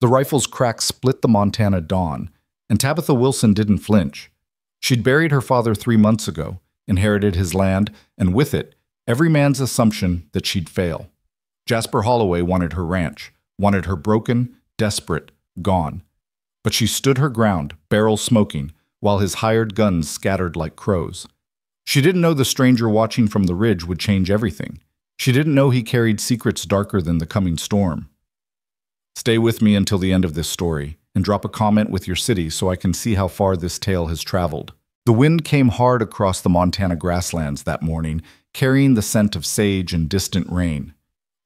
The rifle's crack split the Montana dawn, and Tabitha Wilson didn't flinch. She'd buried her father 3 months ago, inherited his land, and with it, every man's assumption that she'd fail. Jasper Holloway wanted her ranch, wanted her broken, desperate, gone. But she stood her ground, barrel smoking, while his hired guns scattered like crows. She didn't know the stranger watching from the ridge would change everything. She didn't know he carried secrets darker than the coming storm. Stay with me until the end of this story, and drop a comment with your city so I can see how far this tale has traveled. The wind came hard across the Montana grasslands that morning, carrying the scent of sage and distant rain.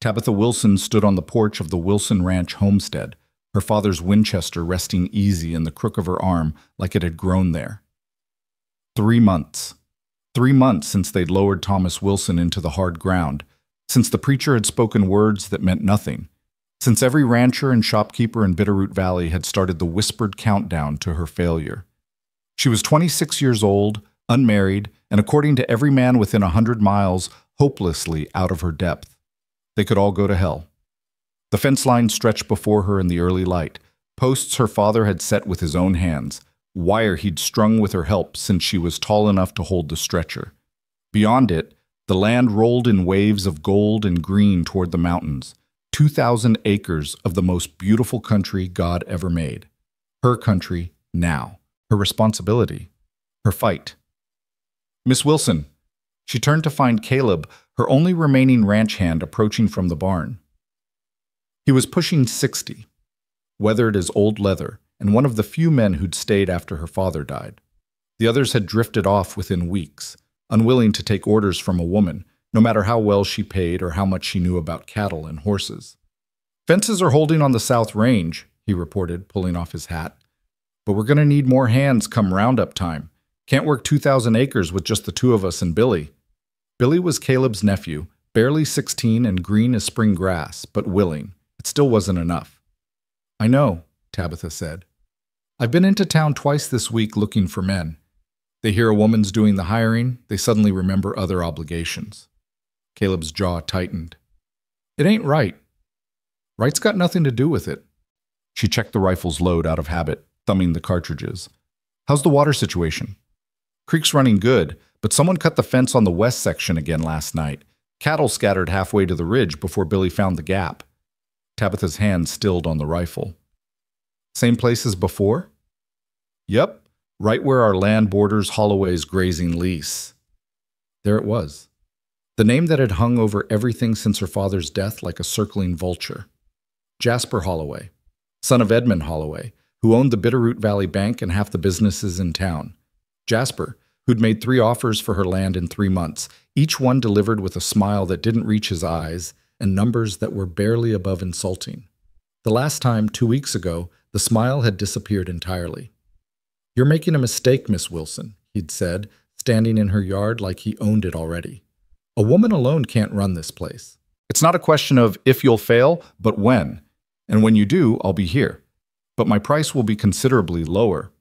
Tabitha Wilson stood on the porch of the Wilson Ranch homestead, her father's Winchester resting easy in the crook of her arm like it had grown there. 3 months. 3 months since they'd lowered Thomas Wilson into the hard ground, since the preacher had spoken words that meant nothing, since every rancher and shopkeeper in Bitterroot Valley had started the whispered countdown to her failure. She was 26 years old, unmarried, and according to every man within 100 miles, hopelessly out of her depth. They could all go to hell. The fence line stretched before her in the early light, posts her father had set with his own hands, wire he'd strung with her help since she was tall enough to hold the stretcher. Beyond it, the land rolled in waves of gold and green toward the mountains, 2,000 acres of the most beautiful country God ever made. Her country now. Her responsibility. Her fight. Miss Wilson. She turned to find Caleb, her only remaining ranch hand, approaching from the barn. He was pushing 60, weathered as old leather, and one of the few men who'd stayed after her father died. The others had drifted off within weeks, unwilling to take orders from a woman, no matter how well she paid or how much she knew about cattle and horses. "Fences are holding on the South Range," he reported, pulling off his hat. "But we're going to need more hands come roundup time. Can't work 2,000 acres with just the two of us and Billy." Billy was Caleb's nephew, barely 16 and green as spring grass, but willing. It still wasn't enough. "I know," Tabitha said. "I've been into town twice this week looking for men. They hear a woman's doing the hiring, they suddenly remember other obligations." Caleb's jaw tightened. "It ain't right." "Right's got nothing to do with it." She checked the rifle's load out of habit, thumbing the cartridges. "How's the water situation?" "Creek's running good, but someone cut the fence on the west section again last night. Cattle scattered halfway to the ridge before Billy found the gap." Tabitha's hand stilled on the rifle. "Same place as before?" "Yep, right where our land borders Holloway's grazing lease." There it was. The name that had hung over everything since her father's death like a circling vulture. Jasper Holloway, son of Edmund Holloway, who owned the Bitterroot Valley Bank and half the businesses in town. Jasper, who'd made 3 offers for her land in 3 months, each one delivered with a smile that didn't reach his eyes and numbers that were barely above insulting. The last time, 2 weeks ago, the smile had disappeared entirely. "You're making a mistake, Miss Wilson," he'd said, standing in her yard like he owned it already. "A woman alone can't run this place. It's not a question of if you'll fail, but when. And when you do, I'll be here. But my price will be considerably lower."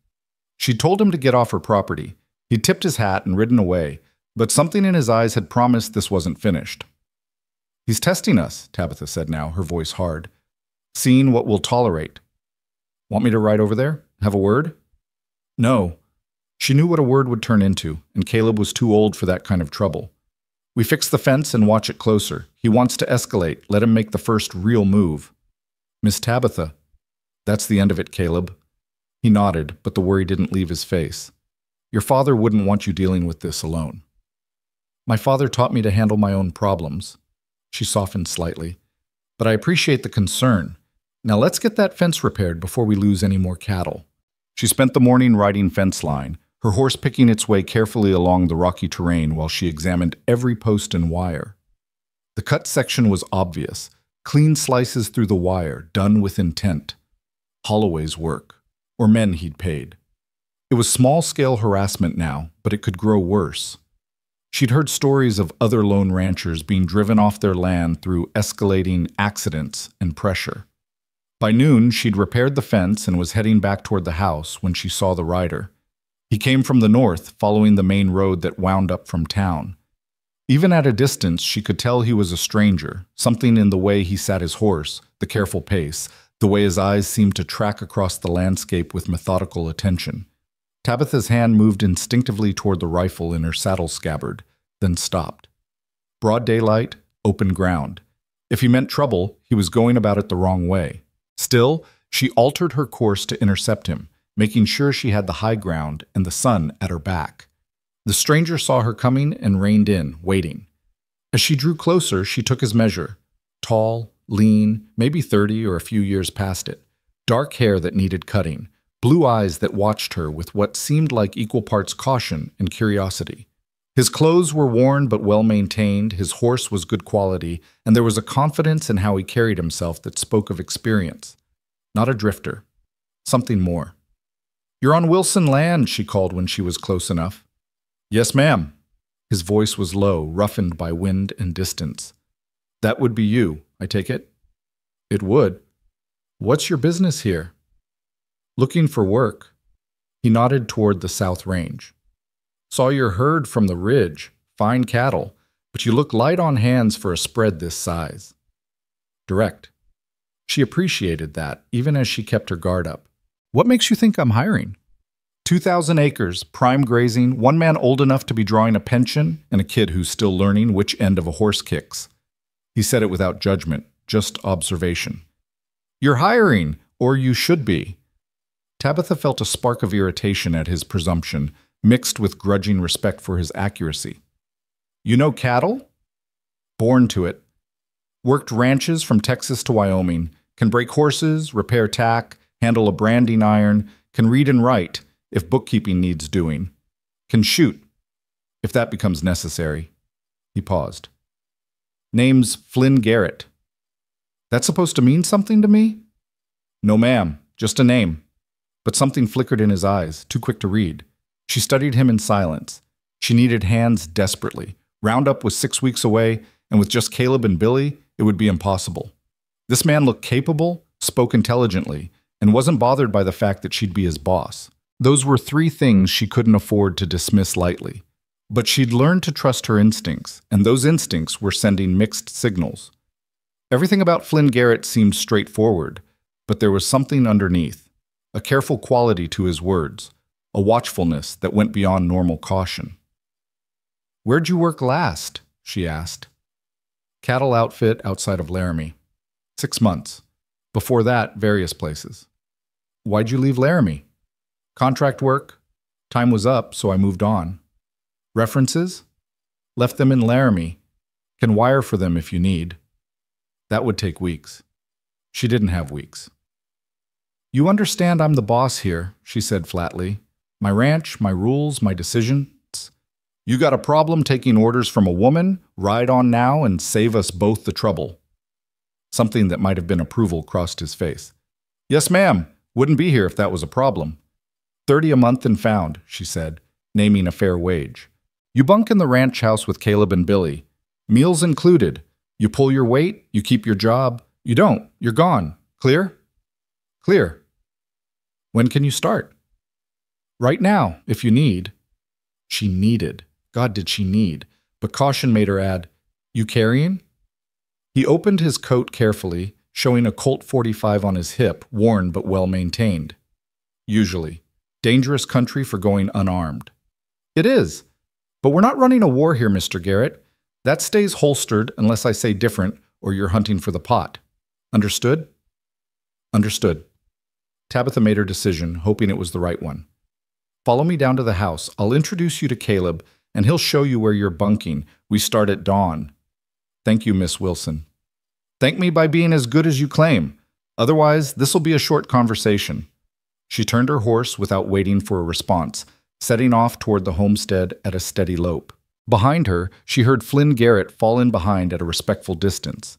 She'd told him to get off her property. He'd tipped his hat and ridden away, but something in his eyes had promised this wasn't finished. "He's testing us," Tabitha said now, her voice hard. "Seeing what we'll tolerate." "Want me to ride over there? Have a word?" "No." She knew what a word would turn into, and Caleb was too old for that kind of trouble. "We fix the fence and watch it closer. He wants to escalate. Let him make the first real move." "Miss Tabitha." "That's the end of it, Caleb." He nodded, but the worry didn't leave his face. "Your father wouldn't want you dealing with this alone." "My father taught me to handle my own problems." She softened slightly. "But I appreciate the concern. Now let's get that fence repaired before we lose any more cattle." She spent the morning riding fence line, her horse picking its way carefully along the rocky terrain while she examined every post and wire. The cut section was obvious, clean slices through the wire, done with intent. Holloway's work, or men he'd paid. It was small-scale harassment now, but it could grow worse. She'd heard stories of other lone ranchers being driven off their land through escalating accidents and pressure. By noon, she'd repaired the fence and was heading back toward the house when she saw the rider. He came from the north, following the main road that wound up from town. Even at a distance, she could tell he was a stranger, something in the way he sat his horse, the careful pace, the way his eyes seemed to track across the landscape with methodical attention. Tabitha's hand moved instinctively toward the rifle in her saddle scabbard, then stopped. Broad daylight, open ground. If he meant trouble, he was going about it the wrong way. Still, she altered her course to intercept him, making sure she had the high ground and the sun at her back. The stranger saw her coming and reined in, waiting. As she drew closer, she took his measure. Tall, lean, maybe 30 or a few years past it. Dark hair that needed cutting. Blue eyes that watched her with what seemed like equal parts caution and curiosity. His clothes were worn but well-maintained, his horse was good quality, and there was a confidence in how he carried himself that spoke of experience. Not a drifter. Something more. "You're on Wilson land," she called when she was close enough. "Yes, ma'am." His voice was low, roughened by wind and distance. "That would be you, I take it?" "It would." "What's your business here?" "Looking for work." He nodded toward the south range. "Saw your herd from the ridge. Fine cattle, but you look light on hands for a spread this size." Direct. She appreciated that, even as she kept her guard up. "What makes you think I'm hiring?" 2,000 acres, prime grazing, one man old enough to be drawing a pension, and a kid who's still learning which end of a horse kicks. He said it without judgment, just observation. "You're hiring, or you should be." Tabitha felt a spark of irritation at his presumption, mixed with grudging respect for his accuracy. "You know cattle?" "Born to it. Worked ranches from Texas to Wyoming. Can break horses, repair tack, handle a branding iron, can read and write, if bookkeeping needs doing. Can shoot, if that becomes necessary." He paused. "Name's Flynn Garrett." "That's supposed to mean something to me?" "No, ma'am, just a name." But something flickered in his eyes, too quick to read. She studied him in silence. She needed hands desperately. Roundup was 6 weeks away, and with just Caleb and Billy, it would be impossible. This man looked capable, spoke intelligently, and wasn't bothered by the fact that she'd be his boss. Those were 3 things she couldn't afford to dismiss lightly. But she'd learned to trust her instincts, and those instincts were sending mixed signals. Everything about Flynn Garrett seemed straightforward, but there was something underneath. A careful quality to his words, a watchfulness that went beyond normal caution. "Where'd you work last?" she asked. "Cattle outfit outside of Laramie. 6 months. Before that, various places." "Why'd you leave Laramie?" "Contract work. Time was up, so I moved on." "References?" "Left them in Laramie. Can wire for them if you need." That would take weeks. She didn't have weeks. "You understand I'm the boss here," she said flatly. "My ranch, my rules, my decisions. You got a problem taking orders from a woman? Ride on now and save us both the trouble." Something that might have been approval crossed his face. "Yes, ma'am. Wouldn't be here if that was a problem." 30 a month and found, she said, naming a fair wage. "You bunk in the ranch house with Caleb and Billy. Meals included. You pull your weight, you keep your job. You don't, you're gone. Clear?" "Clear." "When can you start?" "Right now, if you need." She needed. God, did she need. But caution made her add, "You carrying?" He opened his coat carefully, showing a Colt 45 on his hip, worn but well-maintained. "Usually. Dangerous country for going unarmed." "It is. But we're not running a war here, Mr. Garrett. That stays holstered unless I say different or you're hunting for the pot. Understood?" "Understood." Tabitha made her decision, hoping it was the right one. "Follow me down to the house. I'll introduce you to Caleb, and he'll show you where you're bunking. We start at dawn." "Thank you, Miss Wilson." "Thank me by being as good as you claim. Otherwise, this'll be a short conversation." She turned her horse without waiting for a response, setting off toward the homestead at a steady lope. Behind her, she heard Flynn Garrett fall in behind at a respectful distance.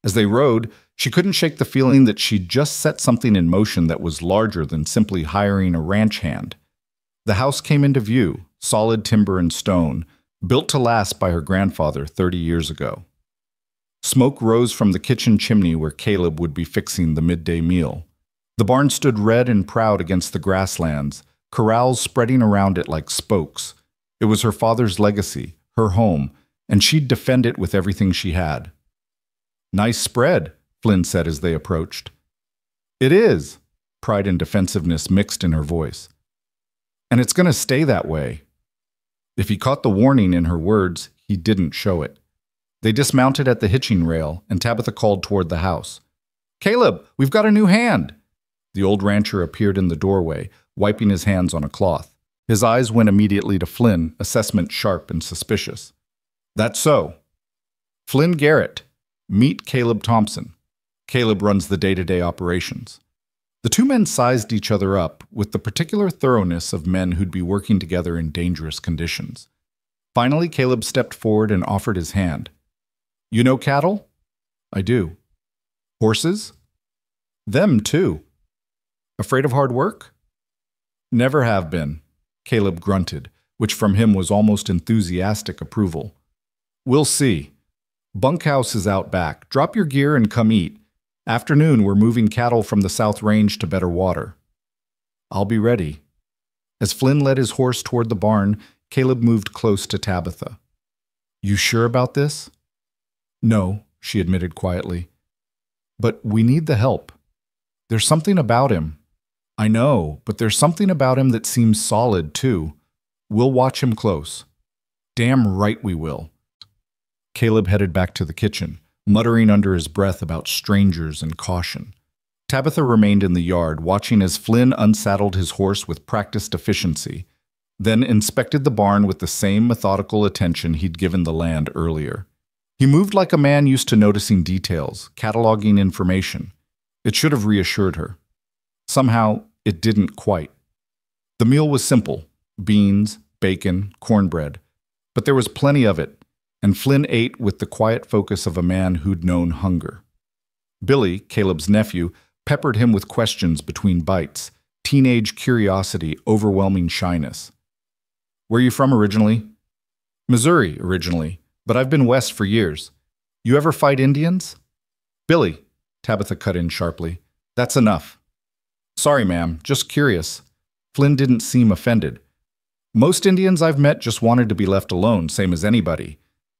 As they rode, she couldn't shake the feeling that she'd just set something in motion that was larger than simply hiring a ranch hand. The house came into view, solid timber and stone, built to last by her grandfather 30 years ago. Smoke rose from the kitchen chimney where Caleb would be fixing the midday meal. The barn stood red and proud against the grasslands, corrals spreading around it like spokes. It was her father's legacy, her home, and she'd defend it with everything she had. "Nice spread," Flynn said as they approached. It is, pride and defensiveness mixed in her voice. And it's going to stay that way. If he caught the warning in her words, he didn't show it. They dismounted at the hitching rail, and Tabitha called toward the house. "Caleb, we've got a new hand!" The old rancher appeared in the doorway, wiping his hands on a cloth. His eyes went immediately to Flynn, assessment sharp and suspicious. "That's so. Flynn Garrett. Meet Caleb Thompson. Caleb runs the day-to-day operations." The two men sized each other up with the particular thoroughness of men who'd be working together in dangerous conditions. Finally, Caleb stepped forward and offered his hand. "You know cattle?" "I do." "Horses?" "Them, too." "Afraid of hard work?" "Never have been," Caleb grunted, which from him was almost enthusiastic approval. "We'll see. Bunkhouse is out back. Drop your gear and come eat. Afternoon, we're moving cattle from the South Range to better water." "I'll be ready." As Flynn led his horse toward the barn, Caleb moved close to Tabitha. "You sure about this?" "No," she admitted quietly. "But we need the help. There's something about him." "I know, but there's something about him that seems solid, too. We'll watch him close." "Damn right we will." Caleb headed back to the kitchen, muttering under his breath about strangers and caution. Tabitha remained in the yard, watching as Flynn unsaddled his horse with practiced efficiency, then inspected the barn with the same methodical attention he'd given the land earlier. He moved like a man used to noticing details, cataloging information. It should have reassured her. Somehow, it didn't quite. The meal was simple: beans, bacon, cornbread. But there was plenty of it, and Flynn ate with the quiet focus of a man who'd known hunger. Billy, Caleb's nephew, peppered him with questions between bites, teenage curiosity overwhelming shyness. "Where you from originally?" "Missouri, originally, but I've been west for years." "You ever fight Indians?" "Billy," Tabitha cut in sharply, "that's enough." "Sorry, ma'am, just curious." Flynn didn't seem offended. "Most Indians I've met just wanted to be left alone, same as anybody.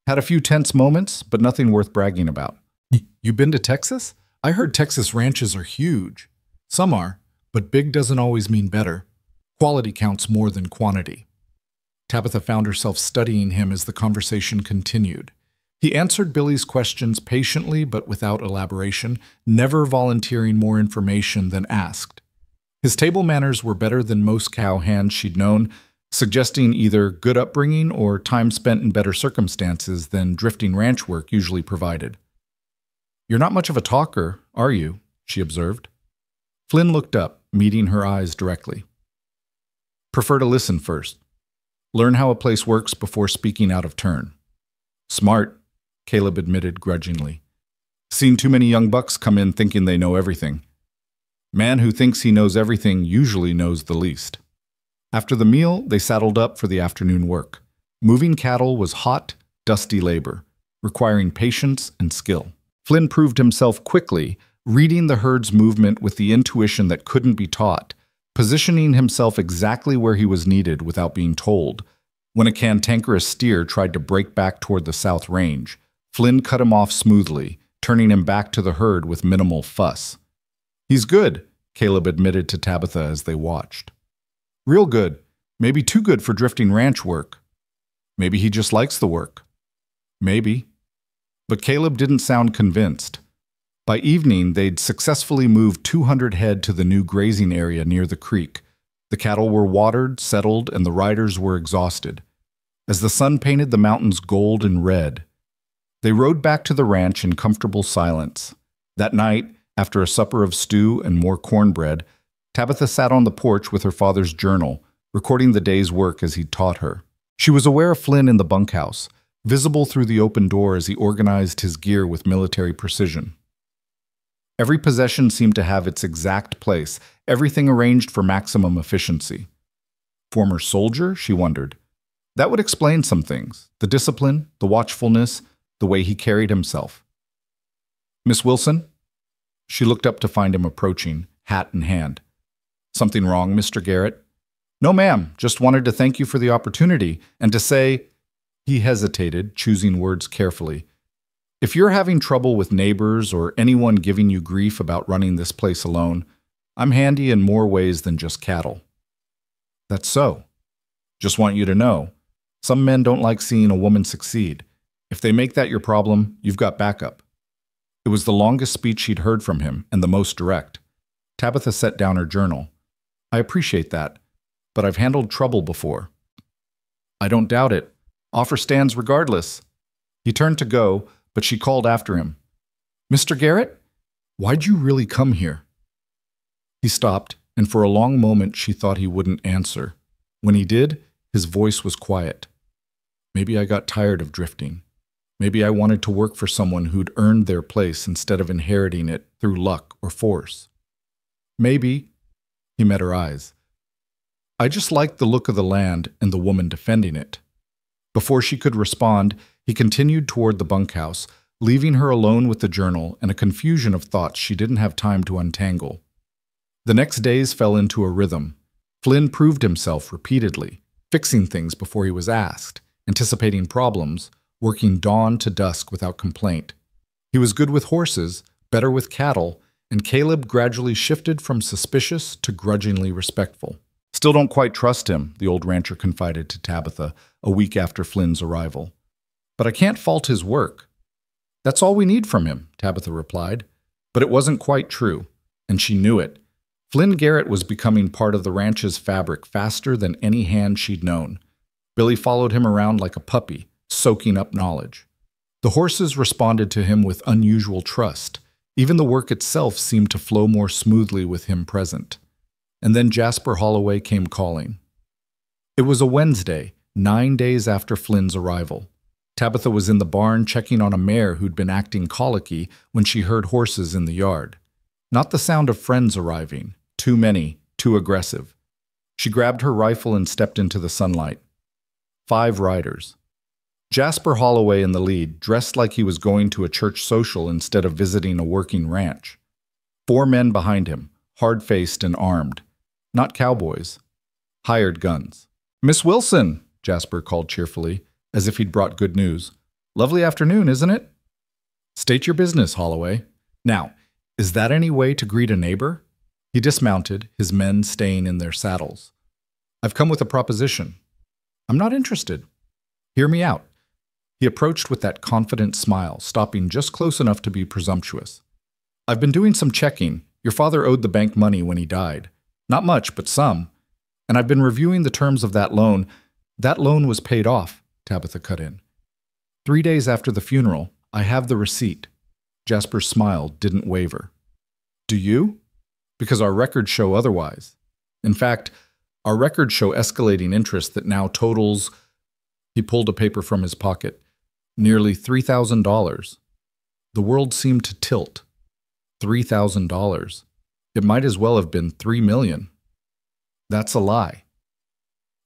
Had a few tense moments, but nothing worth bragging about." "You been to Texas? I heard Texas ranches are huge." "Some are, but big doesn't always mean better. Quality counts more than quantity." Tabitha found herself studying him as the conversation continued. He answered Billy's questions patiently but without elaboration, never volunteering more information than asked. His table manners were better than most cow hands she'd known, suggesting either good upbringing or time spent in better circumstances than drifting ranch work usually provided. "You're not much of a talker, are you?" she observed. Flynn looked up, meeting her eyes directly. "Prefer to listen first. Learn how a place works before speaking out of turn." "Smart," Caleb admitted grudgingly. "Seen too many young bucks come in thinking they know everything. Man who thinks he knows everything usually knows the least." After the meal, they saddled up for the afternoon work. Moving cattle was hot, dusty labor, requiring patience and skill. Flynn proved himself quickly, reading the herd's movement with the intuition that couldn't be taught, positioning himself exactly where he was needed without being told. When a cantankerous steer tried to break back toward the South Range, Flynn cut him off smoothly, turning him back to the herd with minimal fuss. "He's good," Caleb admitted to Tabitha as they watched. "Real good. Maybe too good for drifting ranch work. Maybe he just likes the work. Maybe." But Caleb didn't sound convinced. By evening, they'd successfully moved 200 head to the new grazing area near the creek. The cattle were watered, settled, and the riders were exhausted. As the sun painted the mountains gold and red, they rode back to the ranch in comfortable silence. That night, after a supper of stew and more cornbread, Tabitha sat on the porch with her father's journal, recording the day's work as he'd taught her. She was aware of Flynn in the bunkhouse, visible through the open door as he organized his gear with military precision. Every possession seemed to have its exact place, everything arranged for maximum efficiency. Former soldier, she wondered. That would explain some things: the discipline, the watchfulness, the way he carried himself. "Miss Wilson?" She looked up to find him approaching, hat in hand. "Something wrong, Mr. Garrett?" "No, ma'am. Just wanted to thank you for the opportunity, and to say—" He hesitated, choosing words carefully. If you're having trouble with neighbors or anyone giving you grief about running this place alone, I'm handy in more ways than just cattle. That's so. Just want you to know, some men don't like seeing a woman succeed. If they make that your problem, you've got backup. It was the longest speech she'd heard from him and the most direct. Tabitha set down her journal. I appreciate that, but I've handled trouble before. I don't doubt it. Offer stands regardless. He turned to go, but she called after him. Mr. Garrett, why'd you really come here? He stopped, and for a long moment she thought he wouldn't answer. When he did, his voice was quiet. Maybe I got tired of drifting. Maybe I wanted to work for someone who'd earned their place instead of inheriting it through luck or force. Maybe, he met her eyes. I just liked the look of the land and the woman defending it. Before she could respond, he continued toward the bunkhouse, leaving her alone with the journal and a confusion of thoughts she didn't have time to untangle. The next days fell into a rhythm. Flynn proved himself repeatedly, fixing things before he was asked, anticipating problems, working dawn to dusk without complaint. He was good with horses, better with cattle, and Caleb gradually shifted from suspicious to grudgingly respectful. Still don't quite trust him, the old rancher confided to Tabitha a week after Flynn's arrival. But I can't fault his work. That's all we need from him, Tabitha replied. But it wasn't quite true, and she knew it. Flynn Garrett was becoming part of the ranch's fabric faster than any hand she'd known. Billy followed him around like a puppy, soaking up knowledge. The horses responded to him with unusual trust. Even the work itself seemed to flow more smoothly with him present. And then Jasper Holloway came calling. It was a Wednesday, 9 days after Flynn's arrival. Tabitha was in the barn checking on a mare who'd been acting colicky when she heard horses in the yard. Not the sound of friends arriving. Too many, too aggressive. She grabbed her rifle and stepped into the sunlight. 5 riders. Jasper Holloway in the lead, dressed like he was going to a church social instead of visiting a working ranch. 4 men behind him, hard-faced and armed. Not cowboys. Hired guns. Miss Wilson, Jasper called cheerfully, as if he'd brought good news. Lovely afternoon, isn't it? State your business, Holloway. Now, is that any way to greet a neighbor? He dismounted, his men staying in their saddles. I've come with a proposition. I'm not interested. Hear me out. He approached with that confident smile, stopping just close enough to be presumptuous. I've been doing some checking. Your father owed the bank money when he died. Not much, but some. And I've been reviewing the terms of that loan. That loan was paid off, Tabitha cut in. 3 days after the funeral, I have the receipt. Jasper's smile didn't waver. Do you? Because our records show otherwise. In fact, our records show escalating interest that now totals, he pulled a paper from his pocket, nearly $3,000. The world seemed to tilt. $3,000. It might as well have been $3 million. That's a lie.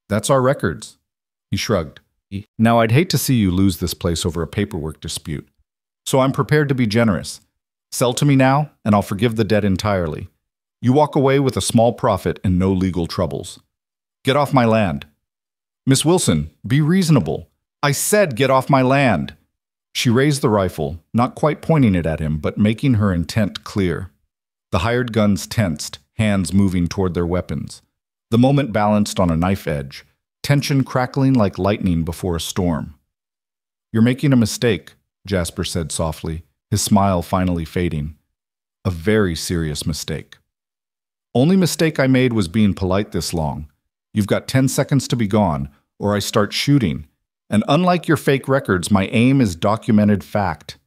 That's our records. He shrugged. Now, I'd hate to see you lose this place over a paperwork dispute. So I'm prepared to be generous. Sell to me now, and I'll forgive the debt entirely. You walk away with a small profit and no legal troubles. Get off my land. Miss Wilson, be reasonable. I said get off my land. She raised the rifle, not quite pointing it at him, but making her intent clear. The hired guns tensed, hands moving toward their weapons. The moment balanced on a knife edge, tension crackling like lightning before a storm. You're making a mistake, Jasper said softly, his smile finally fading. A very serious mistake. Only mistake I made was being polite this long. You've got 10 seconds to be gone, or I start shooting. And unlike your fake records, my aim is documented fact.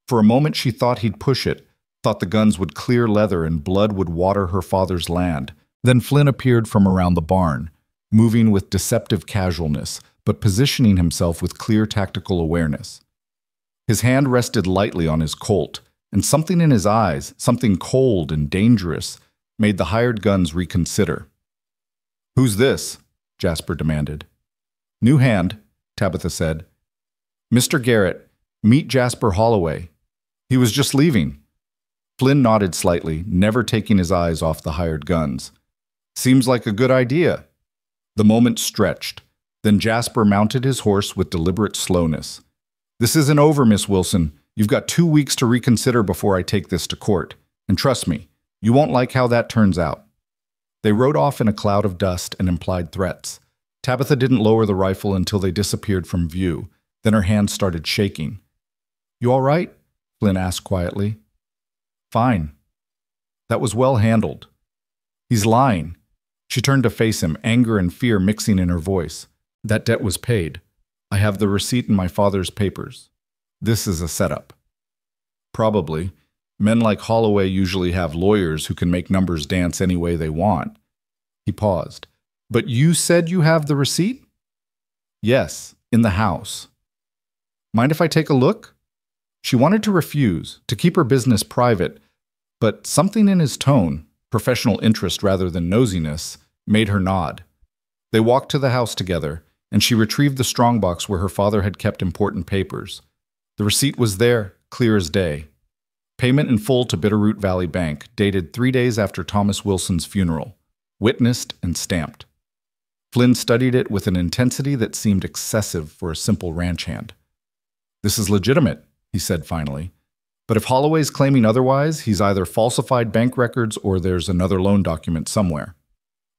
For a moment she thought he'd push it, thought the guns would clear leather and blood would water her father's land. Then Flynn appeared from around the barn, moving with deceptive casualness, but positioning himself with clear tactical awareness. His hand rested lightly on his Colt, and something in his eyes, something cold and dangerous, made the hired guns reconsider. Who's this? Jasper demanded. New hand, Tabitha said. Mr. Garrett, meet Jasper Holloway. He was just leaving. Flynn nodded slightly, never taking his eyes off the hired guns. Seems like a good idea. The moment stretched. Then Jasper mounted his horse with deliberate slowness. This isn't over, Miss Wilson. You've got 2 weeks to reconsider before I take this to court. And trust me, you won't like how that turns out." They rode off in a cloud of dust and implied threats. Tabitha didn't lower the rifle until they disappeared from view. Then her hands started shaking. "You all right?" Flynn asked quietly. "Fine." "That was well handled." "He's lying." She turned to face him, anger and fear mixing in her voice. "That debt was paid. I have the receipt in my father's papers. This is a setup." "Probably. Men like Holloway usually have lawyers who can make numbers dance any way they want." He paused. "But you said you have the receipt?" "Yes, in the house." "Mind if I take a look?" She wanted to refuse, to keep her business private, but something in his tone, professional interest rather than nosiness, made her nod. They walked to the house together, and she retrieved the strongbox where her father had kept important papers. The receipt was there, clear as day. Payment in full to Bitterroot Valley Bank, dated 3 days after Thomas Wilson's funeral. Witnessed and stamped. Flynn studied it with an intensity that seemed excessive for a simple ranch hand. "This is legitimate," he said finally. "But if Holloway's claiming otherwise, he's either falsified bank records or there's another loan document somewhere."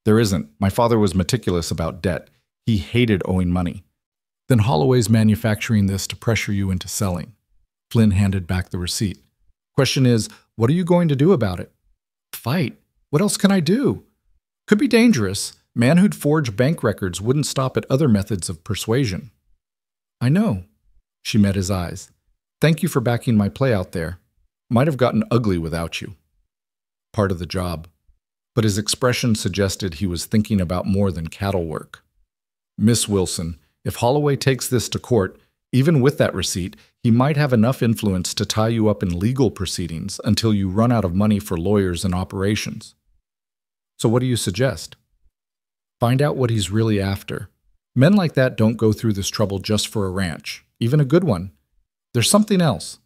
"There isn't. My father was meticulous about debt. He hated owing money." "Then Holloway's manufacturing this to pressure you into selling." Flynn handed back the receipt. "Question is, what are you going to do about it?" "Fight. What else can I do? Could be dangerous. Man who'd forge bank records wouldn't stop at other methods of persuasion." "I know." She met his eyes. "Thank you for backing my play out there. Might have gotten ugly without you." "Part of the job." But his expression suggested he was thinking about more than cattle work. "Miss Wilson, if Holloway takes this to court, even with that receipt, he might have enough influence to tie you up in legal proceedings until you run out of money for lawyers and operations. So what do you suggest?" "Find out what he's really after. Men like that don't go through this trouble just for a ranch, even a good one. There's something else,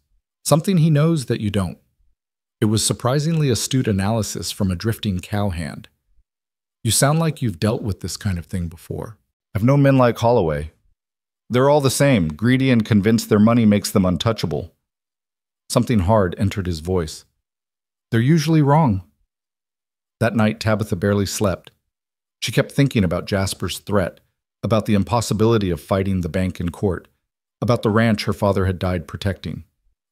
something he knows that you don't." It was surprisingly astute analysis from a drifting cowhand. "You sound like you've dealt with this kind of thing before." "I've known men like Holloway. They're all the same, greedy and convinced their money makes them untouchable." Something hard entered his voice. "They're usually wrong." That night, Tabitha barely slept. She kept thinking about Jasper's threat, about the impossibility of fighting the bank in court, about the ranch her father had died protecting.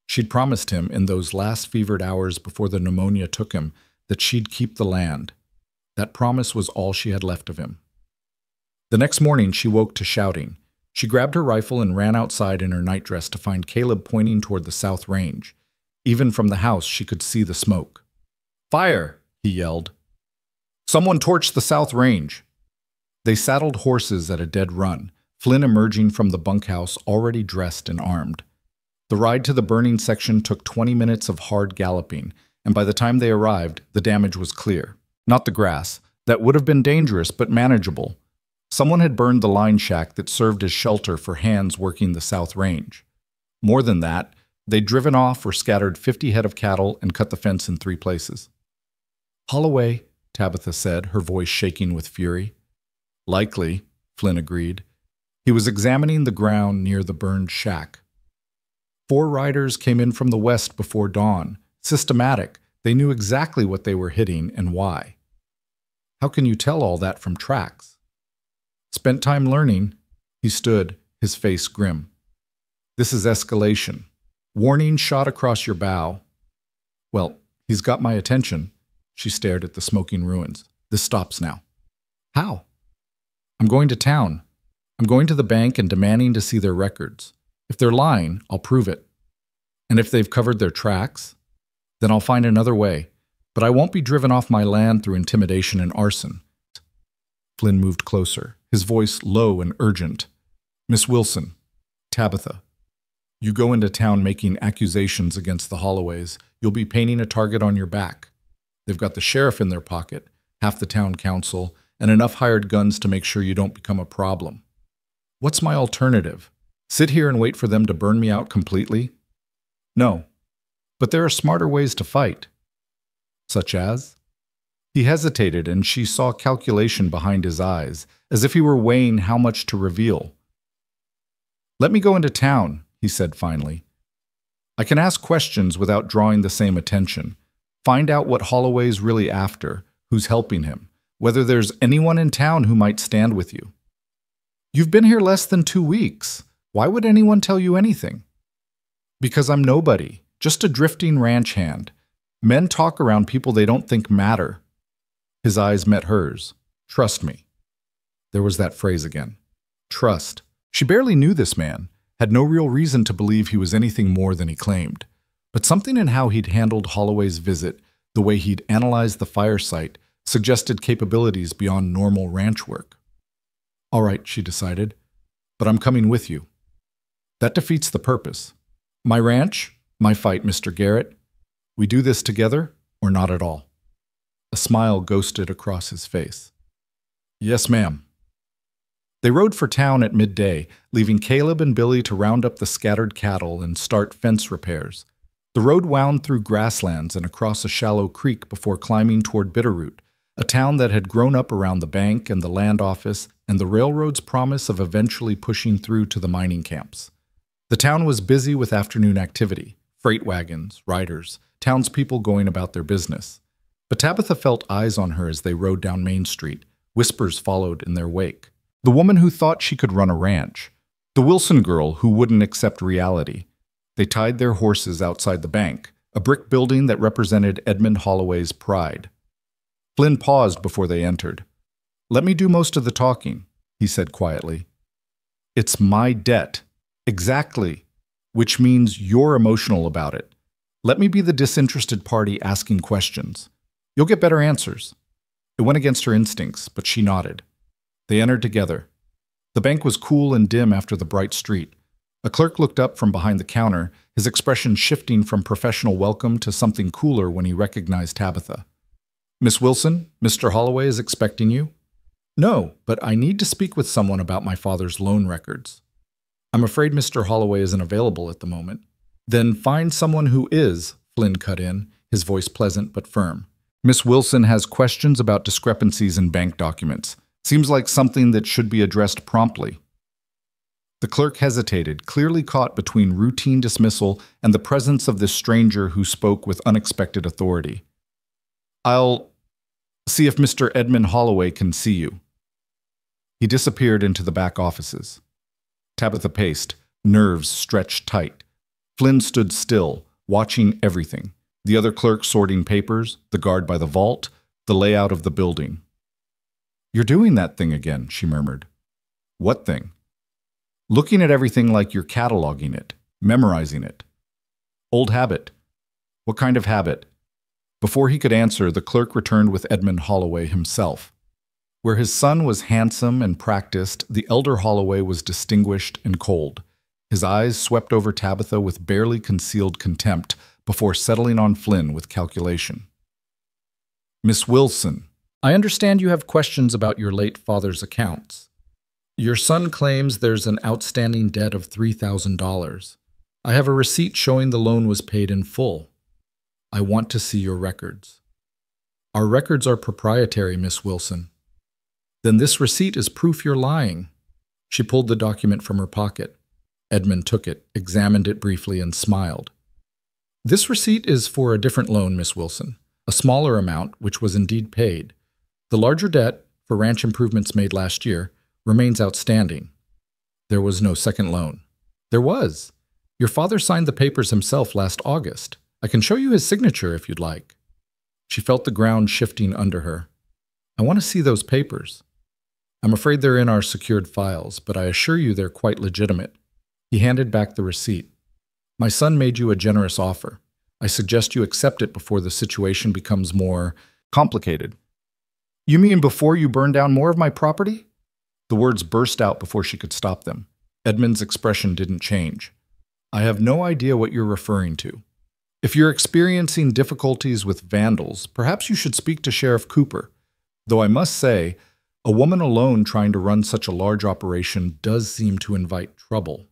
She'd promised him in those last fevered hours before the pneumonia took him that she'd keep the land. That promise was all she had left of him. The next morning, she woke to shouting. She grabbed her rifle and ran outside in her nightdress to find Caleb pointing toward the south range. Even from the house, she could see the smoke. "Fire!" he yelled. "Someone torched the south range." They saddled horses at a dead run, Flynn emerging from the bunkhouse already dressed and armed. The ride to the burning section took 20 minutes of hard galloping, and by the time they arrived, the damage was clear. Not the grass. That would have been dangerous, but manageable. Someone had burned the line shack that served as shelter for hands working the south range. More than that, they'd driven off or scattered 50 head of cattle and cut the fence in 3 places. "Holloway," Tabitha said, her voice shaking with fury. "Likely," Flynn agreed. He was examining the ground near the burned shack. 4 riders came in from the west before dawn. Systematic. They knew exactly what they were hitting and why. "How can you tell all that from tracks?" "Spent time learning." He stood, his face grim. "This is escalation. Warning shot across your bow." "Well, he's got my attention." She stared at the smoking ruins. "This stops now." "How?" "I'm going to town. I'm going to the bank and demanding to see their records. If they're lying, I'll prove it. And if they've covered their tracks, then I'll find another way. But I won't be driven off my land through intimidation and arson." Flynn moved closer, his voice low and urgent. "Miss Wilson, Tabitha, you go into town making accusations against the Holloways, you'll be painting a target on your back. They've got the sheriff in their pocket, half the town council, and enough hired guns to make sure you don't become a problem. What's my alternative? Sit here and wait for them to burn me out completely? No. But there are smarter ways to fight." "Such as?" He hesitated, and she saw calculation behind his eyes, as if he were weighing how much to reveal. "Let me go into town," he said finally. I can ask questions without drawing the same attention. Find out what Holloway's really after, who's helping him, whether there's anyone in town who might stand with you. You've been here less than 2 weeks. Why would anyone tell you anything? Because I'm nobody, just a drifting ranch hand. Men talk around people they don't think matter. His eyes met hers. Trust me. There was that phrase again. Trust. She barely knew this man, had no real reason to believe he was anything more than he claimed. But something in how he'd handled Holloway's visit, the way he'd analyzed the fire site, suggested capabilities beyond normal ranch work. All right, she decided, but I'm coming with you. That defeats the purpose. My ranch, my fight, Mr. Garrett. We do this together or not at all. A smile ghosted across his face. Yes, ma'am. They rode for town at midday, leaving Caleb and Billy to round up the scattered cattle and start fence repairs. The road wound through grasslands and across a shallow creek before climbing toward Bitterroot, a town that had grown up around the bank and the land office and the railroad's promise of eventually pushing through to the mining camps. The town was busy with afternoon activity, freight wagons, riders, townspeople going about their business. But Tabitha felt eyes on her as they rode down Main Street. Whispers followed in their wake. The woman who thought she could run a ranch. The Wilson girl who wouldn't accept reality. They tied their horses outside the bank, a brick building that represented Edmund Holloway's pride. Flynn paused before they entered. Let me do most of the talking, he said quietly. It's my debt. Exactly. Which means you're emotional about it. Let me be the disinterested party asking questions. You'll get better answers. It went against her instincts, but she nodded. They entered together. The bank was cool and dim after the bright street. A clerk looked up from behind the counter, his expression shifting from professional welcome to something cooler when he recognized Tabitha. Miss Wilson, Mr. Holloway is expecting you? No, but I need to speak with someone about my father's loan records. I'm afraid Mr. Holloway isn't available at the moment. Then find someone who is, Flynn cut in, his voice pleasant but firm. Miss Wilson has questions about discrepancies in bank documents. Seems like something that should be addressed promptly. The clerk hesitated, clearly caught between routine dismissal and the presence of this stranger who spoke with unexpected authority. I'll see if Mr. Edmund Holloway can see you. He disappeared into the back offices. Tabitha paced, nerves stretched tight. Flynn stood still, watching everything. The other clerk sorting papers, the guard by the vault, the layout of the building. You're doing that thing again, she murmured. What thing? Looking at everything like you're cataloging it, memorizing it. Old habit. What kind of habit? Before he could answer, the clerk returned with Edmund Holloway himself. Where his son was handsome and practiced, the elder Holloway was distinguished and cold. His eyes swept over Tabitha with barely concealed contempt before settling on Flynn with calculation. Miss Wilson, I understand you have questions about your late father's accounts. Your son claims there's an outstanding debt of $3,000. I have a receipt showing the loan was paid in full. I want to see your records. Our records are proprietary, Miss Wilson. Then this receipt is proof you're lying. She pulled the document from her pocket. Edmund took it, examined it briefly, and smiled. This receipt is for a different loan, Miss Wilson, a smaller amount, which was indeed paid. The larger debt, for ranch improvements made last year, remains outstanding. There was no second loan. There was. Your father signed the papers himself last August. I can show you his signature if you'd like. She felt the ground shifting under her. I want to see those papers. I'm afraid they're in our secured files, but I assure you they're quite legitimate. He handed back the receipt. My son made you a generous offer. I suggest you accept it before the situation becomes more complicated. You mean before you burn down more of my property? The words burst out before she could stop them. Edmund's expression didn't change. I have no idea what you're referring to. If you're experiencing difficulties with vandals, perhaps you should speak to Sheriff Cooper. Though I must say, a woman alone trying to run such a large operation does seem to invite trouble.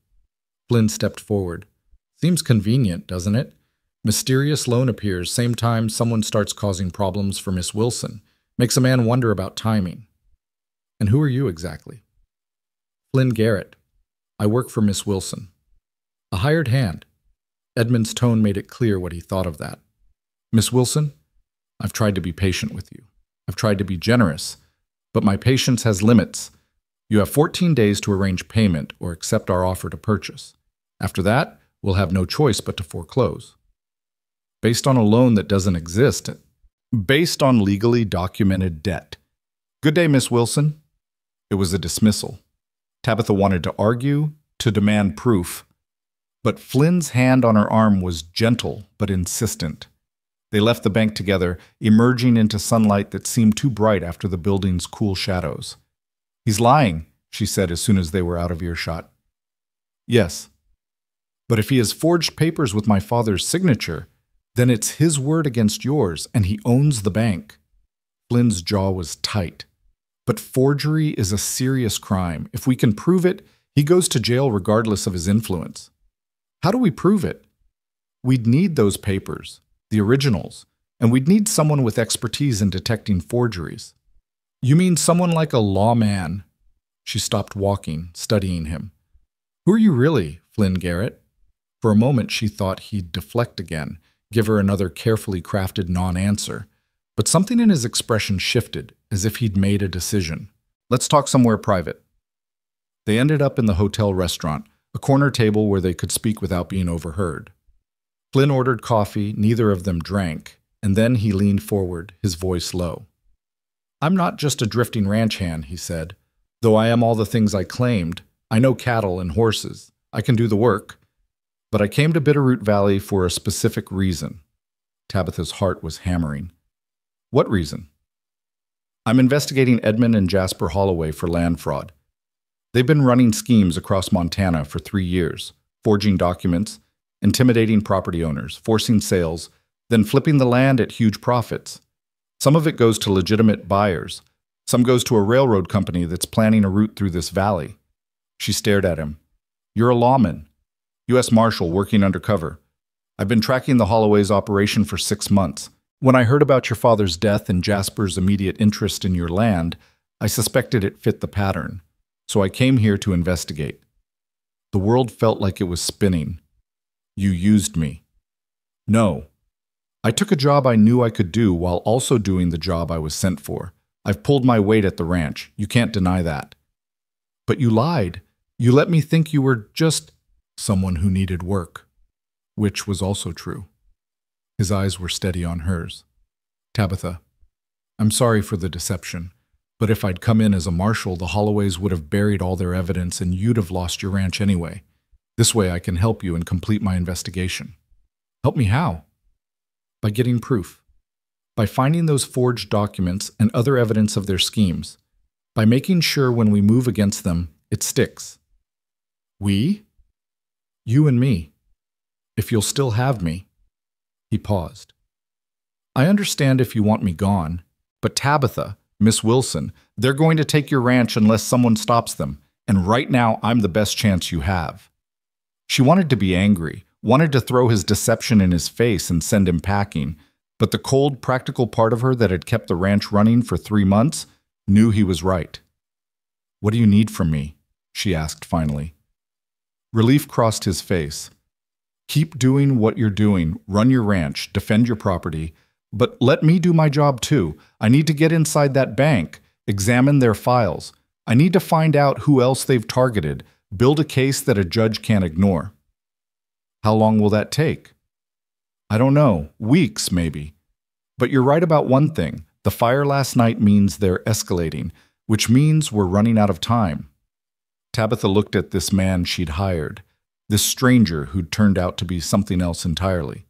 Flynn stepped forward. Seems convenient, doesn't it? Mysterious loan appears same time someone starts causing problems for Miss Wilson. Makes a man wonder about timing. And who are you exactly? Flynn Garrett. I work for Miss Wilson. A hired hand. Edmund's tone made it clear what he thought of that. Miss Wilson, I've tried to be patient with you. I've tried to be generous, but my patience has limits. You have 14 days to arrange payment or accept our offer to purchase. After that, we'll have no choice but to foreclose. Based on a loan that doesn't exist. Based on legally documented debt. Good day, Miss Wilson. It was a dismissal. Tabitha wanted to argue, to demand proof. But Flynn's hand on her arm was gentle but insistent. They left the bank together, emerging into sunlight that seemed too bright after the building's cool shadows. He's lying, she said as soon as they were out of earshot. Yes. But if he has forged papers with my father's signature, then it's his word against yours, and he owns the bank. Flynn's jaw was tight. But forgery is a serious crime. If we can prove it, he goes to jail regardless of his influence. How do we prove it? We'd need those papers, the originals, and we'd need someone with expertise in detecting forgeries. You mean someone like a lawman? She stopped walking, studying him. Who are you really, Flynn Garrett? For a moment she thought he'd deflect again, give her another carefully crafted non-answer. But something in his expression shifted, as if he'd made a decision. Let's talk somewhere private. They ended up in the hotel restaurant, a corner table where they could speak without being overheard. Flynn ordered coffee, neither of them drank, and then he leaned forward, his voice low. I'm not just a drifting ranch hand, he said. Though I am all the things I claimed, I know cattle and horses. I can do the work. But I came to Bitterroot Valley for a specific reason. Tabitha's heart was hammering. What reason? I'm investigating Edmund and Jasper Holloway for land fraud. They've been running schemes across Montana for 3 years, forging documents, intimidating property owners, forcing sales, then flipping the land at huge profits. Some of it goes to legitimate buyers. Some goes to a railroad company that's planning a route through this valley. She stared at him. You're a lawman. U.S. Marshal working undercover. I've been tracking the Holloway's operation for 6 months. When I heard about your father's death and Jasper's immediate interest in your land, I suspected it fit the pattern. So I came here to investigate. The world felt like it was spinning. You used me. No. I took a job I knew I could do while also doing the job I was sent for. I've pulled my weight at the ranch. You can't deny that. But you lied. You let me think you were just someone who needed work. Which was also true. His eyes were steady on hers. Tabitha, I'm sorry for the deception, but if I'd come in as a marshal, the Holloways would have buried all their evidence and you'd have lost your ranch anyway. This way I can help you and complete my investigation. Help me how? By getting proof. By finding those forged documents and other evidence of their schemes. By making sure when we move against them, it sticks. We? You and me. If you'll still have me. He paused. I understand if you want me gone, but Tabitha, Miss Wilson, they're going to take your ranch unless someone stops them, and right now I'm the best chance you have. She wanted to be angry, wanted to throw his deception in his face and send him packing, but the cold, practical part of her that had kept the ranch running for 3 months knew he was right. What do you need from me? She asked finally. Relief crossed his face. Keep doing what you're doing, run your ranch, defend your property, but let me do my job too. I need to get inside that bank, examine their files. I need to find out who else they've targeted, build a case that a judge can't ignore. How long will that take? I don't know, weeks maybe. But you're right about one thing. The fire last night means they're escalating, which means we're running out of time. Tabitha looked at this man she'd hired. This stranger who'd turned out to be something else entirely.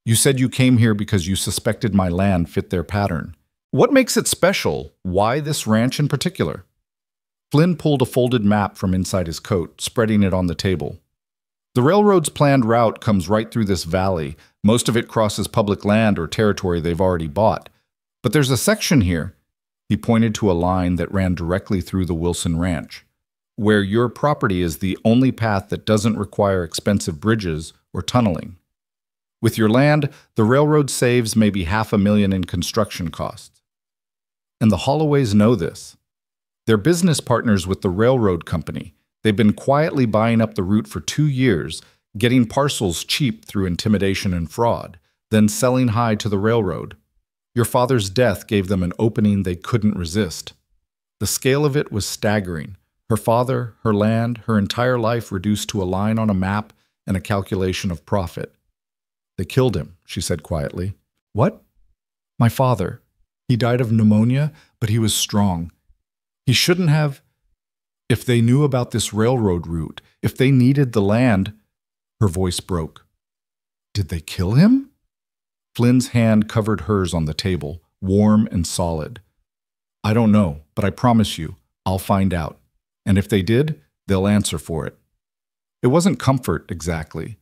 You said you came here because you suspected my land fit their pattern. What makes it special? Why this ranch in particular? Flynn pulled a folded map from inside his coat, spreading it on the table. The railroad's planned route comes right through this valley. Most of it crosses public land or territory they've already bought. But there's a section here, he pointed to a line that ran directly through the Wilson Ranch, where your property is the only path that doesn't require expensive bridges or tunneling. With your land, the railroad saves maybe $500,000 in construction costs. And the Holloways know this. They're business partners with the railroad company. They've been quietly buying up the route for 2 years, getting parcels cheap through intimidation and fraud, then selling high to the railroad. Your father's death gave them an opening they couldn't resist. The scale of it was staggering. Her father, her land, her entire life reduced to a line on a map and a calculation of profit. They killed him, she said quietly. What? My father. He died of pneumonia, but he was strong. He shouldn't have. If they knew about this railroad route, if they needed the land. Her voice broke. Did they kill him? Flynn's hand covered hers on the table, warm and solid. I don't know, but I promise you, I'll find out. And if they did, they'll answer for it. It wasn't comfort, exactly,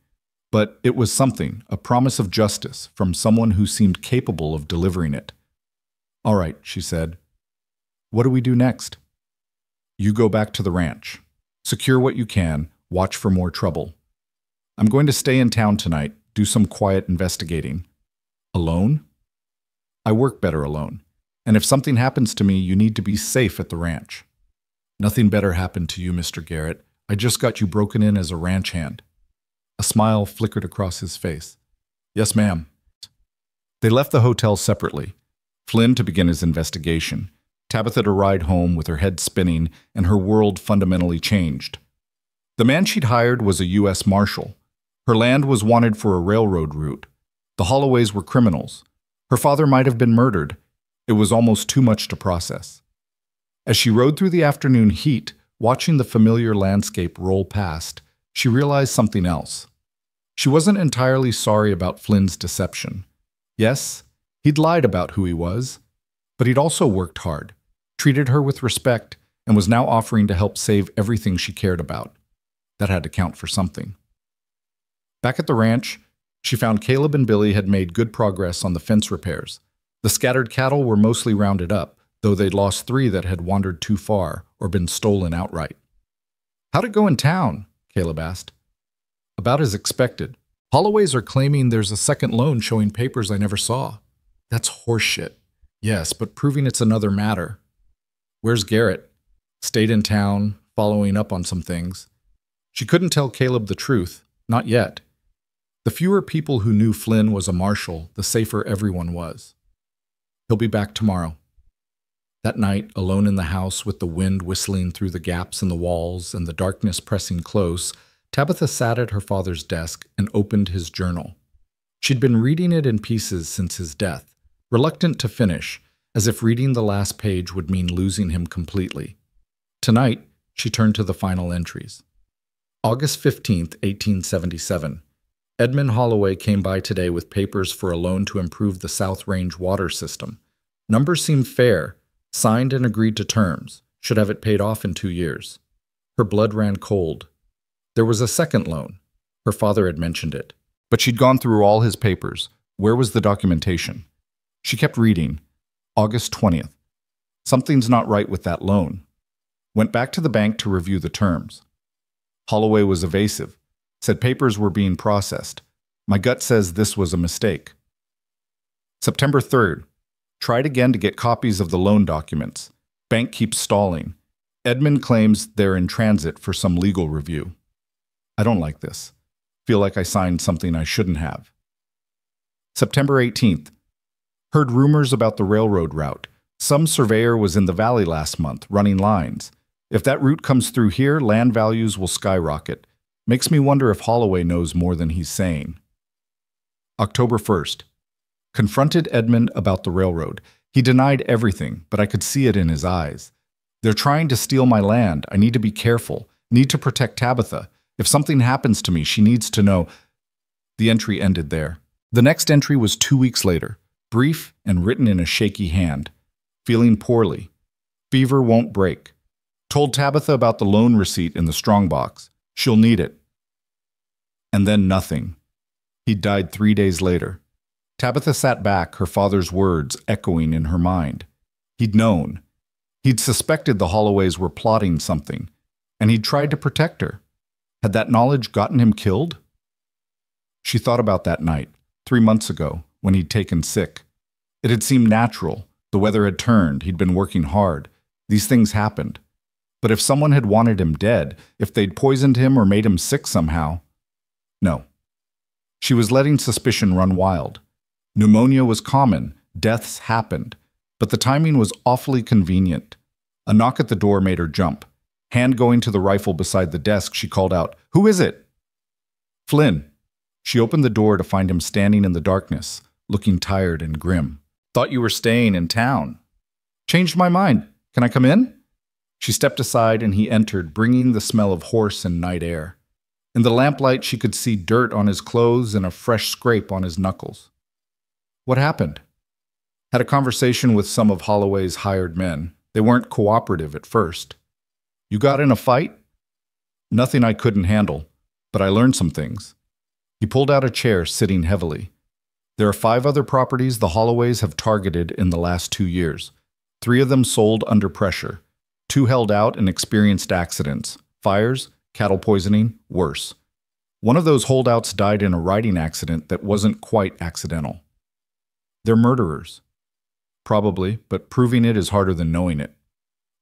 but it was something, a promise of justice from someone who seemed capable of delivering it. All right, she said. What do we do next? You go back to the ranch. Secure what you can, watch for more trouble. I'm going to stay in town tonight, do some quiet investigating. Alone? I work better alone. And if something happens to me, you need to be safe at the ranch. Nothing better happened to you, Mr. Garrett. I just got you broken in as a ranch hand. A smile flickered across his face. Yes, ma'am. They left the hotel separately. Flynn to begin his investigation. Tabitha to ride home with her head spinning and her world fundamentally changed. The man she'd hired was a U.S. Marshal. Her land was wanted for a railroad route. The Holloways were criminals. Her father might have been murdered. It was almost too much to process. As she rode through the afternoon heat, watching the familiar landscape roll past, she realized something else. She wasn't entirely sorry about Flynn's deception. Yes, he'd lied about who he was, but he'd also worked hard, treated her with respect, and was now offering to help save everything she cared about. That had to count for something. Back at the ranch, she found Caleb and Billy had made good progress on the fence repairs. The scattered cattle were mostly rounded up, though they'd lost 3 that had wandered too far or been stolen outright. How'd it go in town? Caleb asked. About as expected. Holloways are claiming there's a second loan showing papers I never saw. That's horseshit. Yes, but proving it's another matter. Where's Garrett? Stayed in town, following up on some things. She couldn't tell Caleb the truth, not yet. The fewer people who knew Flynn was a marshal, the safer everyone was. He'll be back tomorrow. That night, alone in the house with the wind whistling through the gaps in the walls and the darkness pressing close, Tabitha sat at her father's desk and opened his journal. She'd been reading it in pieces since his death, reluctant to finish, as if reading the last page would mean losing him completely. Tonight, she turned to the final entries. August 15th, 1877. Edmund Holloway came by today with papers for a loan to improve the South Range water system. Numbers seemed fair, signed and agreed to terms, should have it paid off in 2 years. Her blood ran cold. There was a second loan. Her father had mentioned it. But she'd gone through all his papers. Where was the documentation? She kept reading. August 20th. Something's not right with that loan. Went back to the bank to review the terms. Holloway was evasive. Said papers were being processed. My gut says this was a mistake. September 3rd. Tried again to get copies of the loan documents. Bank keeps stalling. Edmund claims they're in transit for some legal review. I don't like this. Feel like I signed something I shouldn't have. September 18th. Heard rumors about the railroad route. Some surveyor was in the valley last month, running lines. If that route comes through here, land values will skyrocket. Makes me wonder if Holloway knows more than he's saying. October 1st. Confronted Edmund about the railroad. He denied everything, but I could see it in his eyes. They're trying to steal my land. I need to be careful. Need to protect Tabitha. If something happens to me, she needs to know. The entry ended there. The next entry was 2 weeks later, brief and written in a shaky hand. Feeling poorly. Fever won't break. Told Tabitha about the loan receipt in the strongbox. She'll need it. And then nothing. He died 3 days later. Tabitha sat back, her father's words echoing in her mind. He'd known. He'd suspected the Holloways were plotting something, and he'd tried to protect her. Had that knowledge gotten him killed? She thought about that night, 3 months ago, when he'd taken sick. It had seemed natural. The weather had turned. He'd been working hard. These things happened. But if someone had wanted him dead, if they'd poisoned him or made him sick somehow, No. She was letting suspicion run wild. Pneumonia was common, deaths happened, but the timing was awfully convenient. A knock at the door made her jump. Hand going to the rifle beside the desk, she called out, "Who is it?" "Flynn." She opened the door to find him standing in the darkness, looking tired and grim. "Thought you were staying in town." "Changed my mind. Can I come in?" She stepped aside and he entered, bringing the smell of horse and night air. In the lamplight, she could see dirt on his clothes and a fresh scrape on his knuckles. "What happened?" "Had a conversation with some of Holloway's hired men. They weren't cooperative at first." "You got in a fight?" "Nothing I couldn't handle, but I learned some things." He pulled out a chair, sitting heavily. "There are 5 other properties the Holloways have targeted in the last 2 years. 3 of them sold under pressure. 2 held out and experienced accidents. Fires, cattle poisoning, worse. One of those holdouts died in a riding accident that wasn't quite accidental. They're murderers." "Probably, but proving it is harder than knowing it."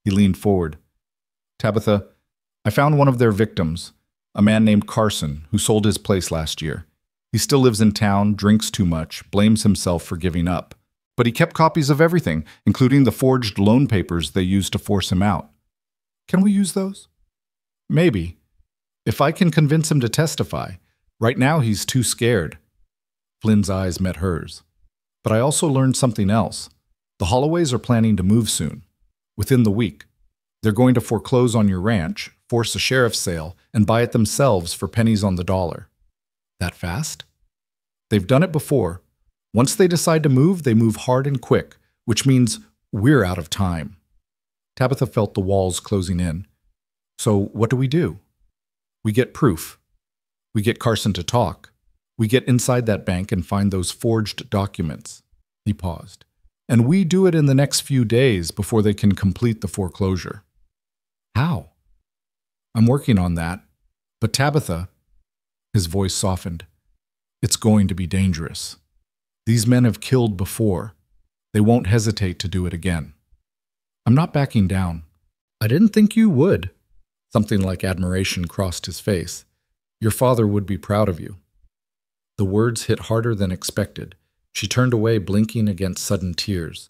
He leaned forward. "Tabitha, I found one of their victims, a man named Carson, who sold his place last year. He still lives in town, drinks too much, blames himself for giving up. But he kept copies of everything, including the forged loan papers they used to force him out. Can we use those?" "Maybe. If I can convince him to testify. Right now he's too scared." Flynn's eyes met hers. "But I also learned something else. The Holloways are planning to move soon. Within the week. They're going to foreclose on your ranch, force a sheriff's sale, and buy it themselves for pennies on the dollar." "That fast?" "They've done it before. Once they decide to move, they move hard and quick, which means we're out of time." Tabitha felt the walls closing in. "So what do we do?" "We get proof. We get Carson to talk. We get inside that bank and find those forged documents." He paused. "And we do it in the next few days before they can complete the foreclosure." "How?" "I'm working on that. But Tabitha," his voice softened, "it's going to be dangerous. These men have killed before. They won't hesitate to do it again." "I'm not backing down." "I didn't think you would." Something like admiration crossed his face. "Your father would be proud of you." The words hit harder than expected. She turned away, blinking against sudden tears.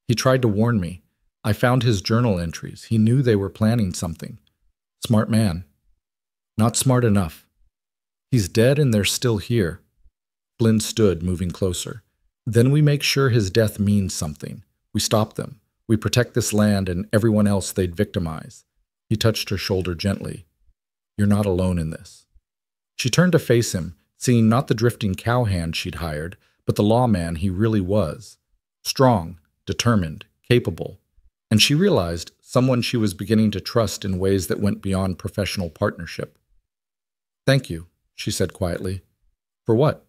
"He tried to warn me. I found his journal entries. He knew they were planning something. Smart man. Not smart enough. He's dead and they're still here." Flynn stood, moving closer. "Then we make sure his death means something. We stop them. We protect this land and everyone else they'd victimize." He touched her shoulder gently. "You're not alone in this." She turned to face him, seeing not the drifting cowhand she'd hired, but the lawman he really was. Strong, determined, capable. And she realized someone she was beginning to trust in ways that went beyond professional partnership. "Thank you," she said quietly. "For what?"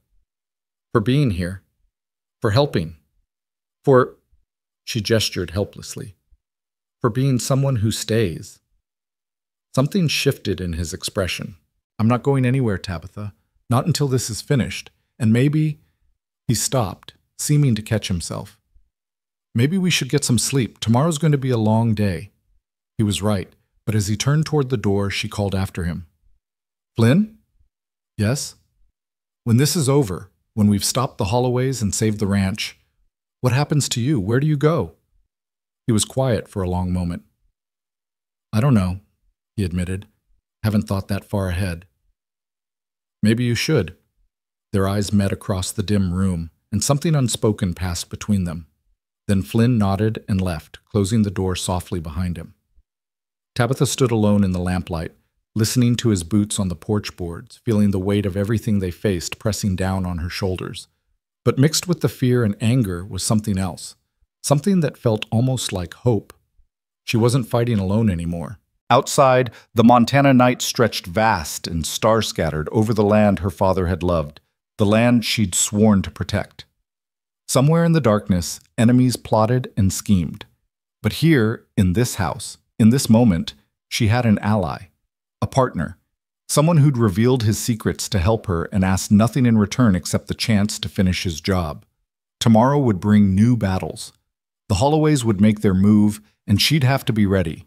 "For being here. For helping. For," she gestured helplessly, "for being someone who stays." Something shifted in his expression. "I'm not going anywhere, Tabitha. Not until this is finished. And maybe—" He stopped, seeming to catch himself. "Maybe we should get some sleep. Tomorrow's going to be a long day." He was right, but as he turned toward the door, she called after him. "Flynn?" "Yes?" "When this is over, when we've stopped the Holloways and saved the ranch, what happens to you? Where do you go?" He was quiet for a long moment. "I don't know," he admitted. "Haven't thought that far ahead." "Maybe you should." Their eyes met across the dim room, and something unspoken passed between them. Then Flynn nodded and left, closing the door softly behind him. Tabitha stood alone in the lamplight, listening to his boots on the porch boards, feeling the weight of everything they faced pressing down on her shoulders. But mixed with the fear and anger was something else, something that felt almost like hope. She wasn't fighting alone anymore. Outside, the Montana night stretched vast and star-scattered over the land her father had loved, the land she'd sworn to protect. Somewhere in the darkness, enemies plotted and schemed. But here, in this house, in this moment, she had an ally, a partner, someone who'd revealed his secrets to help her and asked nothing in return except the chance to finish his job. Tomorrow would bring new battles. The Holloways would make their move, and she'd have to be ready.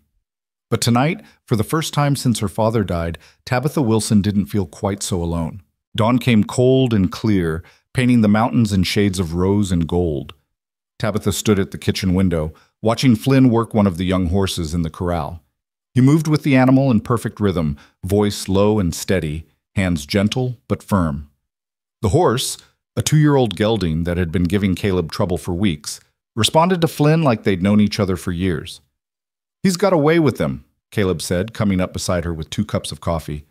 But tonight, for the first time since her father died, Tabitha Wilson didn't feel quite so alone. Dawn came cold and clear, painting the mountains in shades of rose and gold. Tabitha stood at the kitchen window, watching Flynn work one of the young horses in the corral. He moved with the animal in perfect rhythm, voice low and steady, hands gentle but firm. The horse, a 2-year-old gelding that had been giving Caleb trouble for weeks, responded to Flynn like they'd known each other for years. "He's got away with them," Caleb said, coming up beside her with 2 cups of coffee.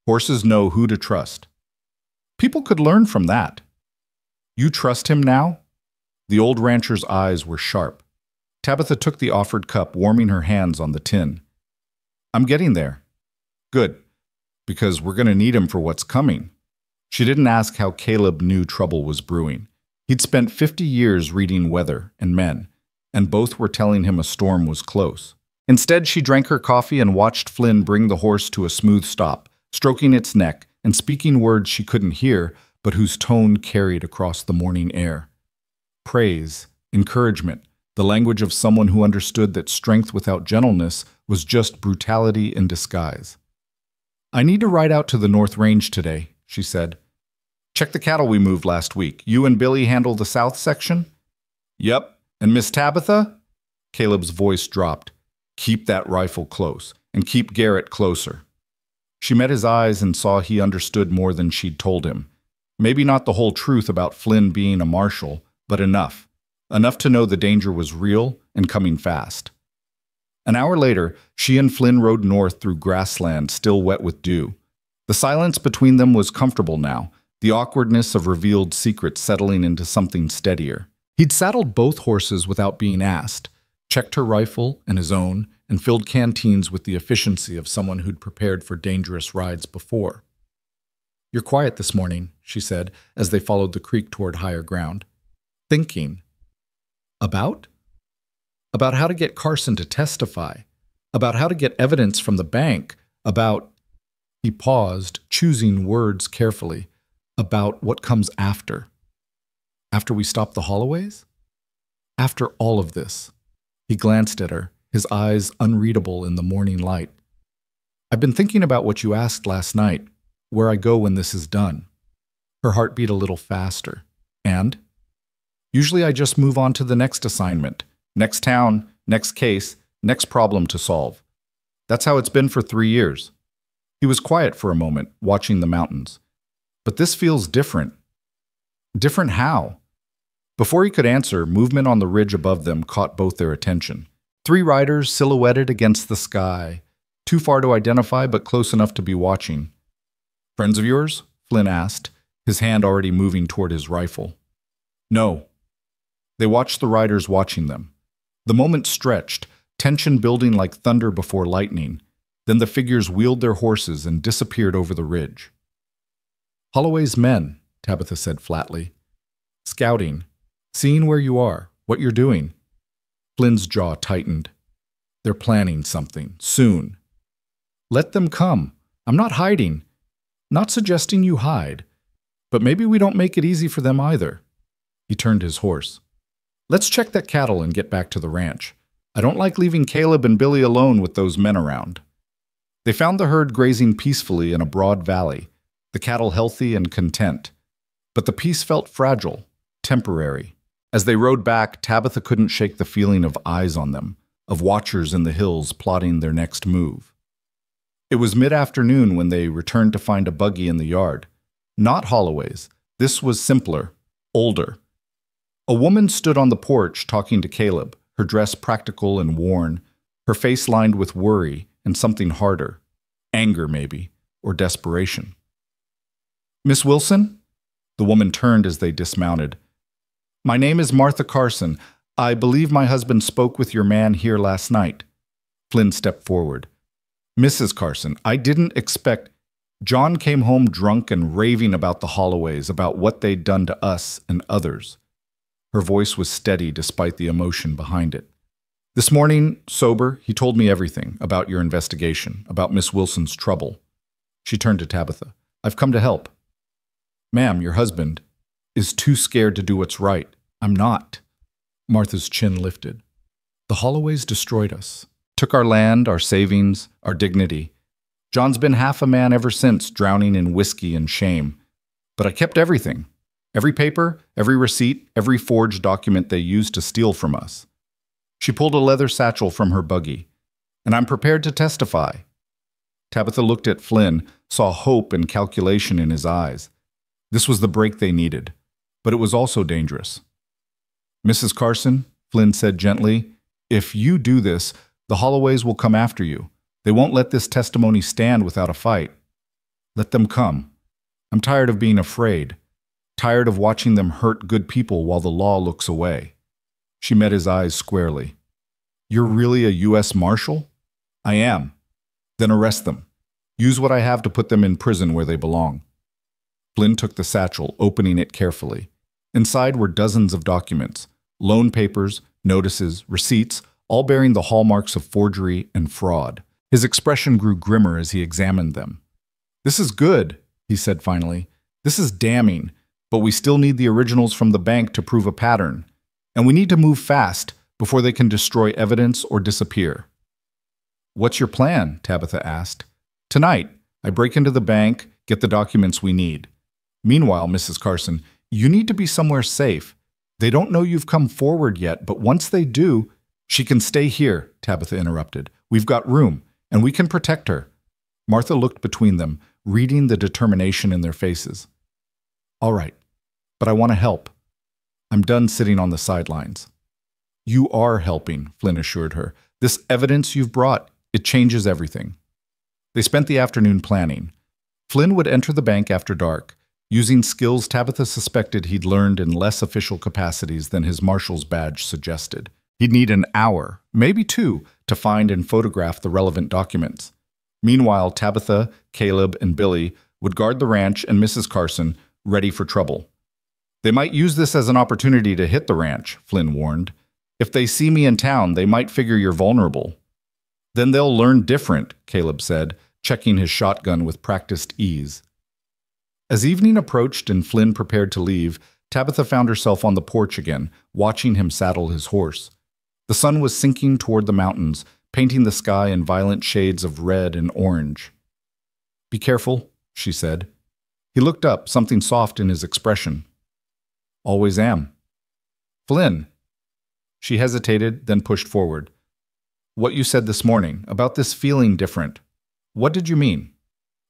"Horses know who to trust." People could learn from that. "You trust him now?" The old rancher's eyes were sharp. Tabitha took the offered cup, warming her hands on the tin. "I'm getting there." "Good, because we're going to need him for what's coming." She didn't ask how Caleb knew trouble was brewing. He'd spent 50 years reading weather and men, and both were telling him a storm was close. Instead, she drank her coffee and watched Flynn bring the horse to a smooth stop, stroking its neck and speaking words she couldn't hear, but whose tone carried across the morning air. Praise, encouragement, the language of someone who understood that strength without gentleness was just brutality in disguise. "I need to ride out to the North Range today," she said. "Check the cattle we moved last week. You and Billy handle the south section?" "Yep. And Miss Tabitha?" Caleb's voice dropped. "Keep that rifle close, and keep Garrett closer." She met his eyes and saw he understood more than she'd told him. Maybe not the whole truth about Flynn being a marshal, but enough. Enough to know the danger was real and coming fast. An hour later, she and Flynn rode north through grassland still wet with dew. The silence between them was comfortable now, the awkwardness of revealed secrets settling into something steadier. He'd saddled both horses without being asked, checked her rifle and his own, and filled canteens with the efficiency of someone who'd prepared for dangerous rides before. "You're quiet this morning," she said, as they followed the creek toward higher ground. "Thinking." "About?" "About how to get Carson to testify. About how to get evidence from the bank. About—" He paused, choosing words carefully. "About what comes after." "After we stop the Holloways?" "After all of this." He glanced at her, his eyes unreadable in the morning light. "I've been thinking about what you asked last night, where I go when this is done." Her heart beat a little faster. "And?" "Usually I just move on to the next assignment. Next town, next case, next problem to solve. That's how it's been for 3 years." He was quiet for a moment, watching the mountains. "But this feels different." "Different how?" Before he could answer, movement on the ridge above them caught both their attention. 3 riders silhouetted against the sky, too far to identify but close enough to be watching. "Friends of yours?" Flynn asked, his hand already moving toward his rifle. "No." They watched the riders watching them. The moment stretched, tension building like thunder before lightning. Then the figures wheeled their horses and disappeared over the ridge. "Holloway's men," Tabitha said flatly. "Scouting. Seeing where you are, what you're doing." Flynn's jaw tightened. "They're planning something, soon." "Let them come. I'm not hiding. Not suggesting you hide. But maybe we don't make it easy for them either." He turned his horse. "Let's check that cattle and get back to the ranch. I don't like leaving Caleb and Billy alone with those men around." They found the herd grazing peacefully in a broad valley, the cattle healthy and content. But the peace felt fragile, temporary. As they rode back, Tabitha couldn't shake the feeling of eyes on them, of watchers in the hills plotting their next move. It was mid-afternoon when they returned to find a buggy in the yard. Not Holloway's. This was simpler, older. A woman stood on the porch talking to Caleb, her dress practical and worn, her face lined with worry and something harder, anger maybe, or desperation. "Miss Wilson?" The woman turned as they dismounted. "My name is Martha Carson. I believe my husband spoke with your man here last night." Flynn stepped forward. "Mrs. Carson, I didn't expect—" John came home drunk and raving about the Holloways, about what they'd done to us and others. Her voice was steady despite the emotion behind it. "This morning, sober, he told me everything about your investigation, about Miss Wilson's trouble." She turned to Tabitha. "I've come to help." "Ma'am, your husband is too scared to do what's right. I'm not." Martha's chin lifted. "The Holloways destroyed us. Took our land, our savings, our dignity. John's been half a man ever since, drowning in whiskey and shame. But I kept everything. Every paper, every receipt, every forged document they used to steal from us. She pulled a leather satchel from her buggy. And I'm prepared to testify. Tabitha looked at Flynn, saw hope and calculation in his eyes. This was the break they needed, but it was also dangerous. Mrs. Carson, Flynn said gently, if you do this, the Holloways will come after you. They won't let this testimony stand without a fight. Let them come. I'm tired of being afraid, tired of watching them hurt good people while the law looks away. She met his eyes squarely. You're really a U.S. Marshal? I am. Then arrest them. Use what I have to put them in prison where they belong. Flynn took the satchel, opening it carefully. Inside were dozens of documents, loan papers, notices, receipts, all bearing the hallmarks of forgery and fraud. His expression grew grimmer as he examined them. This is good, he said finally. This is damning, but we still need the originals from the bank to prove a pattern. And we need to move fast before they can destroy evidence or disappear. What's your plan? Tabitha asked. Tonight, I break into the bank, get the documents we need. Meanwhile, Mrs. Carson, you need to be somewhere safe. They don't know you've come forward yet, but once they do, she can stay here, Tabitha interrupted. We've got room, and we can protect her. Martha looked between them, reading the determination in their faces. All right, but I want to help. I'm done sitting on the sidelines. You are helping, Flynn assured her. This evidence you've brought, it changes everything. They spent the afternoon planning. Flynn would enter the bank after dark, using skills Tabitha suspected he'd learned in less official capacities than his marshal's badge suggested. He'd need an hour, maybe two, to find and photograph the relevant documents. Meanwhile, Tabitha, Caleb, and Billy would guard the ranch and Mrs. Carson, ready for trouble. They might use this as an opportunity to hit the ranch, Flynn warned. If they see me in town, they might figure you're vulnerable. Then they'll learn different, Caleb said, checking his shotgun with practiced ease. As evening approached and Flynn prepared to leave, Tabitha found herself on the porch again, watching him saddle his horse. The sun was sinking toward the mountains, painting the sky in violent shades of red and orange. Be careful, she said. He looked up, something soft in his expression. Always am. Flynn. She hesitated, then pushed forward. What you said this morning, about this feeling different. What did you mean?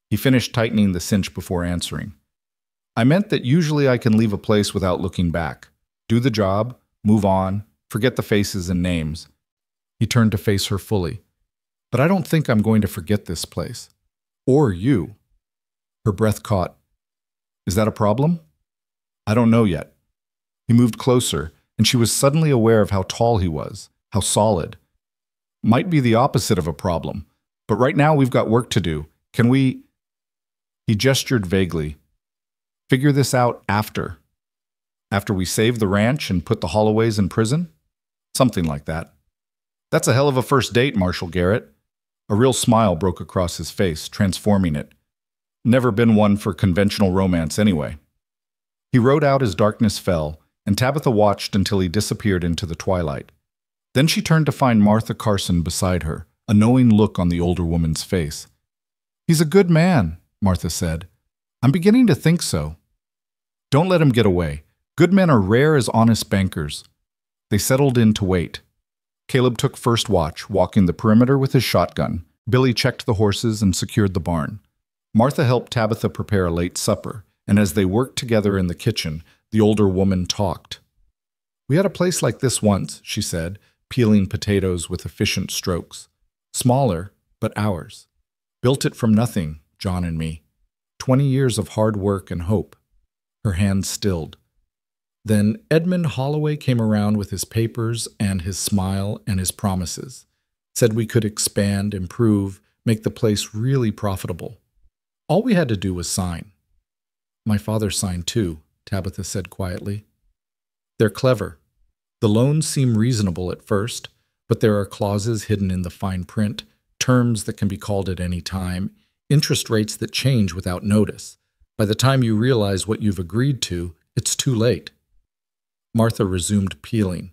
He finished tightening the cinch before answering. I meant that usually I can leave a place without looking back. Do the job, move on, forget the faces and names. He turned to face her fully. But I don't think I'm going to forget this place. Or you. Her breath caught. Is that a problem? I don't know yet. He moved closer, and she was suddenly aware of how tall he was, how solid. Might be the opposite of a problem, but right now we've got work to do. Can we... He gestured vaguely. Figure this out after. After we save the ranch and put the Holloways in prison? Something like that. That's a hell of a first date, Marshal Garrett. A real smile broke across his face, transforming it. Never been one for conventional romance anyway. He rode out as darkness fell, and Tabitha watched until he disappeared into the twilight. Then she turned to find Martha Carson beside her, a knowing look on the older woman's face. He's a good man, Martha said. I'm beginning to think so. Don't let him get away. Good men are rare as honest bankers. They settled in to wait. Caleb took first watch, walking the perimeter with his shotgun. Billy checked the horses and secured the barn. Martha helped Tabitha prepare a late supper, and as they worked together in the kitchen, the older woman talked. We had a place like this once, she said, peeling potatoes with efficient strokes. Smaller, but ours. Built it from nothing, John and me. 20 years of hard work and hope. Her hands stilled. Then Edmund Holloway came around with his papers and his smile and his promises. Said we could expand, improve, make the place really profitable. All we had to do was sign. My father signed too, Tabitha said quietly. They're clever. The loans seem reasonable at first, but there are clauses hidden in the fine print, terms that can be called at any time, interest rates that change without notice. By the time you realize what you've agreed to, it's too late. Martha resumed peeling.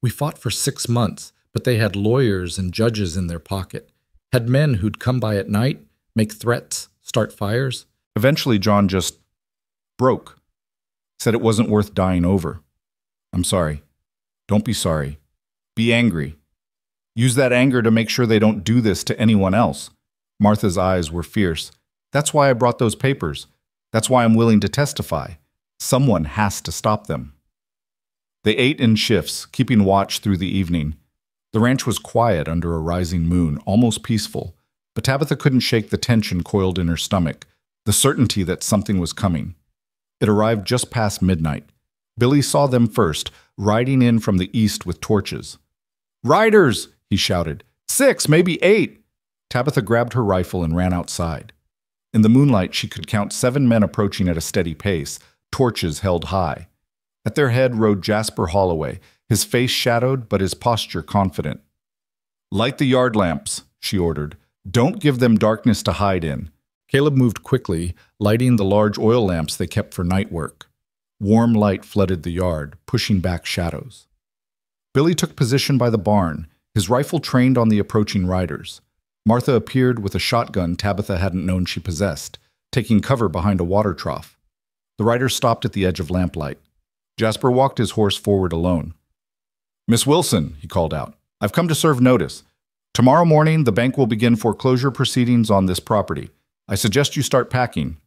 We fought for 6 months, But they had lawyers and judges in their pocket, had men who'd come by at night, make threats, start fires. Eventually, John just broke, said it wasn't worth dying over. I'm sorry. Don't be sorry. Be angry. Use that anger to make sure they don't do this to anyone else. Martha's eyes were fierce. That's why I brought those papers. That's why I'm willing to testify. Someone has to stop them. They ate in shifts, keeping watch through the evening. The ranch was quiet under a rising moon, almost peaceful, but Tabitha couldn't shake the tension coiled in her stomach, the certainty that something was coming. It arrived just past midnight. Billy saw them first, riding in from the east with torches. "Riders!" he shouted. 6, maybe 8. Tabitha grabbed her rifle and ran outside. In the moonlight, she could count 7 men approaching at a steady pace, torches held high. At their head rode Jasper Holloway, his face shadowed but his posture confident. "Light the yard lamps," she ordered. "Don't give them darkness to hide in." Caleb moved quickly, lighting the large oil lamps they kept for night work. Warm light flooded the yard, pushing back shadows. Billy took position by the barn, his rifle trained on the approaching riders. Martha appeared with a shotgun Tabitha hadn't known she possessed, taking cover behind a water trough. The riders stopped at the edge of lamplight. Jasper walked his horse forward alone. "Miss Wilson," he called out, "I've come to serve notice. Tomorrow morning, the bank will begin foreclosure proceedings on this property. I suggest you start packing."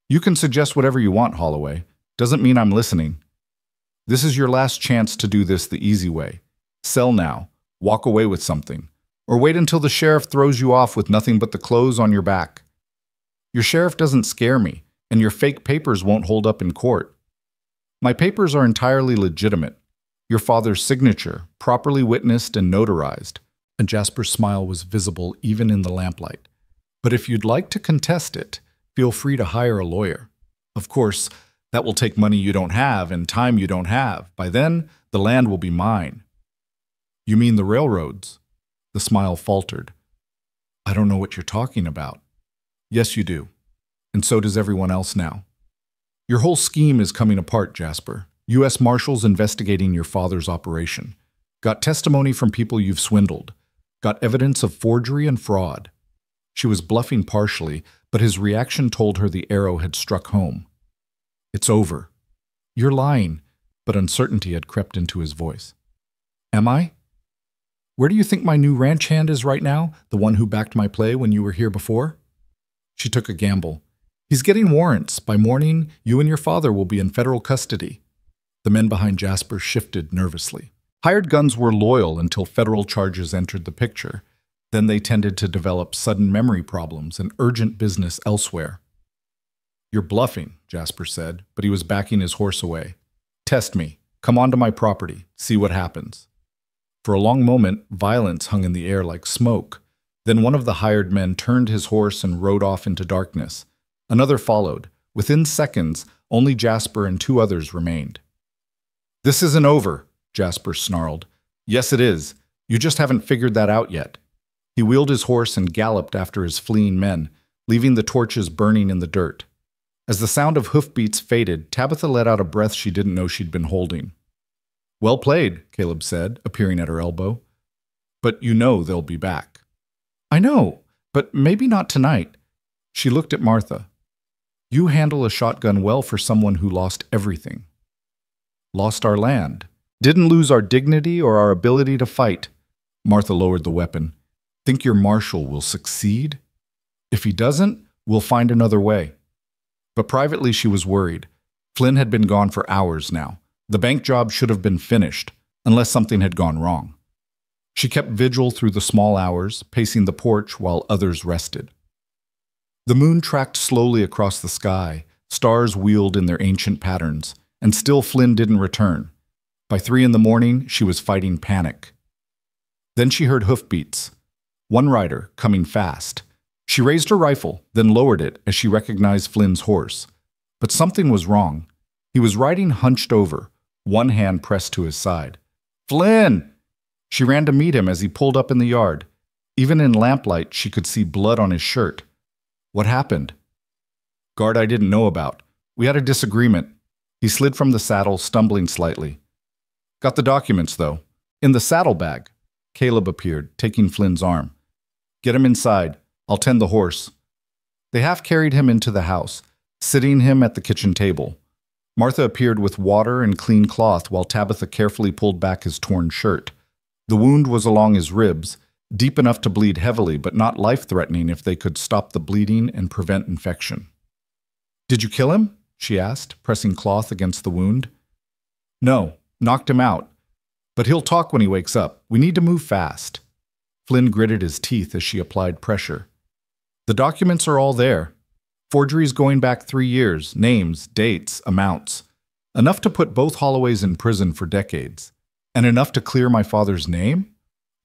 "You can suggest whatever you want, Holloway. Doesn't mean I'm listening. This is your last chance to do this the easy way. Sell now, walk away with something, or wait until the sheriff throws you off with nothing but the clothes on your back. Your sheriff doesn't scare me, and your fake papers won't hold up in court. My papers are entirely legitimate. Your father's signature, properly witnessed and notarized." And Jasper's smile was visible even in the lamplight. "But if you'd like to contest it, feel free to hire a lawyer. Of course, that will take money you don't have and time you don't have. By then, the land will be mine." "You mean the railroads?" The smile faltered. "I don't know what you're talking about." "Yes, you do. And so does everyone else now. Your whole scheme is coming apart, Jasper. U.S. Marshals investigating your father's operation. Got testimony from people you've swindled. Got evidence of forgery and fraud." She was bluffing partially, but his reaction told her the arrow had struck home. "It's over." "You're lying," but uncertainty had crept into his voice. "Am I? Where do you think my new ranch hand is right now, the one who backed my play when you were here before?" She took a gamble. "He's getting warrants. By morning, you and your father will be in federal custody." The men behind Jasper shifted nervously. Hired guns were loyal until federal charges entered the picture. Then they tended to develop sudden memory problems and urgent business elsewhere. "You're bluffing," Jasper said, but he was backing his horse away. "Test me. Come onto my property. See what happens." For a long moment, violence hung in the air like smoke. Then one of the hired men turned his horse and rode off into darkness. Another followed. Within seconds, only Jasper and 2 others remained. "This isn't over," Jasper snarled. "Yes, it is. You just haven't figured that out yet." He wheeled his horse and galloped after his fleeing men, leaving the torches burning in the dirt. As the sound of hoofbeats faded, Tabitha let out a breath she didn't know she'd been holding. "Well played," Caleb said, appearing at her elbow. "But you know they'll be back." "I know, but maybe not tonight." She looked at Martha. "You handle a shotgun well for someone who lost everything. Lost our land. Didn't lose our dignity or our ability to fight." Martha lowered the weapon. "Think your marshal will succeed? If he doesn't, we'll find another way." But privately she was worried. Flynn had been gone for hours now. The bank job should have been finished, unless something had gone wrong. She kept vigil through the small hours, pacing the porch while others rested. The moon tracked slowly across the sky, stars wheeled in their ancient patterns, and still Flynn didn't return. By 3 in the morning, she was fighting panic. Then she heard hoofbeats. One rider, coming fast. She raised her rifle, then lowered it as she recognized Flynn's horse. But something was wrong. He was riding hunched over, one hand pressed to his side. "Flynn!" She ran to meet him as he pulled up in the yard. Even in lamplight, she could see blood on his shirt. "What happened?" "Guard I didn't know about. We had a disagreement." He slid from the saddle, stumbling slightly. "Got the documents, though. In the saddlebag." Caleb appeared, taking Flynn's arm. Get him inside. I'll tend the horse. They half carried him into the house, sitting him at the kitchen table. Martha appeared with water and clean cloth while Tabitha carefully pulled back his torn shirt. The wound was along his ribs, deep enough to bleed heavily, but not life-threatening if they could stop the bleeding and prevent infection. Did you kill him? She asked, pressing cloth against the wound. No, knocked him out. But he'll talk when he wakes up. We need to move fast. Flynn gritted his teeth as she applied pressure. The documents are all there. Forgeries going back 3 years, names, dates, amounts. Enough to put both Holloways in prison for decades. And enough to clear my father's name?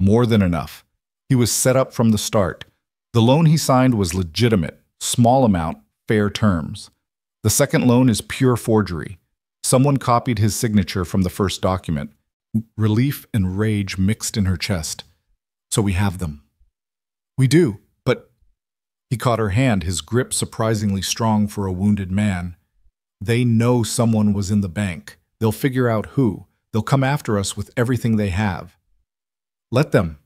More than enough. He was set up from the start. The loan he signed was legitimate, small amount, fair terms. The second loan is pure forgery. Someone copied his signature from the first document. Relief and rage mixed in her chest. So we have them. We do, but... He caught her hand, his grip surprisingly strong for a wounded man. They know someone was in the bank. They'll figure out who. They'll come after us with everything they have. Let them.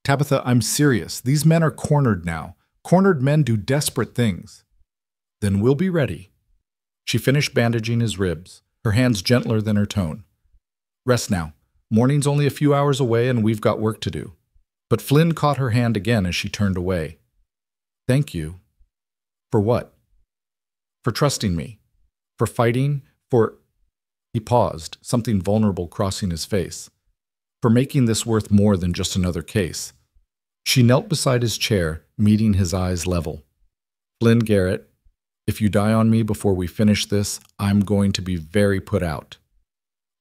Tabitha, I'm serious. These men are cornered now. Cornered men do desperate things. Then we'll be ready. She finished bandaging his ribs, her hands gentler than her tone. Rest now. Morning's only a few hours away and we've got work to do. But Flynn caught her hand again as she turned away. Thank you. For what? For trusting me. For fighting. For... He paused, something vulnerable crossing his face. For making this worth more than just another case. She knelt beside his chair, meeting his eyes level. Flynn Garrett, if you die on me before we finish this, I'm going to be very put out.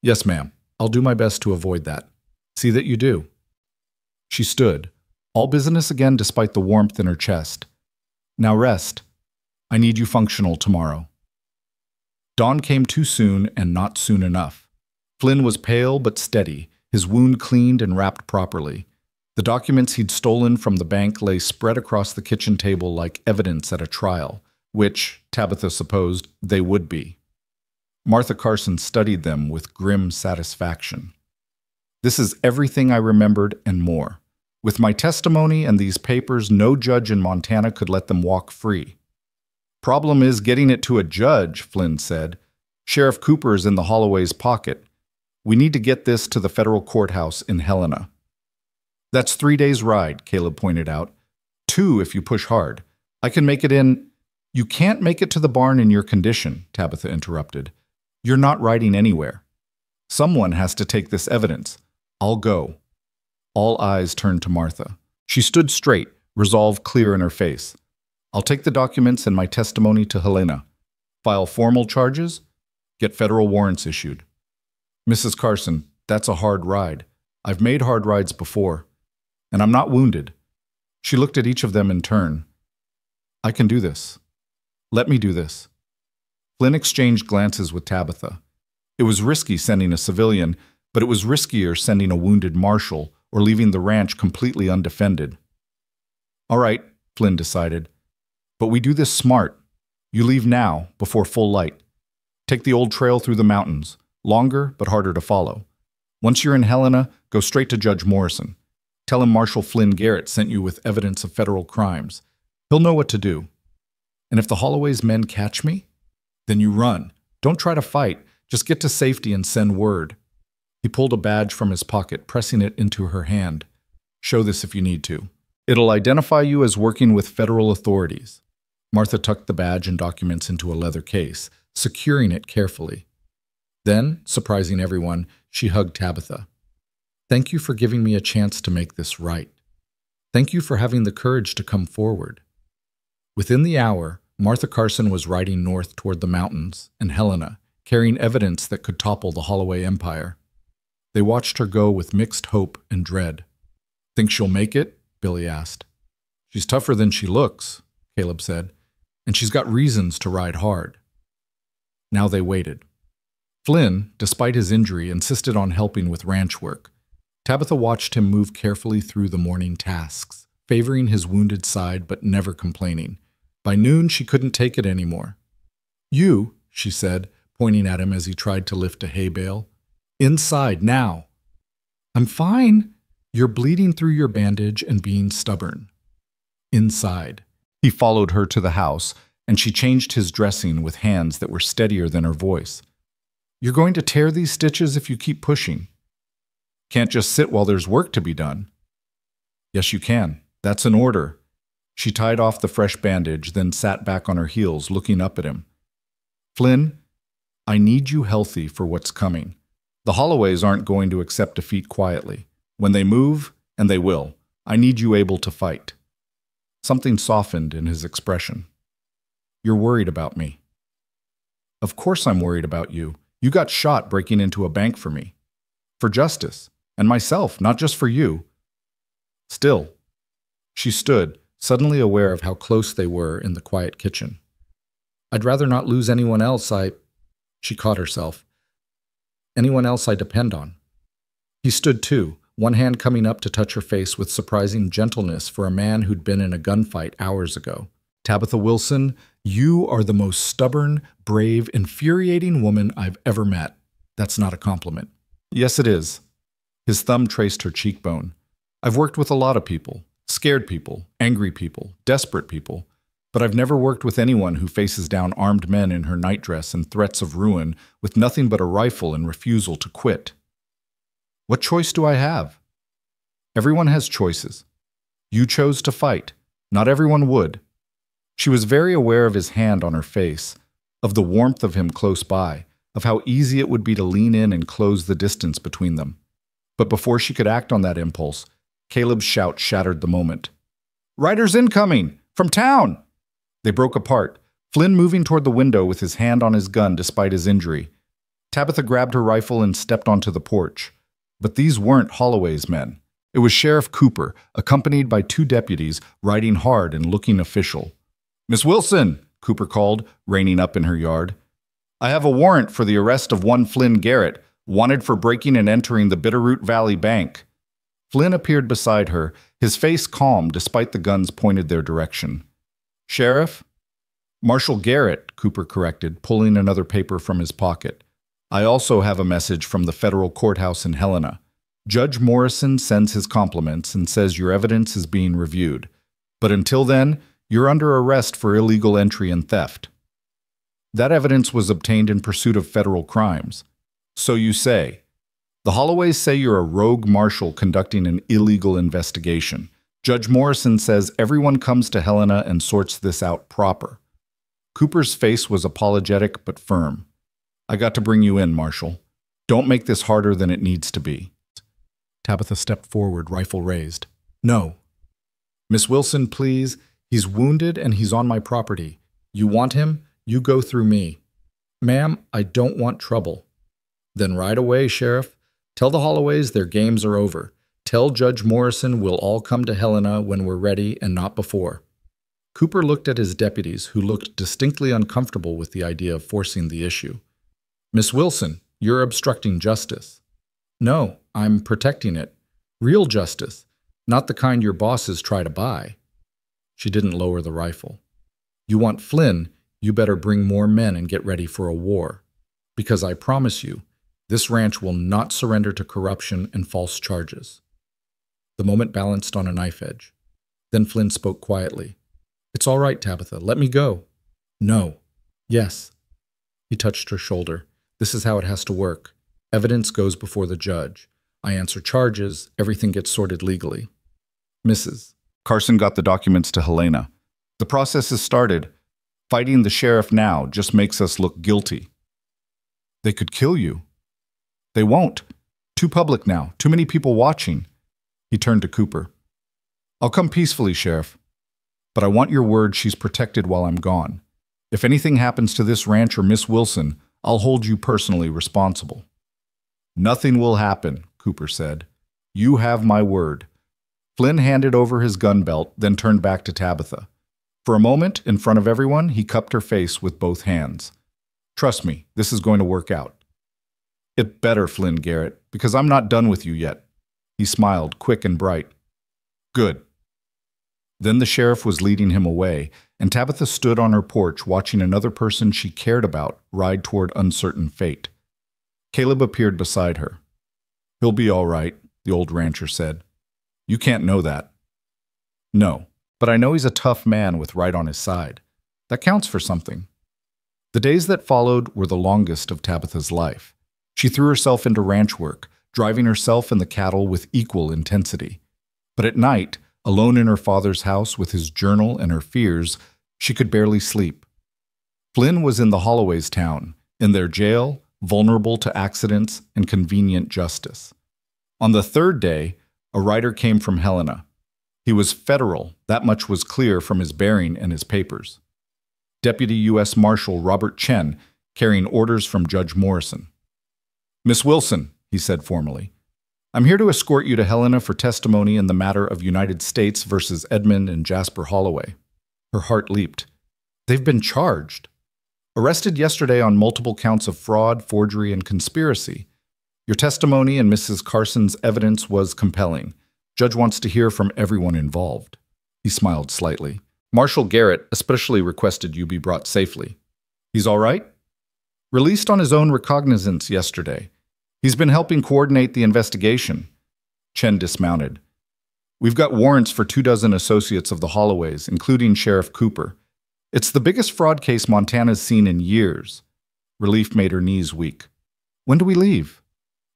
Yes, ma'am. I'll do my best to avoid that. See that you do. She stood, all business again despite the warmth in her chest. Now rest. I need you functional tomorrow. Dawn came too soon and not soon enough. Flynn was pale but steady, his wound cleaned and wrapped properly. The documents he'd stolen from the bank lay spread across the kitchen table like evidence at a trial, which, Tabitha supposed, they would be. Martha Carson studied them with grim satisfaction. This is everything I remembered and more. With my testimony and these papers, no judge in Montana could let them walk free. Problem is getting it to a judge, Flynn said. Sheriff Cooper is in the Holloway's pocket. We need to get this to the federal courthouse in Helena. That's 3 days' ride, Caleb pointed out. 2 if you push hard. I can make it in... You can't make it to the barn in your condition, Tabitha interrupted. You're not riding anywhere. Someone has to take this evidence. I'll go. All eyes turned to Martha. She stood straight, resolve clear in her face. I'll take the documents and my testimony to Helena. File formal charges. Get federal warrants issued. Mrs. Carson, that's a hard ride. I've made hard rides before. And I'm not wounded. She looked at each of them in turn. I can do this. Let me do this. Flynn exchanged glances with Tabitha. It was risky sending a civilian, but it was riskier sending a wounded marshal or leaving the ranch completely undefended. All right, Flynn decided. But we do this smart. You leave now, before full light. Take the old trail through the mountains. Longer, but harder to follow. Once you're in Helena, go straight to Judge Morrison. Tell him Marshal Flynn Garrett sent you with evidence of federal crimes. He'll know what to do. And if the Holloway's men catch me, then you run. Don't try to fight. Just get to safety and send word. He pulled a badge from his pocket, pressing it into her hand. Show this if you need to. It'll identify you as working with federal authorities. Martha tucked the badge and documents into a leather case, securing it carefully. Then, surprising everyone, she hugged Tabitha. Thank you for giving me a chance to make this right. Thank you for having the courage to come forward. Within the hour, Martha Carson was riding north toward the mountains and Helena, carrying evidence that could topple the Holloway Empire. They watched her go with mixed hope and dread. Think she'll make it? Billy asked. She's tougher than she looks, Caleb said, and she's got reasons to ride hard. Now they waited. Flynn, despite his injury, insisted on helping with ranch work. Tabitha watched him move carefully through the morning tasks, favoring his wounded side but never complaining. By noon, she couldn't take it anymore. You, she said, pointing at him as he tried to lift a hay bale. Inside, now. I'm fine. You're bleeding through your bandage and being stubborn. Inside. He followed her to the house, and she changed his dressing with hands that were steadier than her voice. You're going to tear these stitches if you keep pushing. Can't just sit while there's work to be done. Yes, you can. That's an order. She tied off the fresh bandage, then sat back on her heels, looking up at him. Flynn, I need you healthy for what's coming. The Holloways aren't going to accept defeat quietly. When they move, and they will, I need you able to fight. Something softened in his expression. You're worried about me. Of course I'm worried about you. You got shot breaking into a bank for me. For justice. And myself, not just for you. Still. She stood, suddenly aware of how close they were in the quiet kitchen. I'd rather not lose anyone else She caught herself. Anyone else I depend on. He stood too, one hand coming up to touch her face with surprising gentleness for a man who'd been in a gunfight hours ago. Tabitha Wilson, you are the most stubborn, brave, infuriating woman I've ever met. That's not a compliment. Yes, it is. His thumb traced her cheekbone. I've worked with a lot of people. Scared people, angry people, desperate people. But I've never worked with anyone who faces down armed men in her nightdress and threats of ruin with nothing but a rifle and refusal to quit. What choice do I have? Everyone has choices. You chose to fight. Not everyone would. She was very aware of his hand on her face, of the warmth of him close by, of how easy it would be to lean in and close the distance between them. But before she could act on that impulse, Caleb's shout shattered the moment. Riders incoming! From town! They broke apart, Flynn moving toward the window with his hand on his gun despite his injury. Tabitha grabbed her rifle and stepped onto the porch. But these weren't Holloway's men. It was Sheriff Cooper, accompanied by 2 deputies, riding hard and looking official. Miss Wilson, Cooper called, reining up in her yard. I have a warrant for the arrest of one Flynn Garrett, wanted for breaking and entering the Bitterroot Valley Bank. Flynn appeared beside her, his face calm despite the guns pointed their direction. Sheriff? Marshal Garrett, Cooper corrected, pulling another paper from his pocket. I also have a message from the federal courthouse in Helena. Judge Morrison sends his compliments and says your evidence is being reviewed. But until then, you're under arrest for illegal entry and theft. That evidence was obtained in pursuit of federal crimes. So you say. The Holloways say you're a rogue marshal conducting an illegal investigation. Judge Morrison says everyone comes to Helena and sorts this out proper. Cooper's face was apologetic but firm. I got to bring you in, Marshal. Don't make this harder than it needs to be. Tabitha stepped forward, rifle raised. No. Miss Wilson, please. He's wounded and he's on my property. You want him? You go through me. Ma'am, I don't want trouble. Then ride away, Sheriff. Tell the Holloways their games are over. Tell Judge Morrison we'll all come to Helena when we're ready and not before. Cooper looked at his deputies, who looked distinctly uncomfortable with the idea of forcing the issue. Miss Wilson, you're obstructing justice. No, I'm protecting it. Real justice, not the kind your bosses try to buy. She didn't lower the rifle. You want Flynn, you better bring more men and get ready for a war. Because I promise you, this ranch will not surrender to corruption and false charges. The moment balanced on a knife edge. Then Flynn spoke quietly. It's all right, Tabitha. Let me go. No. Yes. He touched her shoulder. This is how it has to work. Evidence goes before the judge. I answer charges. Everything gets sorted legally. Mrs. Carson got the documents to Helena. The process is started. Fighting the sheriff now just makes us look guilty. They could kill you. They won't. Too public now. Too many people watching. He turned to Cooper. I'll come peacefully, Sheriff. But I want your word she's protected while I'm gone. If anything happens to this ranch or Miss Wilson, I'll hold you personally responsible. Nothing will happen, Cooper said. You have my word. Flynn handed over his gun belt, then turned back to Tabitha. For a moment, in front of everyone, he cupped her face with both hands. Trust me, this is going to work out. It better, Flynn Garrett, because I'm not done with you yet. He smiled, quick and bright. Good. Then the sheriff was leading him away, and Tabitha stood on her porch watching another person she cared about ride toward uncertain fate. Caleb appeared beside her. He'll be all right, the old rancher said. You can't know that. No, but I know he's a tough man with right on his side. That counts for something. The days that followed were the longest of Tabitha's life. She threw herself into ranch work, driving herself and the cattle with equal intensity. But at night, alone in her father's house with his journal and her fears, she could barely sleep. Flynn was in the Holloway's town, in their jail, vulnerable to accidents and convenient justice. On the third day, a rider came from Helena. He was federal, that much was clear from his bearing and his papers. Deputy U.S. Marshal Robert Chen, carrying orders from Judge Morrison. "Miss Wilson," he said formally, "I'm here to escort you to Helena for testimony in the matter of United States versus Edmund and Jasper Holloway." Her heart leaped. "They've been charged. Arrested yesterday on multiple counts of fraud, forgery, and conspiracy. Your testimony and Mrs. Carson's evidence was compelling. Judge wants to hear from everyone involved." He smiled slightly. "Marshal Garrett especially requested you be brought safely. He's all right?" "Released on his own recognizance yesterday. He's been helping coordinate the investigation." Chen dismounted. "We've got warrants for 24 associates of the Holloways, including Sheriff Cooper. It's the biggest fraud case Montana's seen in years." Relief made her knees weak. "When do we leave?"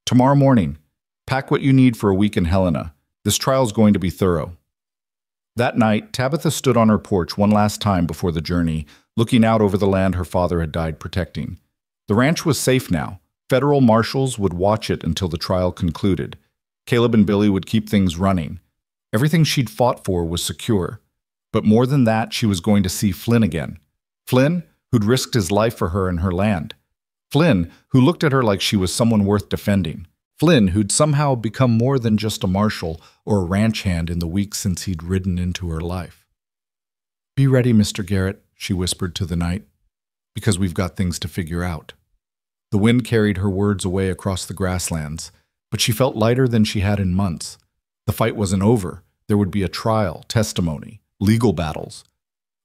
"Tomorrow morning. Pack what you need for a week in Helena. This trial's going to be thorough." That night, Tabitha stood on her porch one last time before the journey, looking out over the land her father had died protecting. The ranch was safe now. Federal marshals would watch it until the trial concluded. Caleb and Billy would keep things running. Everything she'd fought for was secure. But more than that, she was going to see Flynn again. Flynn, who'd risked his life for her and her land. Flynn, who looked at her like she was someone worth defending. Flynn, who'd somehow become more than just a marshal or a ranch hand in the weeks since he'd ridden into her life. "Be ready, Mr. Garrett," she whispered to the night, "because we've got things to figure out." The wind carried her words away across the grasslands, but she felt lighter than she had in months. The fight wasn't over. There would be a trial, testimony, legal battles.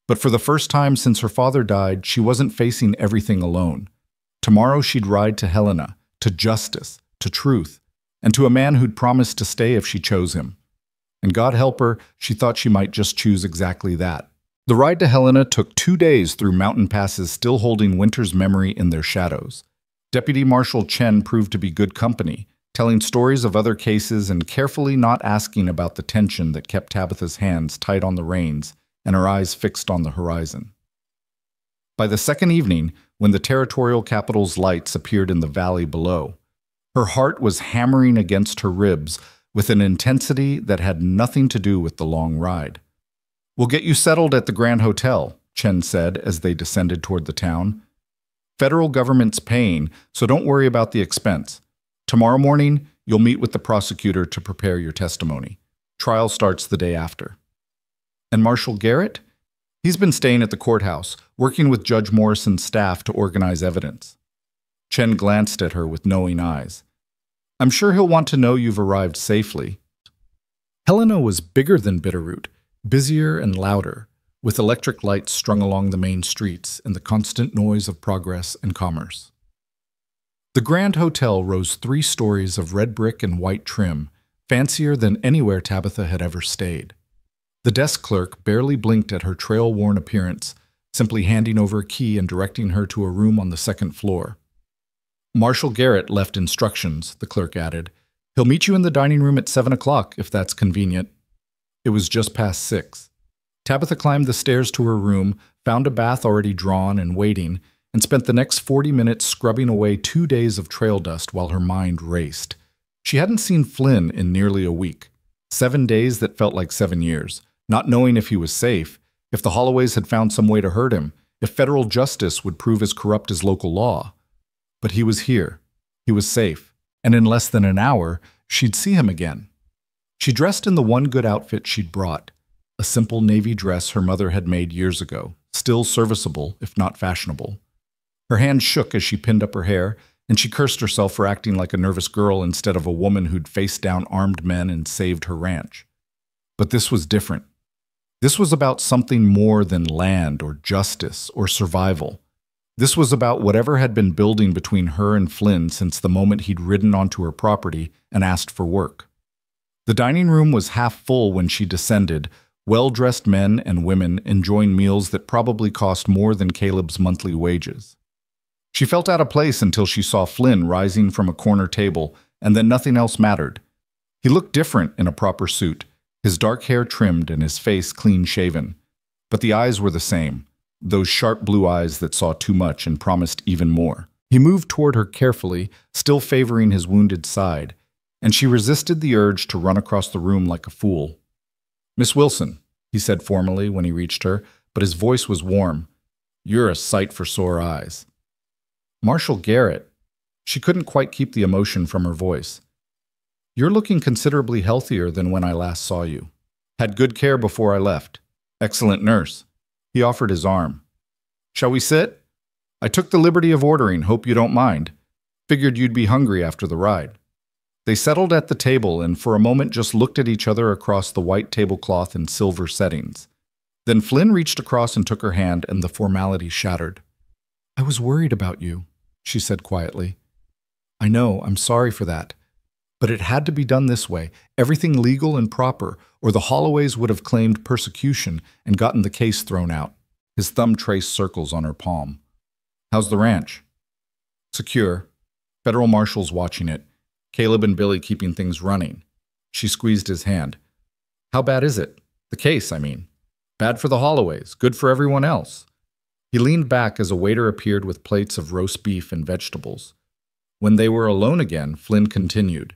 But for the first time since her father died, she wasn't facing everything alone. Tomorrow she'd ride to Helena, to justice, to truth, and to a man who'd promised to stay if she chose him. And God help her, she thought she might just choose exactly that. The ride to Helena took 2 days through mountain passes still holding winter's memory in their shadows. Deputy Marshal Chen proved to be good company, telling stories of other cases and carefully not asking about the tension that kept Tabitha's hands tight on the reins and her eyes fixed on the horizon. By the second evening, when the territorial capital's lights appeared in the valley below, her heart was hammering against her ribs with an intensity that had nothing to do with the long ride. "We'll get you settled at the Grand Hotel," Chen said as they descended toward the town. "Federal government's paying, so don't worry about the expense. Tomorrow morning, you'll meet with the prosecutor to prepare your testimony. Trial starts the day after." "And Marshal Garrett?" "He's been staying at the courthouse, working with Judge Morrison's staff to organize evidence." Chen glanced at her with knowing eyes. "I'm sure he'll want to know you've arrived safely." Helena was bigger than Bitterroot, busier and louder, with electric lights strung along the main streets and the constant noise of progress and commerce. The Grand Hotel rose 3 stories of red brick and white trim, fancier than anywhere Tabitha had ever stayed. The desk clerk barely blinked at her trail-worn appearance, simply handing over a key and directing her to a room on the 2nd floor. "Marshal Garrett left instructions," the clerk added. "He'll meet you in the dining room at 7 o'clock, if that's convenient." It was just past 6. Tabitha climbed the stairs to her room, found a bath already drawn and waiting, and spent the next 40 minutes scrubbing away 2 days of trail dust while her mind raced. She hadn't seen Flynn in nearly a week. 7 days that felt like 7 years, not knowing if he was safe, if the Holloways had found some way to hurt him, if federal justice would prove as corrupt as local law. But he was here. He was safe. And in less than an hour, she'd see him again. She dressed in the one good outfit she'd brought, a simple navy dress her mother had made years ago, still serviceable, if not fashionable. Her hands shook as she pinned up her hair, and she cursed herself for acting like a nervous girl instead of a woman who'd faced down armed men and saved her ranch. But this was different. This was about something more than land or justice or survival. This was about whatever had been building between her and Flynn since the moment he'd ridden onto her property and asked for work. The dining room was half full when she descended, well-dressed men and women enjoying meals that probably cost more than Caleb's monthly wages. She felt out of place until she saw Flynn rising from a corner table, and then nothing else mattered. He looked different in a proper suit, his dark hair trimmed and his face clean-shaven. But the eyes were the same, those sharp blue eyes that saw too much and promised even more. He moved toward her carefully, still favoring his wounded side, and she resisted the urge to run across the room like a fool. "Miss Wilson," he said formally when he reached her, but his voice was warm. "You're a sight for sore eyes." "Marshal Garrett." She couldn't quite keep the emotion from her voice. "You're looking considerably healthier than when I last saw you. Had good care before I left. Excellent nurse." He offered his arm. "Shall we sit? I took the liberty of ordering, hope you don't mind. Figured you'd be hungry after the ride." They settled at the table and for a moment just looked at each other across the white tablecloth and silver settings. Then Flynn reached across and took her hand, and the formality shattered. "I was worried about you," she said quietly. "I know, I'm sorry for that. But it had to be done this way, everything legal and proper, or the Holloways would have claimed persecution and gotten the case thrown out." His thumb traced circles on her palm. "How's the ranch?" "Secure. Federal marshals watching it. Caleb and Billy keeping things running." She squeezed his hand. "How bad is it? The case, I mean. Bad for the Holloways, good for everyone else." He leaned back as a waiter appeared with plates of roast beef and vegetables. When they were alone again, Flynn continued.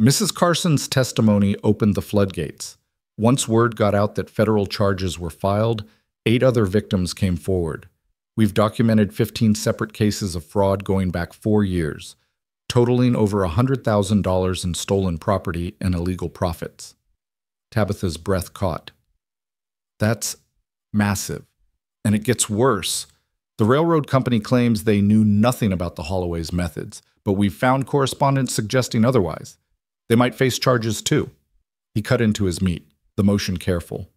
"Mrs. Carson's testimony opened the floodgates. Once word got out that federal charges were filed, 8 other victims came forward. We've documented 15 separate cases of fraud going back 4 years, totaling over $100,000 in stolen property and illegal profits." Tabitha's breath caught. "That's massive. And it gets worse. The railroad company claims they knew nothing about the Holloway's methods, but we've found correspondence suggesting otherwise. They might face charges too." He cut into his meat, the motion careful.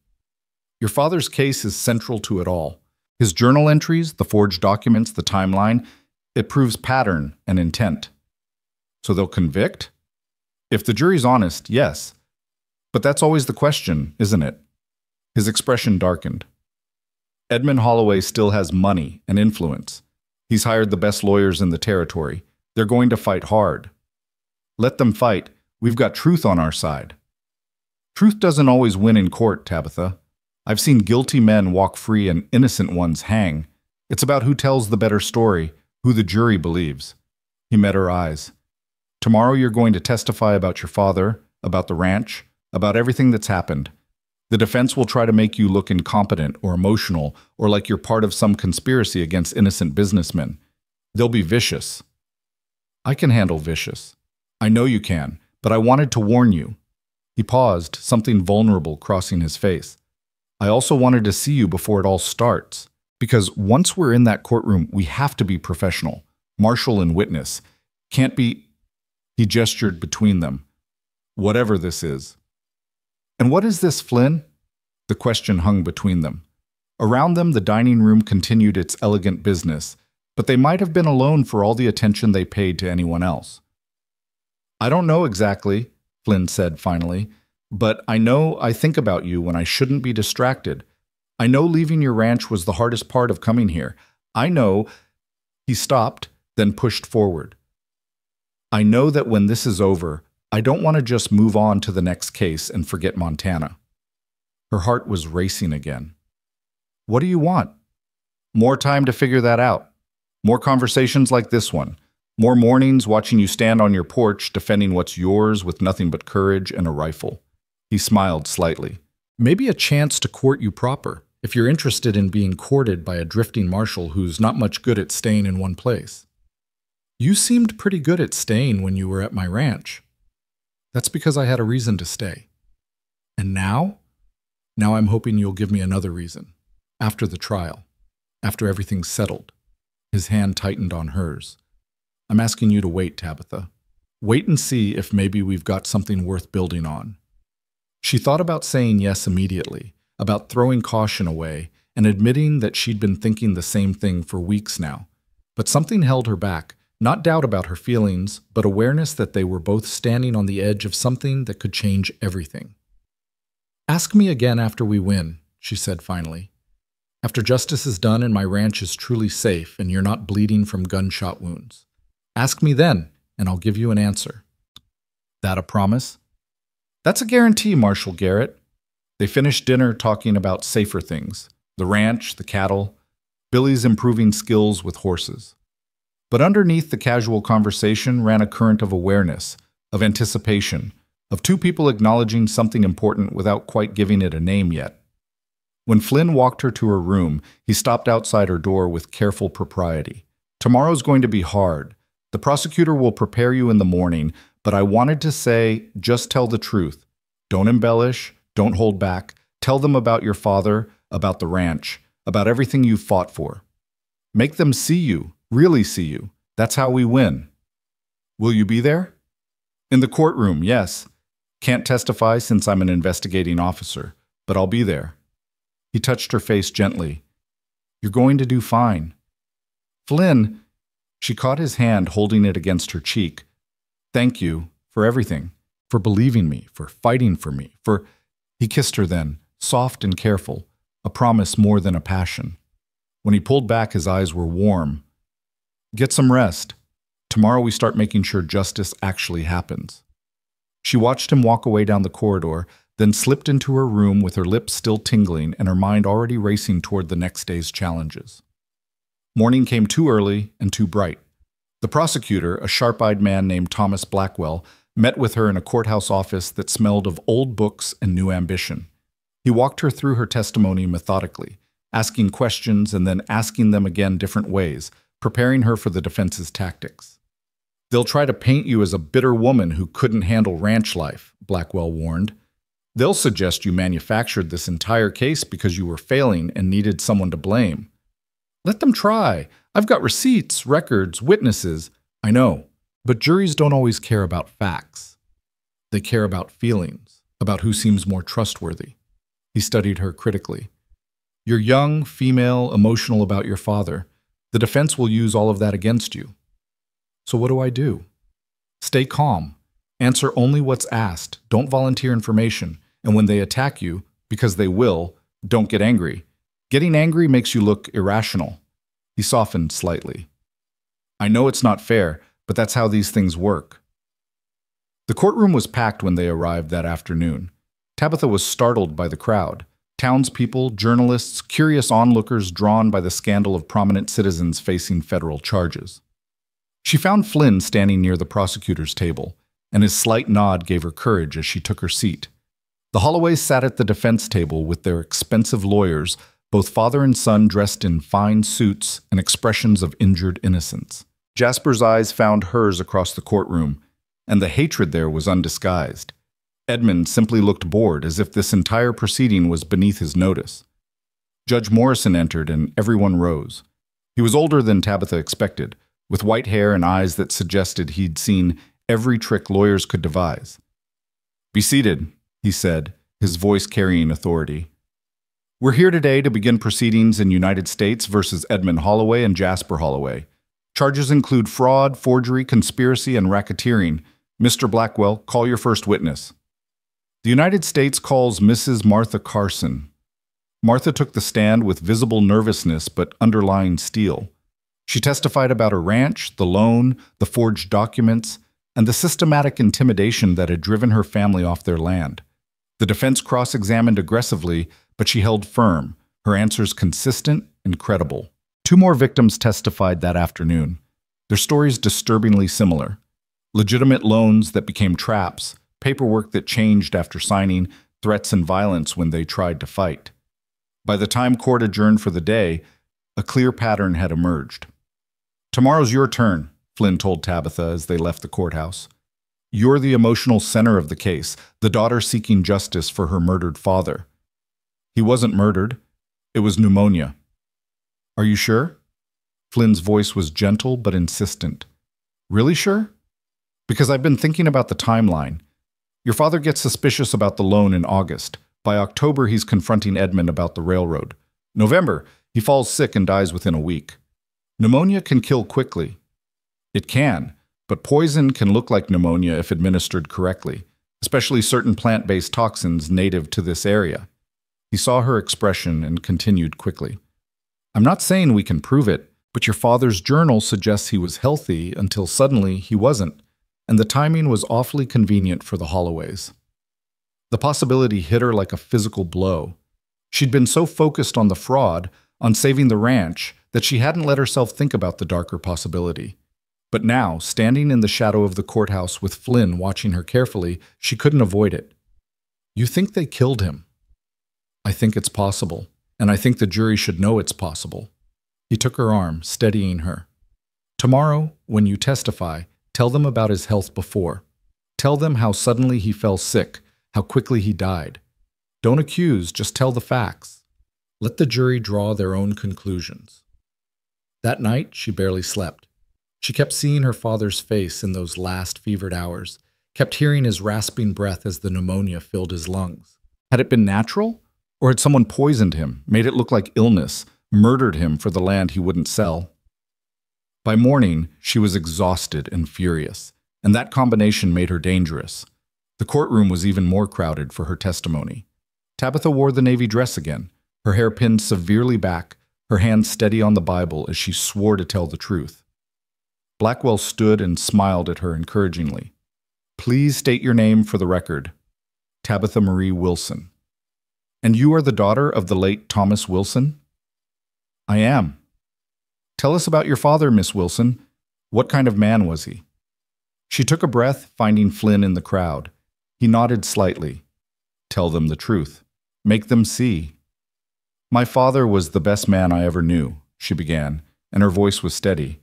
"Your father's case is central to it all. His journal entries, the forged documents, the timeline, it proves pattern and intent." "So they'll convict?" "If the jury's honest, yes. But that's always the question, isn't it?" His expression darkened. "Edmund Holloway still has money and influence. He's hired the best lawyers in the territory. They're going to fight hard." "Let them fight. We've got truth on our side." "Truth doesn't always win in court, Tabitha. I've seen guilty men walk free and innocent ones hang. It's about who tells the better story, who the jury believes." He met her eyes. "Tomorrow you're going to testify about your father, about the ranch, about everything that's happened. The defense will try to make you look incompetent or emotional or like you're part of some conspiracy against innocent businessmen. They'll be vicious." "I can handle vicious." "I know you can, but I wanted to warn you." He paused, something vulnerable crossing his face. "I also wanted to see you before it all starts. Because once we're in that courtroom, we have to be professional. Marshal and witness. Can't be—" He gestured between them. "Whatever this is." "And what is this, Flynn?" The question hung between them. Around them, the dining room continued its elegant business, but they might have been alone for all the attention they paid to anyone else. "I don't know exactly," Flynn said finally, "but I know I think about you when I shouldn't be distracted. I know leaving your ranch was the hardest part of coming here. I know—" He stopped, then pushed forward. "I know that when this is over, I don't want to just move on to the next case and forget Montana." Her heart was racing again. "What do you want?" "More time to figure that out. More conversations like this one. More mornings watching you stand on your porch defending what's yours with nothing but courage and a rifle." He smiled slightly. "Maybe a chance to court you proper, if you're interested in being courted by a drifting marshal who's not much good at staying in one place." "You seemed pretty good at staying when you were at my ranch." "That's because I had a reason to stay." "And now?" "Now I'm hoping you'll give me another reason. After the trial. After everything's settled." His hand tightened on hers. "I'm asking you to wait, Tabitha. Wait and see if maybe we've got something worth building on." She thought about saying yes immediately, about throwing caution away and admitting that she'd been thinking the same thing for weeks now. But something held her back, Not doubt about her feelings, but awareness that they were both standing on the edge of something that could change everything. "Ask me again after we win," she said finally. "After justice is done and my ranch is truly safe and you're not bleeding from gunshot wounds. Ask me then, and I'll give you an answer." "That a promise?" "That's a guarantee, Marshal Garrett." They finished dinner talking about safer things: the ranch, the cattle, Billy's improving skills with horses. But underneath the casual conversation ran a current of awareness, of anticipation, of two people acknowledging something important without quite giving it a name yet. When Flynn walked her to her room, he stopped outside her door with careful propriety. "Tomorrow's going to be hard. The prosecutor will prepare you in the morning, but I wanted to say, just tell the truth. Don't embellish, don't hold back. Tell them about your father, about the ranch, about everything you've fought for. Make them see you, really see you. That's how we win." "Will you be there?" "In the courtroom, yes. Can't testify since I'm an investigating officer, but I'll be there." He touched her face gently. "You're going to do fine." "Flynn," she caught his hand, holding it against her cheek. "Thank you for everything, for believing me, for fighting for me, for—" He kissed her then, soft and careful, a promise more than a passion. When he pulled back, his eyes were warm. "Get some rest. Tomorrow we start making sure justice actually happens." She watched him walk away down the corridor, then slipped into her room with her lips still tingling and her mind already racing toward the next day's challenges. Morning came too early and too bright. The prosecutor, a sharp-eyed man named Thomas Blackwell, met with her in a courthouse office that smelled of old books and new ambition. He walked her through her testimony methodically, asking questions and then asking them again different ways, preparing her for the defense's tactics. "They'll try to paint you as a bitter woman who couldn't handle ranch life," Blackwell warned. "They'll suggest you manufactured this entire case because you were failing and needed someone to blame. Let them try. I've got receipts, records, witnesses." "I know, but juries don't always care about facts. They care about feelings, about who seems more trustworthy." He studied her critically. "You're young, female, emotional about your father. The defense will use all of that against you. So what do I do?" "Stay calm. Answer only what's asked. Don't volunteer information. And when they attack you, because they will, don't get angry. Getting angry makes you look irrational." He softened slightly. "I know it's not fair, but that's how these things work." The courtroom was packed when they arrived that afternoon. Tabitha was startled by the crowd. Townspeople, journalists, curious onlookers drawn by the scandal of prominent citizens facing federal charges. She found Flynn standing near the prosecutor's table, and his slight nod gave her courage as she took her seat. The Holloways sat at the defense table with their expensive lawyers, both father and son dressed in fine suits and expressions of injured innocence. Jasper's eyes found hers across the courtroom, and the hatred there was undisguised. Edmund simply looked bored, as if this entire proceeding was beneath his notice. Judge Morrison entered, and everyone rose. He was older than Tabitha expected, with white hair and eyes that suggested he'd seen every trick lawyers could devise. "Be seated," he said, his voice carrying authority. "We're here today to begin proceedings in United States versus Edmund Holloway and Jasper Holloway. Charges include fraud, forgery, conspiracy, and racketeering. Mr. Blackwell, call your first witness." The United States calls Mrs. Martha Carson. Martha took the stand with visible nervousness but underlying steel. She testified about her ranch, the loan, the forged documents, and the systematic intimidation that had driven her family off their land. The defense cross-examined aggressively, but she held firm, her answers consistent and credible. Two more victims testified that afternoon. Their stories disturbingly similar. Legitimate loans that became traps, paperwork that changed after signing, threats and violence when they tried to fight. By the time court adjourned for the day, a clear pattern had emerged. "Tomorrow's your turn," Flynn told Tabitha as they left the courthouse. "You're the emotional center of the case, the daughter seeking justice for her murdered father." "He wasn't murdered. It was pneumonia." "Are you sure?" Flynn's voice was gentle but insistent. "Really sure? Because I've been thinking about the timeline. Your father gets suspicious about the loan in August. By October, he's confronting Edmund about the railroad. November, he falls sick and dies within a week. Pneumonia can kill quickly. It can, but poison can look like pneumonia if administered correctly, especially certain plant-based toxins native to this area. He saw her expression and continued quickly. I'm not saying we can prove it, but your father's journal suggests he was healthy until suddenly he wasn't, and the timing was awfully convenient for the Holloways. The possibility hit her like a physical blow. She'd been so focused on the fraud, on saving the ranch, that she hadn't let herself think about the darker possibility. But now, standing in the shadow of the courthouse with Flynn watching her carefully, she couldn't avoid it. You think they killed him? I think it's possible, and I think the jury should know it's possible. He took her arm, steadying her. Tomorrow, when you testify, tell them about his health before. Tell them how suddenly he fell sick, how quickly he died. Don't accuse, just tell the facts. Let the jury draw their own conclusions. That night, she barely slept. She kept seeing her father's face in those last fevered hours, kept hearing his rasping breath as the pneumonia filled his lungs. Had it been natural? Or had someone poisoned him, made it look like illness, murdered him for the land he wouldn't sell? By morning, she was exhausted and furious, and that combination made her dangerous. The courtroom was even more crowded for her testimony. Tabitha wore the navy dress again, her hair pinned severely back, her hand steady on the Bible as she swore to tell the truth. Blackwell stood and smiled at her encouragingly. Please state your name for the record. Tabitha Marie Wilson. And you are the daughter of the late Thomas Wilson? I am. Tell us about your father, Miss Wilson. What kind of man was he? She took a breath, finding Flynn in the crowd. He nodded slightly. Tell them the truth. Make them see. My father was the best man I ever knew, she began, and her voice was steady.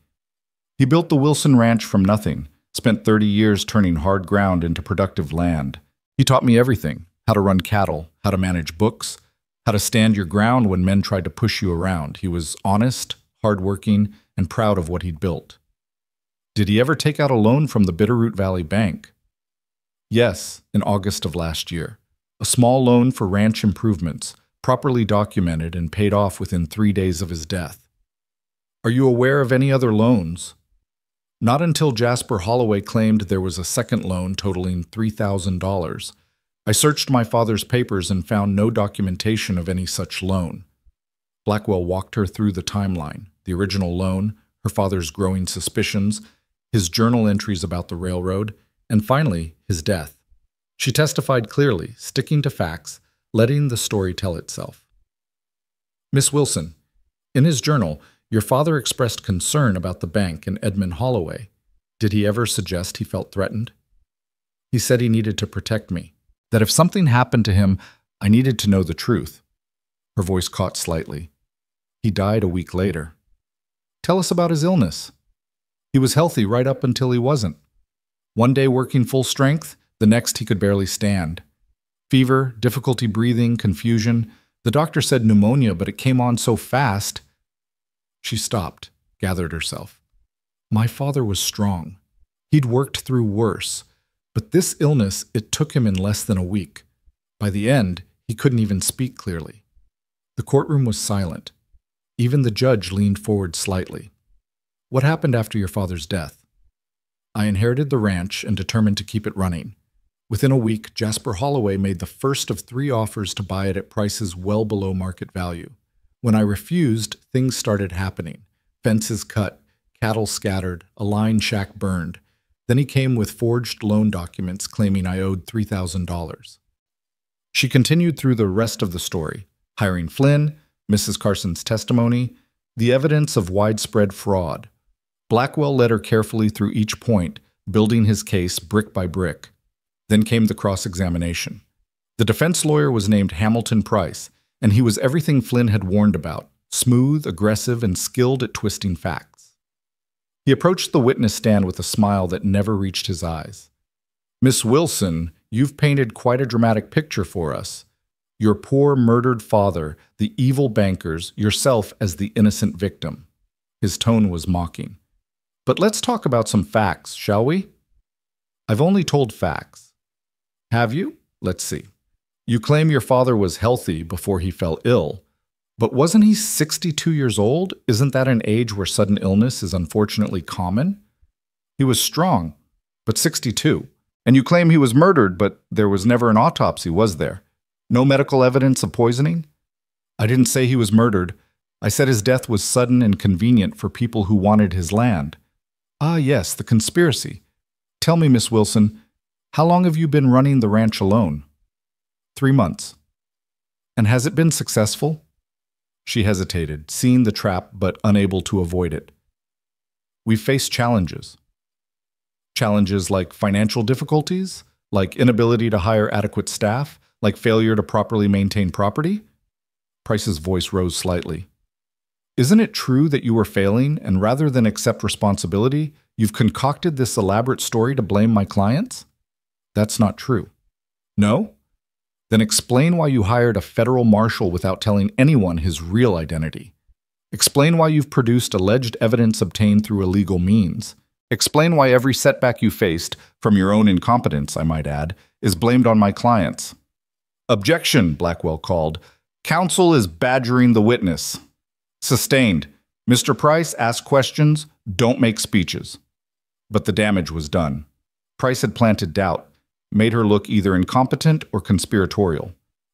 He built the Wilson Ranch from nothing, spent 30 years turning hard ground into productive land. He taught me everything, how to run cattle, how to manage books, how to stand your ground when men tried to push you around. He was honest, hardworking, and proud of what he'd built. Did he ever take out a loan from the Bitterroot Valley Bank? Yes, in August of last year. A small loan for ranch improvements, properly documented and paid off within 3 days of his death. Are you aware of any other loans? Not until Jasper Holloway claimed there was a second loan totaling $3,000. I searched my father's papers and found no documentation of any such loan. Blackwell walked her through the timeline, the original loan, her father's growing suspicions, his journal entries about the railroad, and finally, his death. She testified clearly, sticking to facts, letting the story tell itself. Miss Wilson, in his journal, your father expressed concern about the bank and Edmund Holloway. Did he ever suggest he felt threatened? He said he needed to protect me, that if something happened to him, I needed to know the truth. Her voice caught slightly. He died a week later. Tell us about his illness. He was healthy right up until he wasn't. One day working full strength, the next he could barely stand. Fever, difficulty breathing, confusion. The doctor said pneumonia, but it came on so fast. She stopped, gathered herself. My father was strong. He'd worked through worse. But this illness, it took him in less than a week. By the end, he couldn't even speak clearly. The courtroom was silent. Even the judge leaned forward slightly. What happened after your father's death? I inherited the ranch and determined to keep it running. Within a week, Jasper Holloway made the first of 3 offers to buy it at prices well below market value. When I refused, things started happening. Fences cut, cattle scattered, a line shack burned. Then he came with forged loan documents claiming I owed $3,000. She continued through the rest of the story, hiring Flynn, Mrs. Carson's testimony, the evidence of widespread fraud. Blackwell led her carefully through each point, building his case brick by brick. Then came the cross-examination. The defense lawyer was named Hamilton Price, and he was everything Flynn had warned about, smooth, aggressive, and skilled at twisting facts. He approached the witness stand with a smile that never reached his eyes. Miss Wilson, you've painted quite a dramatic picture for us. Your poor murdered father, the evil bankers, yourself as the innocent victim. His tone was mocking. But let's talk about some facts, shall we? I've only told facts. Have you? Let's see. You claim your father was healthy before he fell ill, but wasn't he 62 years old? Isn't that an age where sudden illness is unfortunately common? He was strong, but 62. And you claim he was murdered, but there was never an autopsy, was there? No medical evidence of poisoning? I didn't say he was murdered. I said his death was sudden and convenient for people who wanted his land. Ah, yes, the conspiracy. Tell me, Miss Wilson, how long have you been running the ranch alone? 3 months. And has it been successful? She hesitated, seeing the trap but unable to avoid it. We've faced challenges. Challenges like financial difficulties, like inability to hire adequate staff, like failure to properly maintain property? Price's voice rose slightly. Isn't it true that you were failing, and rather than accept responsibility, you've concocted this elaborate story to blame my clients? That's not true. No? Then explain why you hired a federal marshal without telling anyone his real identity. Explain why you've produced alleged evidence obtained through illegal means. Explain why every setback you faced, from your own incompetence, I might add, is blamed on my clients. Objection, Blackwell called. Counsel is badgering the witness. Sustained. Mr. Price, ask questions, don't make speeches. But the damage was done. Price had planted doubt, made her look either incompetent or conspiratorial.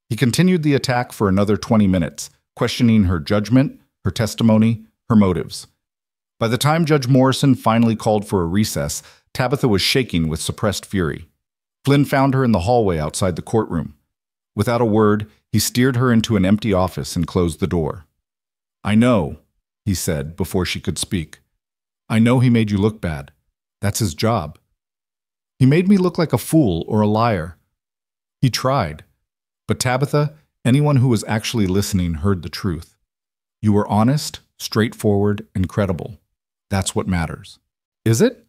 He continued the attack for another 20 minutes, questioning her judgment, her testimony, her motives. By the time Judge Morrison finally called for a recess, Tabitha was shaking with suppressed fury. Flynn found her in the hallway outside the courtroom. Without a word, he steered her into an empty office and closed the door. I know, he said before she could speak. I know he made you look bad. That's his job. He made me look like a fool or a liar. He tried. But Tabitha, anyone who was actually listening heard the truth. You were honest, straightforward, and credible. That's what matters. Is it?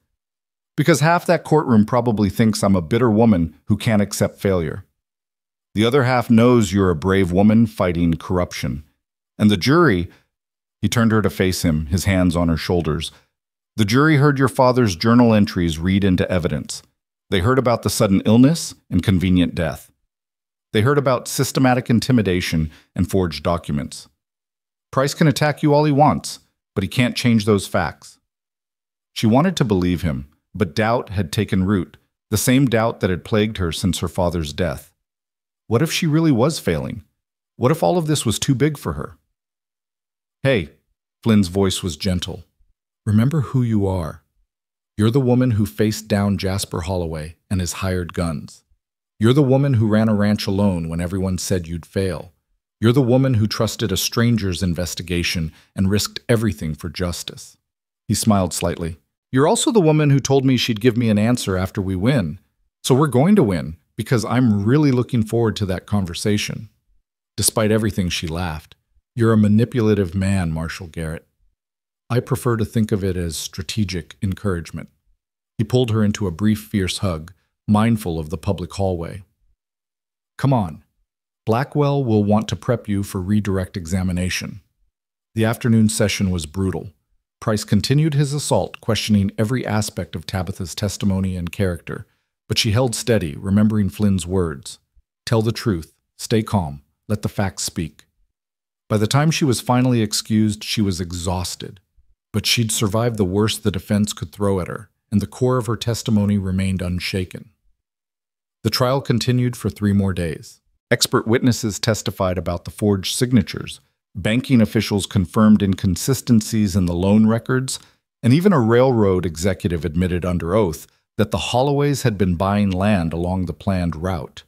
Because half that courtroom probably thinks I'm a bitter woman who can't accept failure. The other half knows you're a brave woman fighting corruption. And the jury, he turned her to face him, his hands on her shoulders. The jury heard your father's journal entries read into evidence. They heard about the sudden illness and convenient death. They heard about systematic intimidation and forged documents. Price can attack you all he wants, but he can't change those facts. She wanted to believe him, but doubt had taken root, the same doubt that had plagued her since her father's death. What if she really was failing? What if all of this was too big for her? Hey, Flynn's voice was gentle. Remember who you are. You're the woman who faced down Jasper Holloway and his hired guns. You're the woman who ran a ranch alone when everyone said you'd fail. You're the woman who trusted a stranger's investigation and risked everything for justice. He smiled slightly. You're also the woman who told me she'd give me an answer after we win. So we're going to win, because I'm really looking forward to that conversation. Despite everything, she laughed. You're a manipulative man, Marshall Garrett. I prefer to think of it as strategic encouragement. He pulled her into a brief, fierce hug, mindful of the public hallway. Come on. Blackwell will want to prep you for redirect examination. The afternoon session was brutal. Price continued his assault, questioning every aspect of Tabitha's testimony and character, but she held steady, remembering Flynn's words. Tell the truth, stay calm, let the facts speak. By the time she was finally excused, she was exhausted. But she'd survived the worst the defense could throw at her, and the core of her testimony remained unshaken. The trial continued for 3 more days. Expert witnesses testified about the forged signatures. Banking officials confirmed inconsistencies in the loan records, and even a railroad executive admitted under oath that the Holloways had been buying land along the planned route.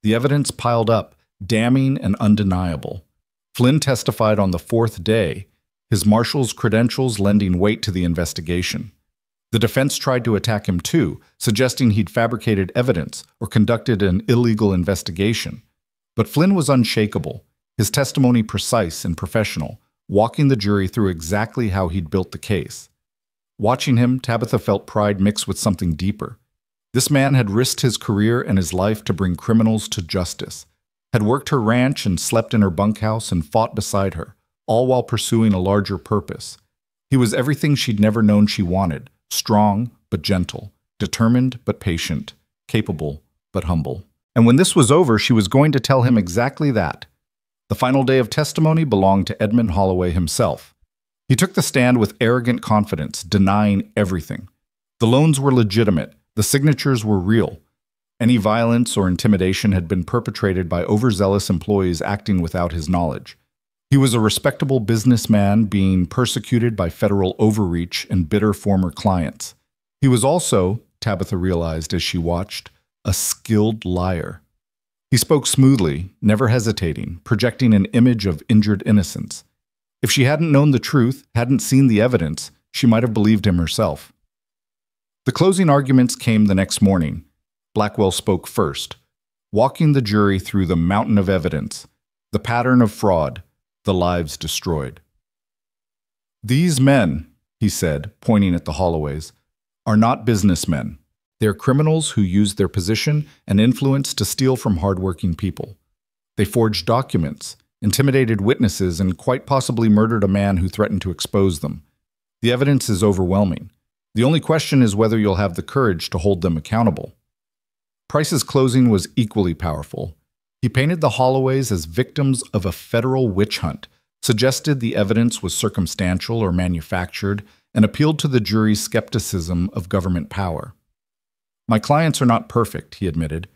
The evidence piled up, damning and undeniable. Flynn testified on the 4th day, his marshal's credentials lending weight to the investigation. The defense tried to attack him too, suggesting he'd fabricated evidence or conducted an illegal investigation. But Flynn was unshakable, his testimony precise and professional, walking the jury through exactly how he'd built the case. Watching him, Tabitha felt pride mixed with something deeper. This man had risked his career and his life to bring criminals to justice, had worked her ranch and slept in her bunkhouse and fought beside her, all while pursuing a larger purpose. He was everything she'd never known she wanted, strong but gentle, determined but patient, capable but humble. And when this was over, she was going to tell him exactly that. The final day of testimony belonged to Edmund Holloway himself. He took the stand with arrogant confidence, denying everything. The loans were legitimate. The signatures were real. Any violence or intimidation had been perpetrated by overzealous employees acting without his knowledge. He was a respectable businessman being persecuted by federal overreach and bitter former clients. He was also, Tabitha realized as she watched, a skilled liar. He spoke smoothly, never hesitating, projecting an image of injured innocence. If she hadn't known the truth, hadn't seen the evidence, she might have believed him herself. The closing arguments came the next morning. Blackwell spoke first, walking the jury through the mountain of evidence, the pattern of fraud, the lives destroyed. "These men," he said, pointing at the Holloways, "are not businessmen. They are criminals who use their position and influence to steal from hardworking people. They forged documents, intimidated witnesses, and quite possibly murdered a man who threatened to expose them. The evidence is overwhelming. The only question is whether you'll have the courage to hold them accountable." Price's closing was equally powerful. He painted the Holloways as victims of a federal witch hunt, suggested the evidence was circumstantial or manufactured, and appealed to the jury's skepticism of government power. "My clients are not perfect," he admitted,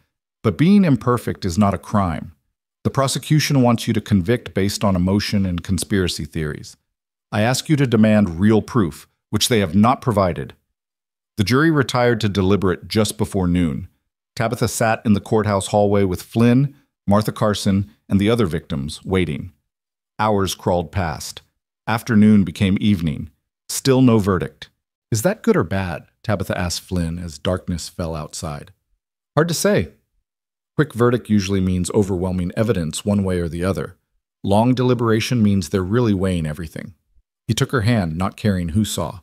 "but being imperfect is not a crime. The prosecution wants you to convict based on emotion and conspiracy theories. I ask you to demand real proof, which they have not provided." The jury retired to deliberate just before noon. Tabitha sat in the courthouse hallway with Flynn, Martha Carson, and the other victims, waiting. Hours crawled past. Afternoon became evening. Still no verdict. "Is that good or bad?" Tabitha asked Flynn as darkness fell outside. "Hard to say. Quick verdict usually means overwhelming evidence one way or the other. Long deliberation means they're really weighing everything." He took her hand, not caring who saw.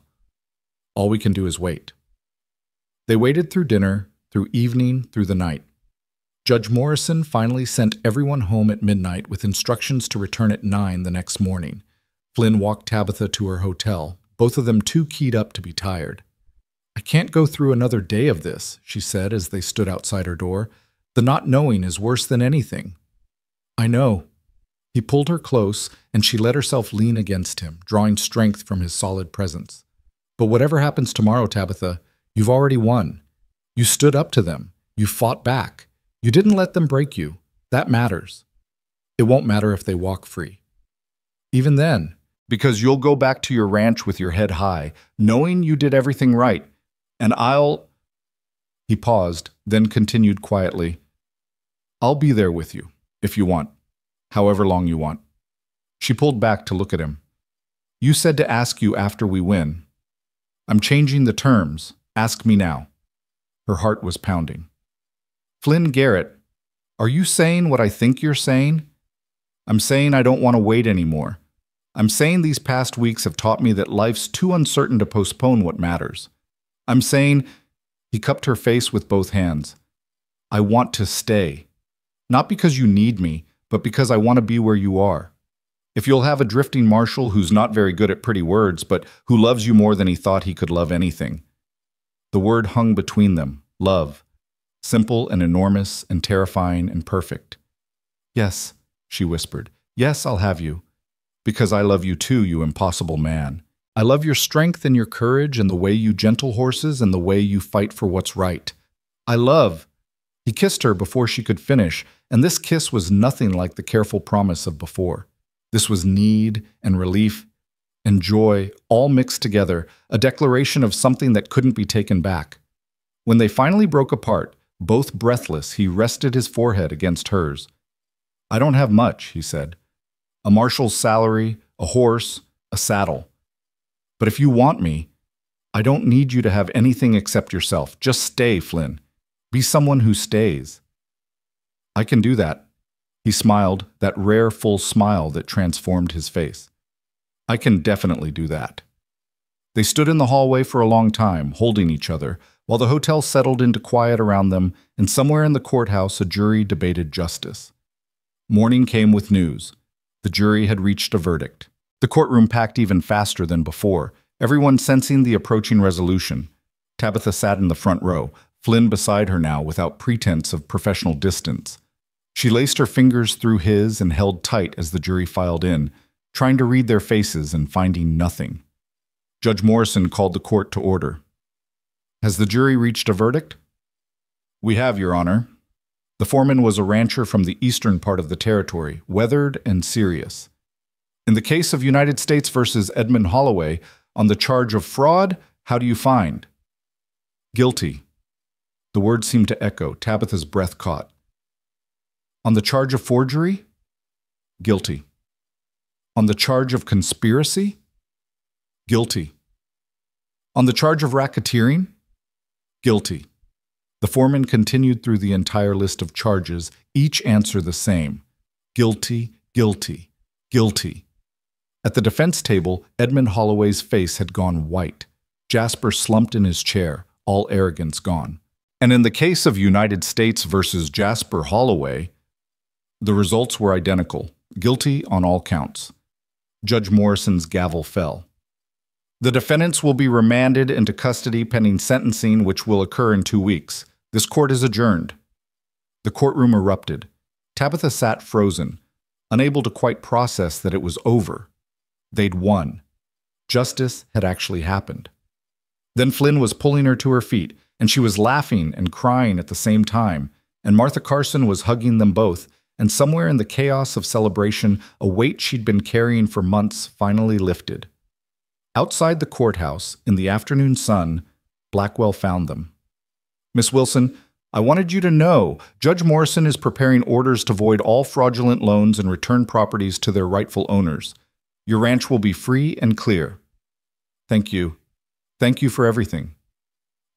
"All we can do is wait." They waited through dinner, through evening, through the night. Judge Morrison finally sent everyone home at midnight with instructions to return at 9 the next morning. Flynn walked Tabitha to her hotel, both of them too keyed up to be tired. "I can't go through another day of this," she said as they stood outside her door. "The not knowing is worse than anything." "I know." He pulled her close, and she let herself lean against him, drawing strength from his solid presence. "But whatever happens tomorrow, Tabitha, you've already won. You stood up to them. You fought back. You didn't let them break you. That matters. It won't matter if they walk free. Even then, because you'll go back to your ranch with your head high, knowing you did everything right, and I'll—" He paused, then continued quietly, "I'll be there with you, if you want, however long you want." She pulled back to look at him. "You said to ask you after we win. I'm changing the terms. Ask me now." Her heart was pounding. "Flynn Garrett, are you saying what I think you're saying? I'm saying I don't want to wait anymore. I'm saying these past weeks have taught me that life's too uncertain to postpone what matters. I'm saying," he cupped her face with both hands, "I want to stay. Not because you need me, but because I want to be where you are. If you'll have a drifting marshal who's not very good at pretty words, but who loves you more than he thought he could love anything." The word hung between them, love. Simple and enormous and terrifying and perfect. "Yes," she whispered. "Yes, I'll have you. Because I love you too, you impossible man. I love your strength and your courage and the way you gentle horses and the way you fight for what's right. I love—" He kissed her before she could finish, and this kiss was nothing like the careful promise of before. This was need and relief and joy all mixed together, a declaration of something that couldn't be taken back. When they finally broke apart, both breathless, he rested his forehead against hers. "I don't have much," he said. "A marshal's salary, a horse, a saddle. But if you want me, I don't need you to have anything except yourself. Just stay, Flynn. Be someone who stays." "I can do that." He smiled, that rare, full smile that transformed his face. "I can definitely do that." They stood in the hallway for a long time, holding each other, while the hotel settled into quiet around them, and somewhere in the courthouse a jury debated justice. Morning came with news. The jury had reached a verdict. The courtroom packed even faster than before, everyone sensing the approaching resolution. Tabitha sat in the front row, Flynn beside her now without pretense of professional distance. She laced her fingers through his and held tight as the jury filed in, trying to read their faces and finding nothing. Judge Morrison called the court to order. Has the jury reached a verdict? We have, Your Honor. The foreman was a rancher from the eastern part of the territory, weathered and serious. In the case of United States versus Edmund Holloway, on the charge of fraud, how do you find? Guilty. The words seemed to echo. Tabitha's breath caught. On the charge of forgery? Guilty. On the charge of conspiracy? Guilty. On the charge of racketeering? Guilty. The foreman continued through the entire list of charges, each answer the same. Guilty, guilty, guilty. At the defense table, Edmund Holloway's face had gone white. Jasper slumped in his chair, all arrogance gone. And in the case of United States versus Jasper Holloway, the results were identical, guilty on all counts. Judge Morrison's gavel fell. The defendants will be remanded into custody pending sentencing, which will occur in 2 weeks. This court is adjourned. The courtroom erupted. Tabitha sat frozen, unable to quite process that it was over. They'd won. Justice had actually happened. Then Flynn was pulling her to her feet, and she was laughing and crying at the same time, and Martha Carson was hugging them both, and somewhere in the chaos of celebration, a weight she'd been carrying for months finally lifted. Outside the courthouse, in the afternoon sun, Blackwell found them. Miss Wilson, I wanted you to know Judge Morrison is preparing orders to void all fraudulent loans and return properties to their rightful owners. Your ranch will be free and clear. Thank you. Thank you for everything.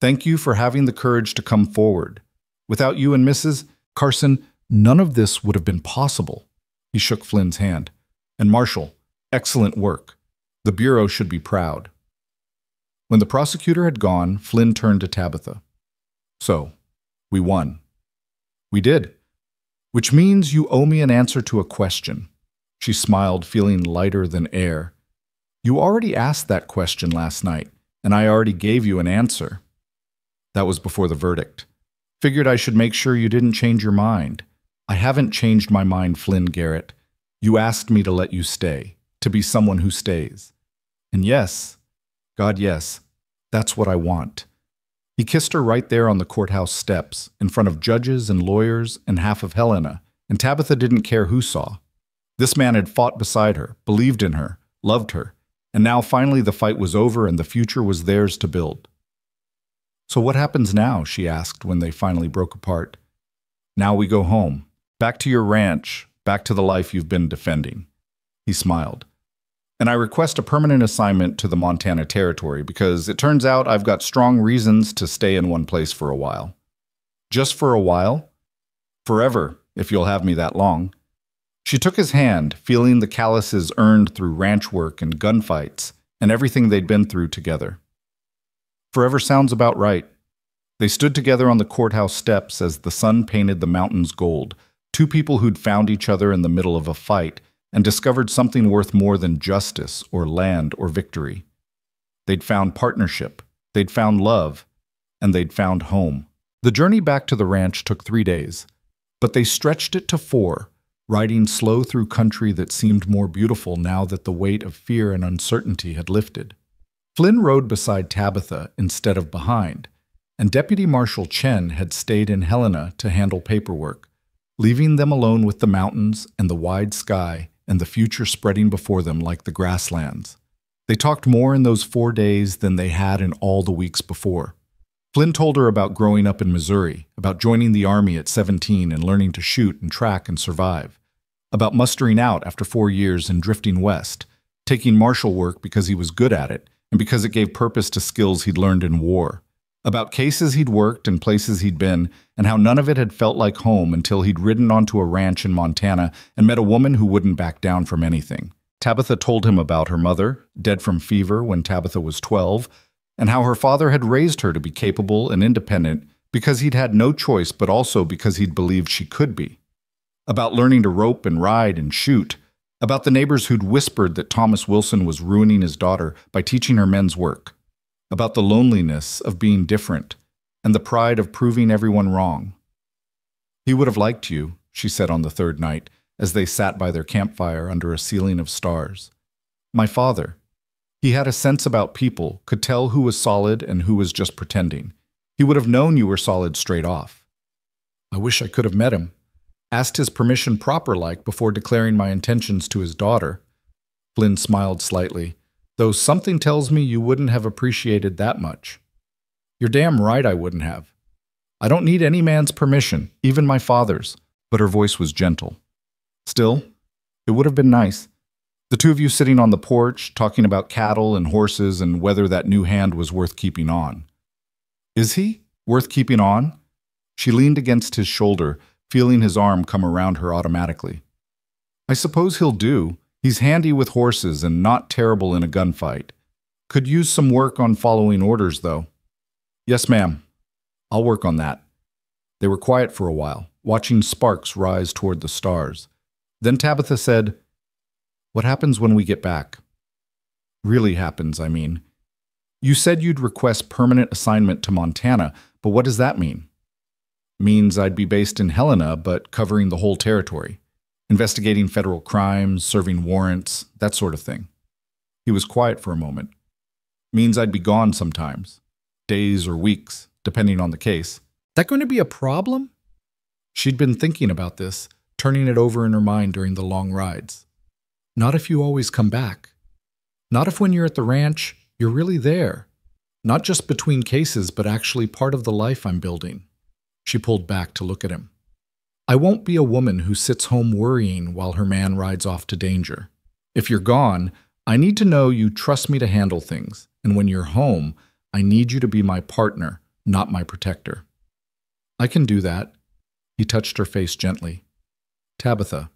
Thank you for having the courage to come forward. Without you and Mrs. Carson, none of this would have been possible. He shook Flynn's hand. And Marshall, excellent work. The Bureau should be proud. When the prosecutor had gone, Flynn turned to Tabitha. So, we won. We did. Which means you owe me an answer to a question. She smiled, feeling lighter than air. You already asked that question last night, and I already gave you an answer. That was before the verdict. Figured I should make sure you didn't change your mind. I haven't changed my mind, Flynn Garrett. You asked me to let you stay, to be someone who stays. And yes, God, yes, that's what I want. He kissed her right there on the courthouse steps, in front of judges and lawyers and half of Helena, and Tabitha didn't care who saw. This man had fought beside her, believed in her, loved her, and now finally the fight was over and the future was theirs to build. So what happens now? She asked when they finally broke apart. Now we go home, back to your ranch, back to the life you've been defending. He smiled. And I request a permanent assignment to the Montana Territory because it turns out I've got strong reasons to stay in one place for a while. Just for a while? Forever, if you'll have me that long. She took his hand, feeling the calluses earned through ranch work and gunfights and everything they'd been through together. Forever sounds about right. They stood together on the courthouse steps as the sun painted the mountains gold, two people who'd found each other in the middle of a fight and discovered something worth more than justice or land or victory. They'd found partnership, they'd found love, and they'd found home. The journey back to the ranch took 3 days, but they stretched it to 4, riding slow through country that seemed more beautiful now that the weight of fear and uncertainty had lifted. Flynn rode beside Tabitha instead of behind, and Deputy Marshal Chen had stayed in Helena to handle paperwork, leaving them alone with the mountains and the wide sky and the future spreading before them like the grasslands. They talked more in those 4 days than they had in all the weeks before. Flynn told her about growing up in Missouri, about joining the Army at 17 and learning to shoot and track and survive, about mustering out after 4 years and drifting west, taking marshal work because he was good at it and because it gave purpose to skills he'd learned in war, about cases he'd worked and places he'd been, and how none of it had felt like home until he'd ridden onto a ranch in Montana and met a woman who wouldn't back down from anything. Tabitha told him about her mother, dead from fever when Tabitha was 12, and how her father had raised her to be capable and independent because he'd had no choice but also because he'd believed she could be. About learning to rope and ride and shoot, about the neighbors who'd whispered that Thomas Wilson was ruining his daughter by teaching her men's work, about the loneliness of being different and the pride of proving everyone wrong. He would have liked you, she said on the 3rd night, as they sat by their campfire under a ceiling of stars. My father. He had a sense about people, could tell who was solid and who was just pretending. He would have known you were solid straight off. I wish I could have met him. Asked his permission proper-like before declaring my intentions to his daughter. Flynn smiled slightly, though something tells me you wouldn't have appreciated that much. You're damn right I wouldn't have. I don't need any man's permission, even my father's, but her voice was gentle. Still, it would have been nice. The two of you sitting on the porch, talking about cattle and horses and whether that new hand was worth keeping on. Is he? Worth keeping on? She leaned against his shoulder, feeling his arm come around her automatically. I suppose he'll do. He's handy with horses and not terrible in a gunfight. Could use some work on following orders, though. Yes, ma'am. I'll work on that. They were quiet for a while, watching sparks rise toward the stars. Then Tabitha said, "What happens when we get back?" Really happens, I mean. You said you'd request permanent assignment to Montana, but what does that mean? Means I'd be based in Helena, but covering the whole territory. Investigating federal crimes, serving warrants, that sort of thing. He was quiet for a moment. Means I'd be gone sometimes. Days or weeks, depending on the case. That going to be a problem? She'd been thinking about this, turning it over in her mind during the long rides. Not if you always come back. Not if when you're at the ranch, you're really there. Not just between cases, but actually part of the life I'm building. She pulled back to look at him. I won't be a woman who sits home worrying while her man rides off to danger. If you're gone, I need to know you trust me to handle things, and when you're home, I need you to be my partner, not my protector. I can do that. He touched her face gently. Tabitha,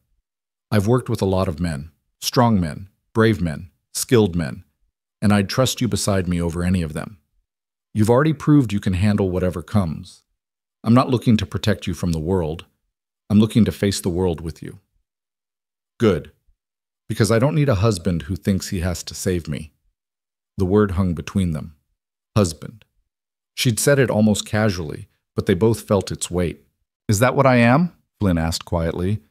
I've worked with a lot of men, strong men, brave men, skilled men, and I'd trust you beside me over any of them. You've already proved you can handle whatever comes. I'm not looking to protect you from the world. I'm looking to face the world with you. Good, because I don't need a husband who thinks he has to save me. The word hung between them. Husband. She'd said it almost casually, but they both felt its weight. Is that what I am? Flynn asked quietly.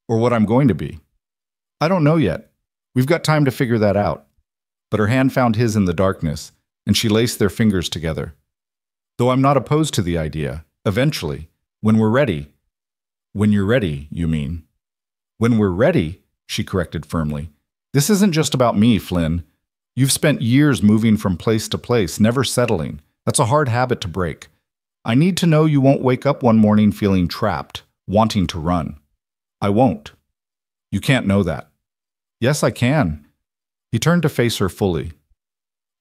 Or what I'm going to be? I don't know yet. We've got time to figure that out. But her hand found his in the darkness, and she laced their fingers together. Though I'm not opposed to the idea, eventually, when we're ready. When you're ready, you mean. When we're ready, she corrected firmly. This isn't just about me, Flynn. You've spent years moving from place to place, never settling. That's a hard habit to break. I need to know you won't wake up one morning feeling trapped, wanting to run. I won't. You can't know that. Yes, I can. He turned to face her fully.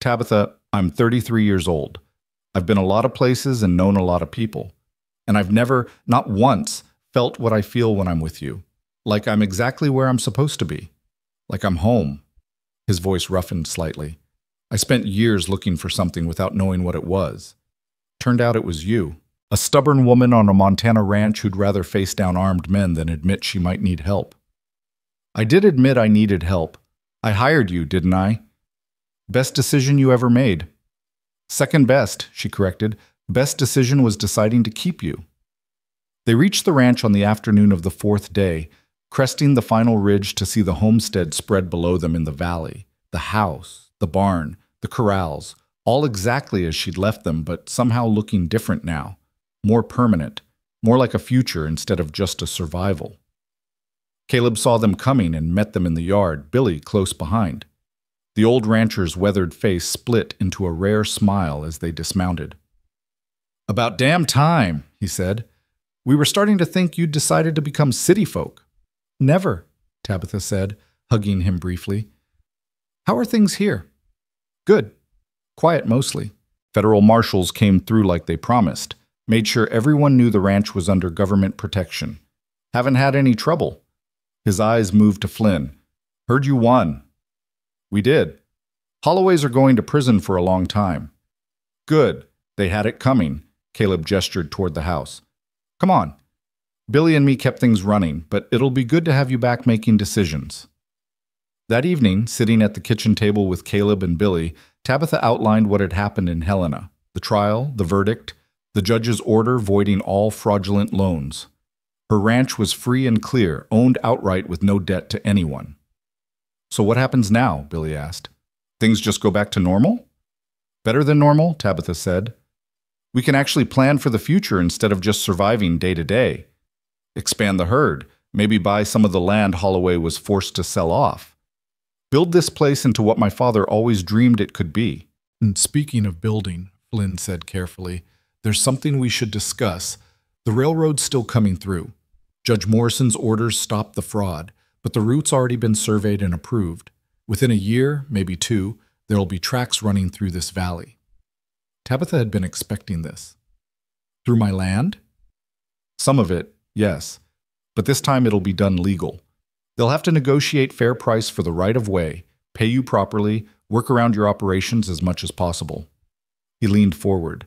Tabitha, I'm 33 years old. I've been a lot of places and known a lot of people. And I've never, not once, felt what I feel when I'm with you. Like I'm exactly where I'm supposed to be. Like I'm home. His voice roughened slightly. I spent years looking for something without knowing what it was. Turned out it was you. A stubborn woman on a Montana ranch who'd rather face down armed men than admit she might need help. I did admit I needed help. I hired you, didn't I? Best decision you ever made. Second best, she corrected. Best decision was deciding to keep you. They reached the ranch on the afternoon of the fourth day, cresting the final ridge to see the homestead spread below them in the valley, the house, the barn, the corrals, all exactly as she'd left them, but somehow looking different now, more permanent, more like a future instead of just a survival. Caleb saw them coming and met them in the yard, Billy close behind. The old rancher's weathered face split into a rare smile as they dismounted. About damn time, he said. We were starting to think you'd decided to become city folk. Never, Tabitha said, hugging him briefly. How are things here? Good. Quiet mostly. Federal marshals came through like they promised, made sure everyone knew the ranch was under government protection. Haven't had any trouble. His eyes moved to Flynn. Heard you won. We did. Holloways are going to prison for a long time. Good. They had it coming. Caleb gestured toward the house. Come on. Billy and me kept things running, but it'll be good to have you back making decisions. That evening, sitting at the kitchen table with Caleb and Billy, Tabitha outlined what had happened in Helena, the trial, the verdict, the judge's order voiding all fraudulent loans. Her ranch was free and clear, owned outright with no debt to anyone. So what happens now? Billy asked. Things just go back to normal? Better than normal, Tabitha said. We can actually plan for the future instead of just surviving day to day. Expand the herd, maybe buy some of the land Holloway was forced to sell off. Build this place into what my father always dreamed it could be. And speaking of building, Flynn said carefully, there's something we should discuss. The railroad's still coming through. Judge Morrison's orders stopped the fraud, but the route's already been surveyed and approved. Within a year, maybe 2, there'll be tracks running through this valley. Tabitha had been expecting this. Through my land? Some of it, yes. But this time it'll be done legal. They'll have to negotiate fair price for the right-of-way, pay you properly, work around your operations as much as possible. He leaned forward.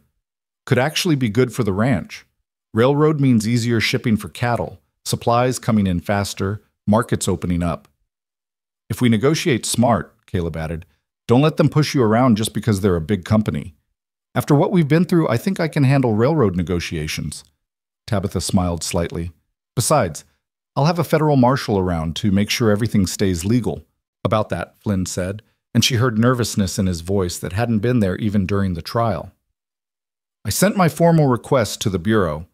Could actually be good for the ranch. Railroad means easier shipping for cattle, supplies coming in faster, markets opening up. If we negotiate smart, Caleb added, don't let them push you around just because they're a big company. After what we've been through, I think I can handle railroad negotiations. Tabitha smiled slightly. Besides, I'll have a federal marshal around to make sure everything stays legal. About that, Flynn said, and she heard nervousness in his voice that hadn't been there even during the trial. I sent my formal request to the Bureau,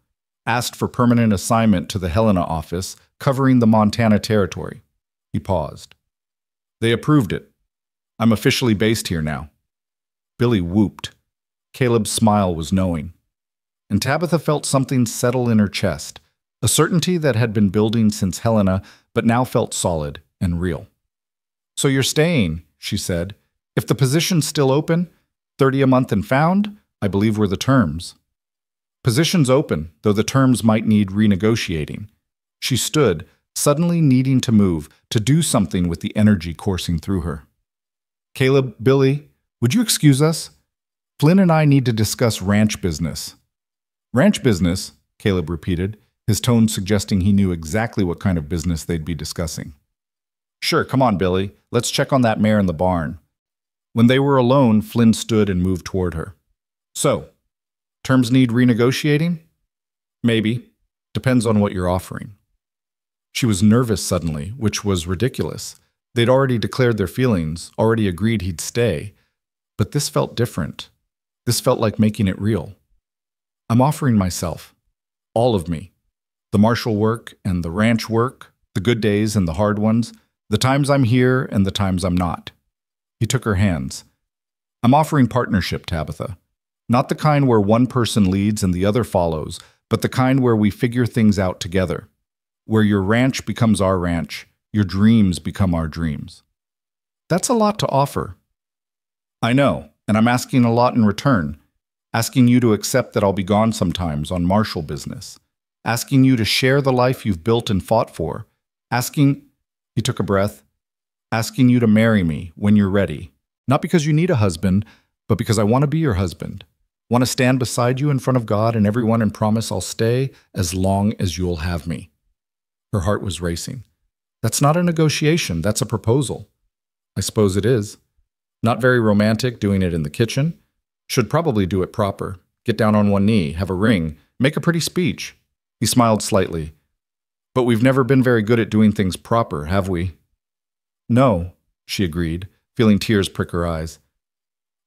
asked for permanent assignment to the Helena office covering the Montana territory. He paused. They approved it. I'm officially based here now. Billy whooped. Caleb's smile was knowing. And Tabitha felt something settle in her chest, a certainty that had been building since Helena, but now felt solid and real. So you're staying, she said. If the position's still open, 30 a month and found, I believe were the terms. Position's open, though the terms might need renegotiating. She stood, suddenly needing to move, to do something with the energy coursing through her. Caleb, Billy, would you excuse us? Flynn and I need to discuss ranch business. Ranch business, Caleb repeated, his tone suggesting he knew exactly what kind of business they'd be discussing. Sure, come on, Billy. Let's check on that mare in the barn. When they were alone, Flynn stood and moved toward her. So, terms need renegotiating? Maybe. Depends on what you're offering. She was nervous suddenly, which was ridiculous. They'd already declared their feelings, already agreed he'd stay. But this felt different. This felt like making it real. I'm offering myself. All of me. The marshal work and the ranch work, the good days and the hard ones, the times I'm here and the times I'm not. He took her hands. I'm offering partnership, Tabitha. Not the kind where one person leads and the other follows, but the kind where we figure things out together. Where your ranch becomes our ranch, your dreams become our dreams. That's a lot to offer. I know, and I'm asking a lot in return. Asking you to accept that I'll be gone sometimes on marshal business. Asking you to share the life you've built and fought for. He took a breath, asking you to marry me when you're ready. Not because you need a husband, but because I want to be your husband. Want to stand beside you in front of God and everyone and promise I'll stay as long as you'll have me. Her heart was racing. That's not a negotiation, that's a proposal. I suppose it is. Not very romantic doing it in the kitchen. Should probably do it proper. Get down on one knee, have a ring, make a pretty speech. He smiled slightly. But we've never been very good at doing things proper, have we? No, she agreed, feeling tears prick her eyes.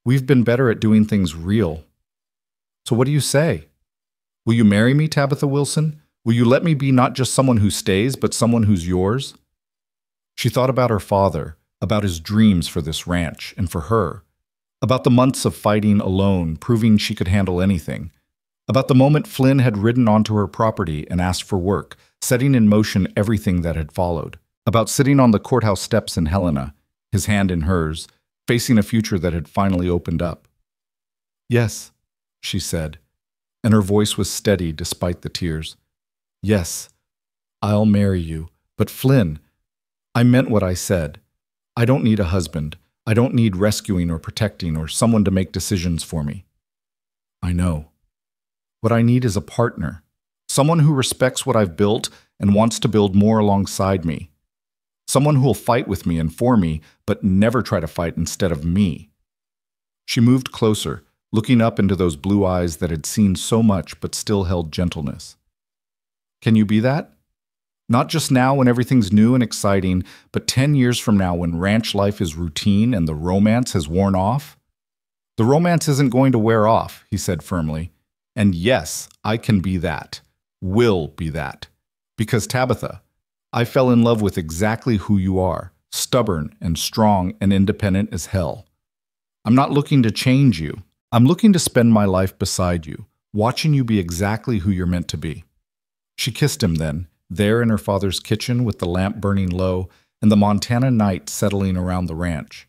We've been better at doing things real. So what do you say? Will you marry me, Tabitha Wilson? Will you let me be not just someone who stays, but someone who's yours? She thought about her father, about his dreams for this ranch and for her, about the months of fighting alone, proving she could handle anything, about the moment Flynn had ridden onto her property and asked for work, setting in motion everything that had followed, about sitting on the courthouse steps in Helena, his hand in hers, facing a future that had finally opened up. Yes, she said, and her voice was steady despite the tears. Yes, I'll marry you, but Flynn, I meant what I said. I don't need a husband. I don't need rescuing or protecting or someone to make decisions for me. I know. What I need is a partner, someone who respects what I've built and wants to build more alongside me. Someone who will fight with me and for me, but never try to fight instead of me. She moved closer, looking up into those blue eyes that had seen so much but still held gentleness. Can you be that? Not just now when everything's new and exciting, but 10 years from now when ranch life is routine and the romance has worn off? The romance isn't going to wear off, he said firmly. And yes, I can be that. Will be that. Because Tabitha, I fell in love with exactly who you are, stubborn and strong and independent as hell. I'm not looking to change you. I'm looking to spend my life beside you, watching you be exactly who you're meant to be. She kissed him then, there in her father's kitchen with the lamp burning low and the Montana night settling around the ranch.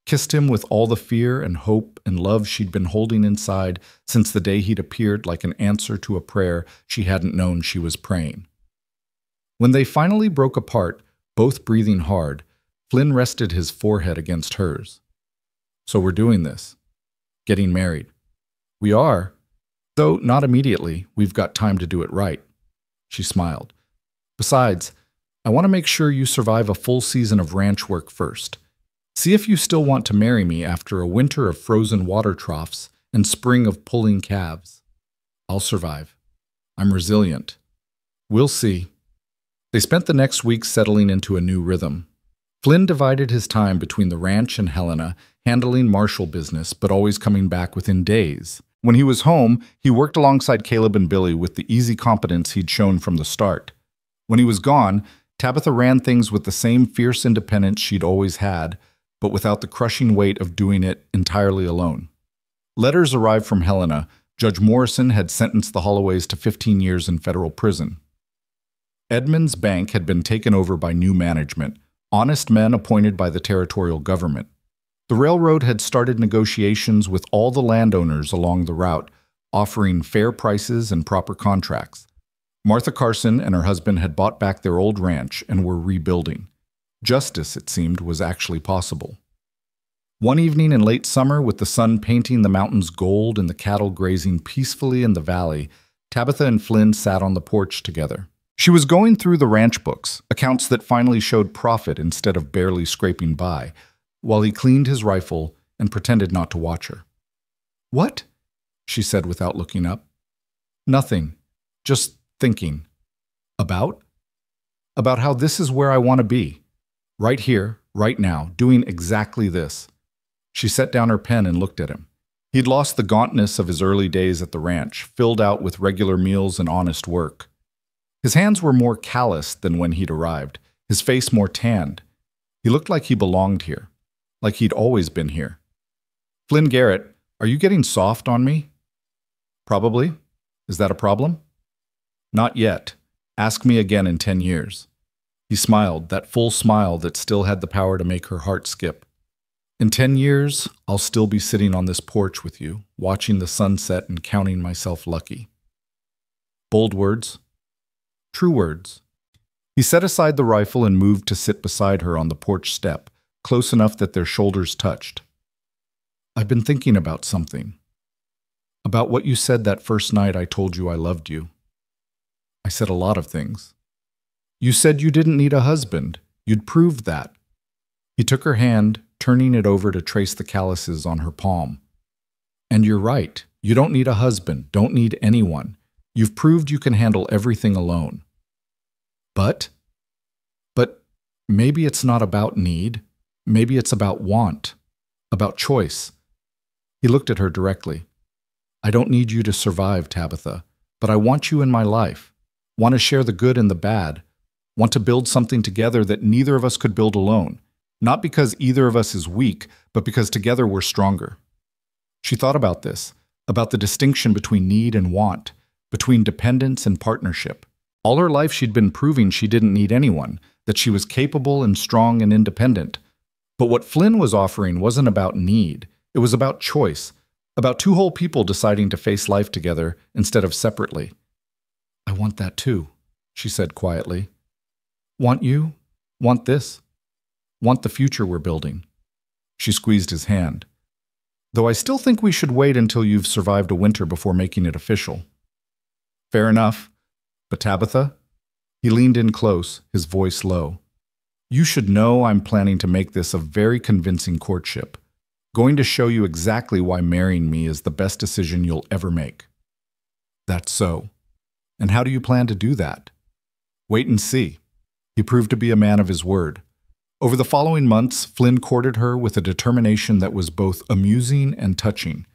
Kissed him with all the fear and hope and love she'd been holding inside since the day he'd appeared like an answer to a prayer she hadn't known she was praying. When they finally broke apart, both breathing hard, Flynn rested his forehead against hers. So we're doing this. Getting married. We are. Though not immediately, we've got time to do it right. She smiled. Besides, I want to make sure you survive a full season of ranch work first. See if you still want to marry me after a winter of frozen water troughs and spring of pulling calves. I'll survive. I'm resilient. We'll see. They spent the next week settling into a new rhythm. Flynn divided his time between the ranch and Helena, handling marshal business, but always coming back within days. When he was home, he worked alongside Caleb and Billy with the easy competence he'd shown from the start. When he was gone, Tabitha ran things with the same fierce independence she'd always had, but without the crushing weight of doing it entirely alone. Letters arrived from Helena. Judge Morrison had sentenced the Holloways to 15 years in federal prison. Edmonds Bank had been taken over by new management, honest men appointed by the territorial government. The railroad had started negotiations with all the landowners along the route, offering fair prices and proper contracts. Martha Carson and her husband had bought back their old ranch and were rebuilding. Justice, it seemed, was actually possible. One evening in late summer, with the sun painting the mountains gold and the cattle grazing peacefully in the valley, Tabitha and Flynn sat on the porch together. She was going through the ranch books, accounts that finally showed profit instead of barely scraping by, while he cleaned his rifle and pretended not to watch her. "What?" she said without looking up. "Nothing. Just thinking." "About?" "About how this is where I want to be. Right here, right now, doing exactly this." She set down her pen and looked at him. He'd lost the gauntness of his early days at the ranch, filled out with regular meals and honest work. His hands were more calloused than when he'd arrived, his face more tanned. He looked like he belonged here, like he'd always been here. "Flynn Garrett, are you getting soft on me?" "Probably. Is that a problem?" "Not yet. Ask me again in 10 years. He smiled, that full smile that still had the power to make her heart skip. "In 10 years, I'll still be sitting on this porch with you, watching the sunset and counting myself lucky." Bold words. True words. He set aside the rifle and moved to sit beside her on the porch step, close enough that their shoulders touched. "I've been thinking about something. About what you said that first night I told you I loved you." "I said a lot of things." "You said you didn't need a husband. You'd proved that." He took her hand, turning it over to trace the calluses on her palm. "And you're right. You don't need a husband, don't need anyone. You've proved you can handle everything alone." But maybe it's not about need. Maybe it's about want, about choice." He looked at her directly. "I don't need you to survive, Tabitha, but I want you in my life. Want to share the good and the bad. Want to build something together that neither of us could build alone. Not because either of us is weak, but because together we're stronger." She thought about this, about the distinction between need and want, between dependence and partnership. All her life she'd been proving she didn't need anyone, that she was capable and strong and independent. But what Flynn was offering wasn't about need. It was about choice, about two whole people deciding to face life together instead of separately. "I want that too," she said quietly. "Want you? Want this? Want the future we're building." She squeezed his hand. "Though I still think we should wait until you've survived a winter before making it official." "Fair enough. But Tabitha?" He leaned in close, his voice low. "You should know I'm planning to make this a very convincing courtship. Going to show you exactly why marrying me is the best decision you'll ever make." "That's so. And how do you plan to do that?" "Wait and see. He proved to be a man of his word. Over the following months, Flynn courted her with a determination that was both amusing and touching.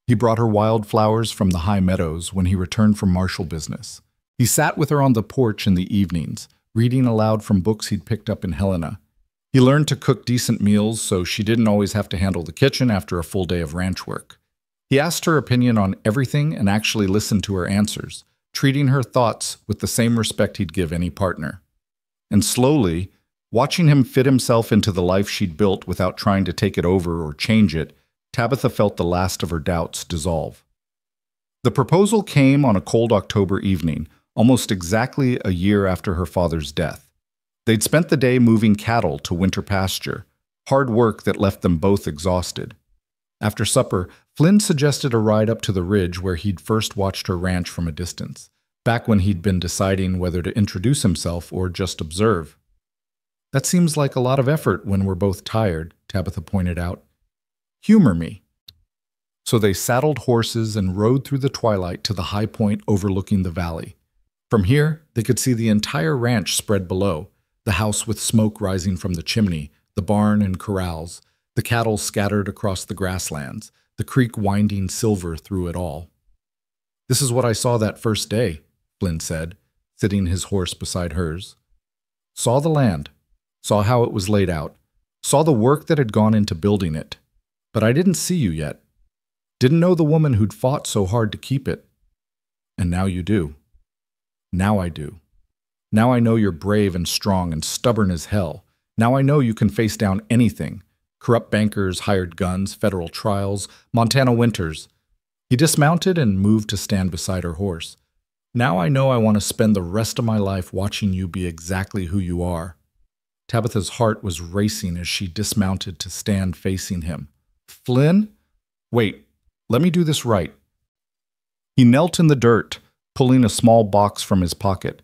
He brought her wildflowers from the high meadows when he returned from marshal business. He sat with her on the porch in the evenings, reading aloud from books he'd picked up in Helena. He learned to cook decent meals so she didn't always have to handle the kitchen after a full day of ranch work. He asked her opinion on everything and actually listened to her answers, treating her thoughts with the same respect he'd give any partner. And slowly, watching him fit himself into the life she'd built without trying to take it over or change it, Tabitha felt the last of her doubts dissolve. The proposal came on a cold October evening, almost exactly a year after her father's death. They'd spent the day moving cattle to winter pasture, hard work that left them both exhausted. After supper, Flynn suggested a ride up to the ridge where he'd first watched her ranch from a distance, back when he'd been deciding whether to introduce himself or just observe. "That seems like a lot of effort when we're both tired," Tabitha pointed out. "Humor me." So they saddled horses and rode through the twilight to the high point overlooking the valley. From here, they could see the entire ranch spread below, the house with smoke rising from the chimney, the barn and corrals, the cattle scattered across the grasslands, the creek winding silver through it all. "This is what I saw that first day," Flynn said, sitting his horse beside hers. "Saw the land, saw how it was laid out, saw the work that had gone into building it. But I didn't see you yet. Didn't know the woman who'd fought so hard to keep it. And now you do. Now I do. Now I know you're brave and strong and stubborn as hell. Now I know you can face down anything. Corrupt bankers, hired guns, federal trials, Montana winters." He dismounted and moved to stand beside her horse. "Now I know I want to spend the rest of my life watching you be exactly who you are." Tabitha's heart was racing as she dismounted to stand facing him. "Flynn? Wait, let me do this right." He knelt in the dirt, pulling a small box from his pocket.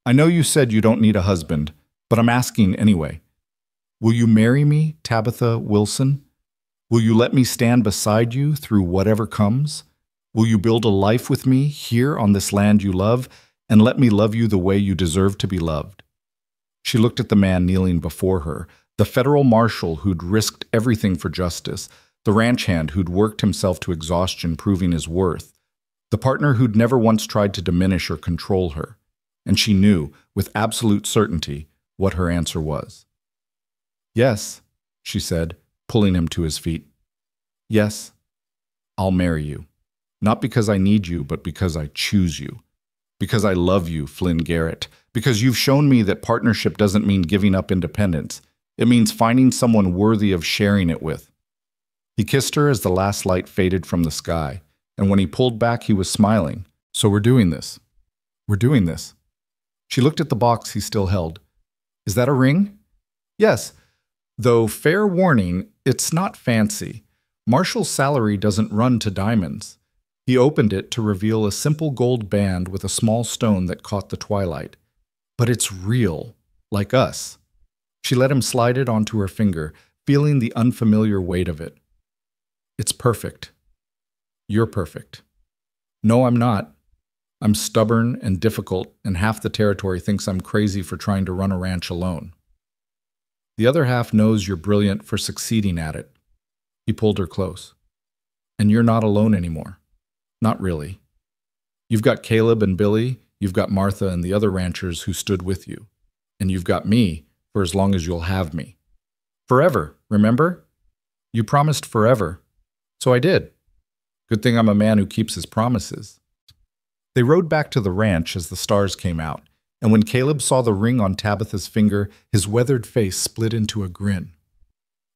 "I know you said you don't need a husband, but I'm asking anyway. Will you marry me, Tabitha Wilson? Will you let me stand beside you through whatever comes? Will you build a life with me here on this land you love, and let me love you the way you deserve to be loved?" She looked at the man kneeling before her, the federal marshal who'd risked everything for justice, the ranch hand who'd worked himself to exhaustion proving his worth, the partner who'd never once tried to diminish or control her. And she knew, with absolute certainty, what her answer was. "Yes," she said, pulling him to his feet. "Yes, I'll marry you. Not because I need you, but because I choose you. Because I love you, Flynn Garrett. Because you've shown me that partnership doesn't mean giving up independence. It means finding someone worthy of sharing it with." He kissed her as the last light faded from the sky, and when he pulled back, he was smiling. "So we're doing this. We're doing this." She looked at the box he still held. "Is that a ring?" "Yes. Though, fair warning, it's not fancy. Marshall's salary doesn't run to diamonds." He opened it to reveal a simple gold band with a small stone that caught the twilight. "But it's real, like us." She let him slide it onto her finger, feeling the unfamiliar weight of it. "It's perfect. You're perfect." "No, I'm not. I'm stubborn and difficult, and half the territory thinks I'm crazy for trying to run a ranch alone. The other half knows you're brilliant for succeeding at it." He pulled her close. "And you're not alone anymore. Not really. You've got Caleb and Billy, you've got Martha and the other ranchers who stood with you. And you've got me for as long as you'll have me. Forever, remember? You promised forever. So I did. Good thing I'm a man who keeps his promises." They rode back to the ranch as the stars came out, and when Caleb saw the ring on Tabitha's finger, his weathered face split into a grin.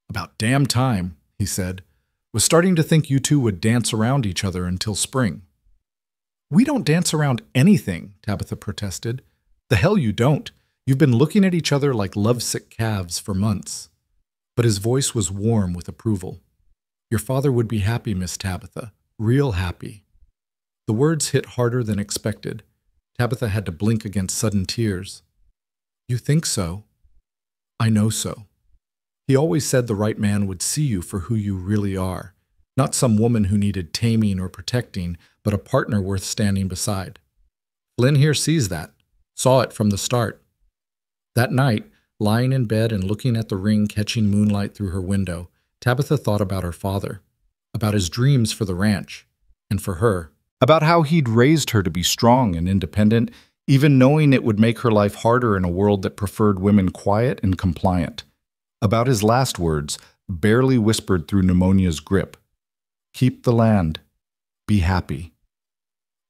"About damn time," he said. "Was starting to think you two would dance around each other until spring." "We don't dance around anything," Tabitha protested. "The hell you don't. You've been looking at each other like lovesick calves for months." But his voice was warm with approval. "Your father would be happy, Miss Tabitha. Real happy." The words hit harder than expected. Tabitha had to blink against sudden tears. "You think so?" "I know so. He always said the right man would see you for who you really are. Not some woman who needed taming or protecting, but a partner worth standing beside. Flynn here sees that. Saw it from the start." That night, lying in bed and looking at the ring catching moonlight through her window, Tabitha thought about her father, about his dreams for the ranch, and for her, about how he'd raised her to be strong and independent, even knowing it would make her life harder in a world that preferred women quiet and compliant. About his last words, barely whispered through pneumonia's grip. Keep the land. Be happy.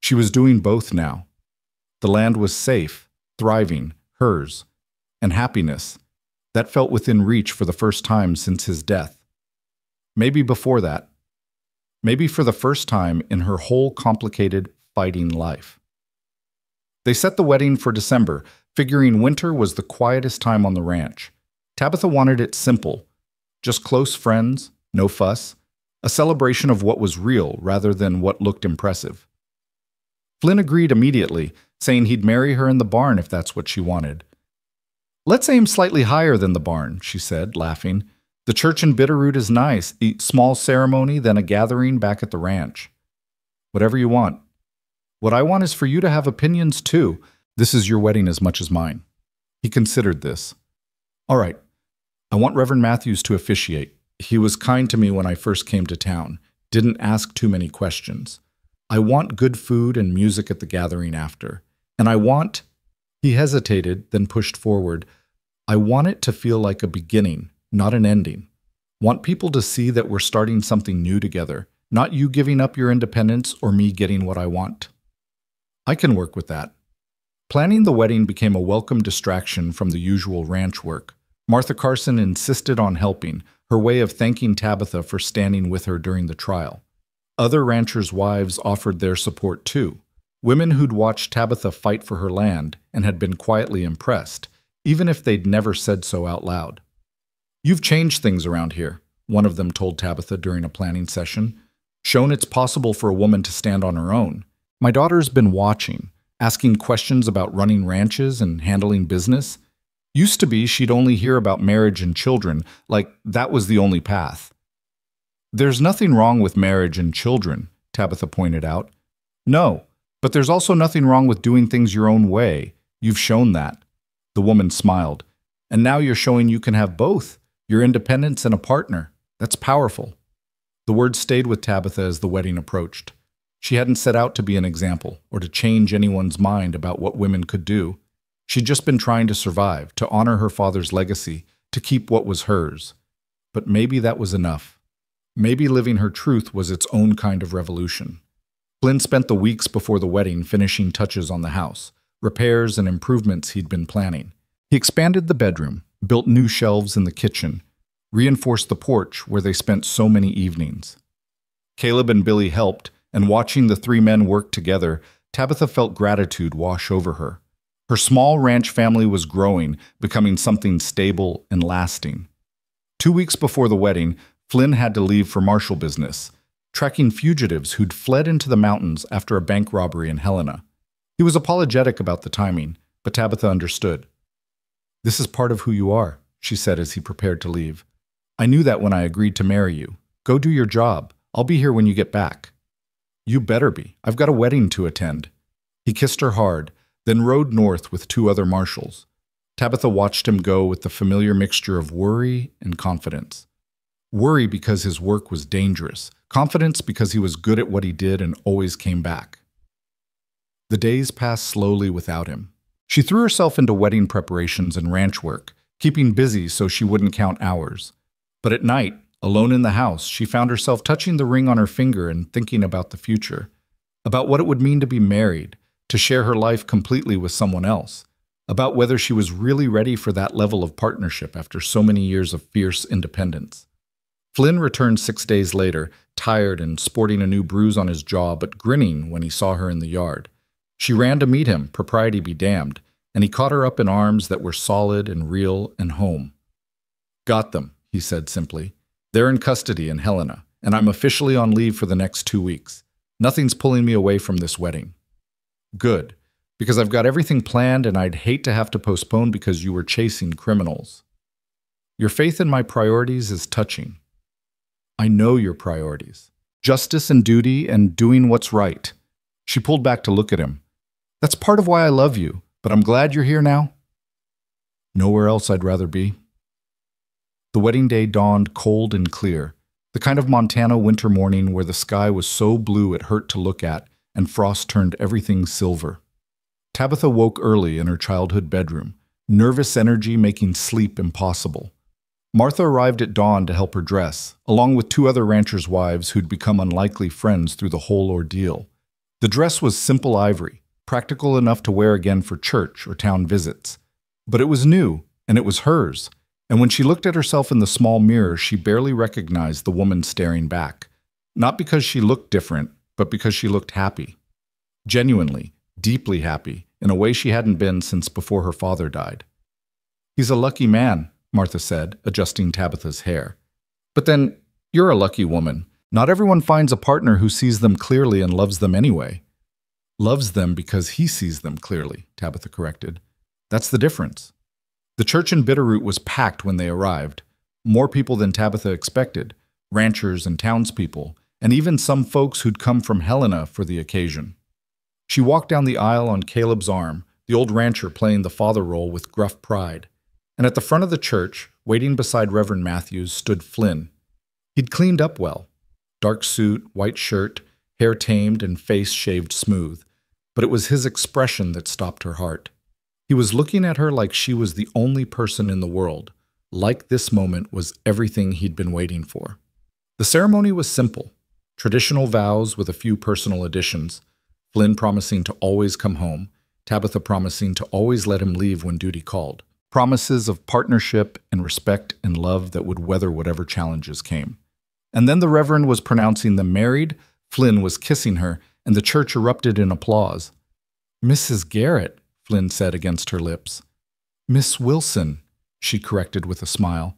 She was doing both now. The land was safe, thriving, hers, and happiness. That felt within reach for the first time since his death. Maybe before that. Maybe for the first time in her whole complicated, fighting life. They set the wedding for December, figuring winter was the quietest time on the ranch. Tabitha wanted it simple. Just close friends, no fuss, a celebration of what was real rather than what looked impressive. Flynn agreed immediately, saying he'd marry her in the barn if that's what she wanted. Let's aim slightly higher than the barn, she said, laughing. The church in Bitterroot is nice, a small ceremony, then a gathering back at the ranch. Whatever you want. What I want is for you to have opinions too. This is your wedding as much as mine. He considered this. All right, I want Reverend Matthews to officiate. He was kind to me when I first came to town, didn't ask too many questions. I want good food and music at the gathering after. And I want, he hesitated, then pushed forward, I want it to feel like a beginning, not an ending. Want people to see that we're starting something new together, not you giving up your independence or me getting what I want. I can work with that. Planning the wedding became a welcome distraction from the usual ranch work. Martha Carson insisted on helping, her way of thanking Tabitha for standing with her during the trial. Other ranchers' wives offered their support too. Women who'd watched Tabitha fight for her land and had been quietly impressed, even if they'd never said so out loud. You've changed things around here, one of them told Tabitha during a planning session. Shown it's possible for a woman to stand on her own. My daughter's been watching, asking questions about running ranches and handling business. Used to be she'd only hear about marriage and children, like that was the only path. There's nothing wrong with marriage and children, Tabitha pointed out. No, but there's also nothing wrong with doing things your own way. You've shown that. The woman smiled. And now you're showing you can have both, your independence and a partner. That's powerful. The words stayed with Tabitha as the wedding approached. She hadn't set out to be an example or to change anyone's mind about what women could do. She'd just been trying to survive, to honor her father's legacy, to keep what was hers. But maybe that was enough. Maybe living her truth was its own kind of revolution. Flynn spent the weeks before the wedding finishing touches on the house, repairs and improvements he'd been planning. He expanded the bedroom, built new shelves in the kitchen, reinforced the porch where they spent so many evenings. Caleb and Billy helped, and watching the three men work together, Tabitha felt gratitude wash over her. Her small ranch family was growing, becoming something stable and lasting. 2 weeks before the wedding, Flynn had to leave for marshal business, tracking fugitives who'd fled into the mountains after a bank robbery in Helena. He was apologetic about the timing, but Tabitha understood. This is part of who you are, she said as he prepared to leave. I knew that when I agreed to marry you. Go do your job. I'll be here when you get back. You better be. I've got a wedding to attend. He kissed her hard, then rode north with 2 other marshals. Tabitha watched him go with the familiar mixture of worry and confidence. Worry because his work was dangerous, confidence because he was good at what he did and always came back. The days passed slowly without him. She threw herself into wedding preparations and ranch work, keeping busy so she wouldn't count hours. But at night, alone in the house, she found herself touching the ring on her finger and thinking about the future, about what it would mean to be married, to share her life completely with someone else, about whether she was really ready for that level of partnership after so many years of fierce independence. Flynn returned 6 days later, tired and sporting a new bruise on his jaw, but grinning when he saw her in the yard. She ran to meet him, propriety be damned, and he caught her up in arms that were solid and real and home. Got them, he said simply. They're in custody in Helena, and I'm officially on leave for the next 2 weeks. Nothing's pulling me away from this wedding. Good, because I've got everything planned and I'd hate to have to postpone because you were chasing criminals. Your faith in my priorities is touching. I know your priorities. Justice and duty and doing what's right. She pulled back to look at him. That's part of why I love you, but I'm glad you're here now. Nowhere else I'd rather be. The wedding day dawned cold and clear, the kind of Montana winter morning where the sky was so blue it hurt to look at and frost turned everything silver. Tabitha woke early in her childhood bedroom, nervous energy making sleep impossible. Martha arrived at dawn to help her dress, along with two other ranchers' wives who'd become unlikely friends through the whole ordeal. The dress was simple ivory, practical enough to wear again for church or town visits. But it was new, and it was hers, and when she looked at herself in the small mirror, she barely recognized the woman staring back. Not because she looked different, but because she looked happy. Genuinely, deeply happy, in a way she hadn't been since before her father died. "He's a lucky man," Martha said, adjusting Tabitha's hair. "But then, you're a lucky woman. Not everyone finds a partner who sees them clearly and loves them anyway." "Loves them because he sees them clearly," Tabitha corrected. "That's the difference." The church in Bitterroot was packed when they arrived. More people than Tabitha expected, ranchers and townspeople, and even some folks who'd come from Helena for the occasion. She walked down the aisle on Caleb's arm, the old rancher playing the father role with gruff pride. And at the front of the church, waiting beside Reverend Matthews, stood Flynn. He'd cleaned up well. Dark suit, white shirt, hair tamed and face shaved smooth. But it was his expression that stopped her heart. He was looking at her like she was the only person in the world, like this moment was everything he'd been waiting for. The ceremony was simple, traditional vows with a few personal additions, Flynn promising to always come home, Tabitha promising to always let him leave when duty called. Promises of partnership and respect and love that would weather whatever challenges came. And then the Reverend was pronouncing them married, Flynn was kissing her, and the church erupted in applause. "Mrs. Garrett," Flynn said against her lips. "Miss Wilson," she corrected with a smile.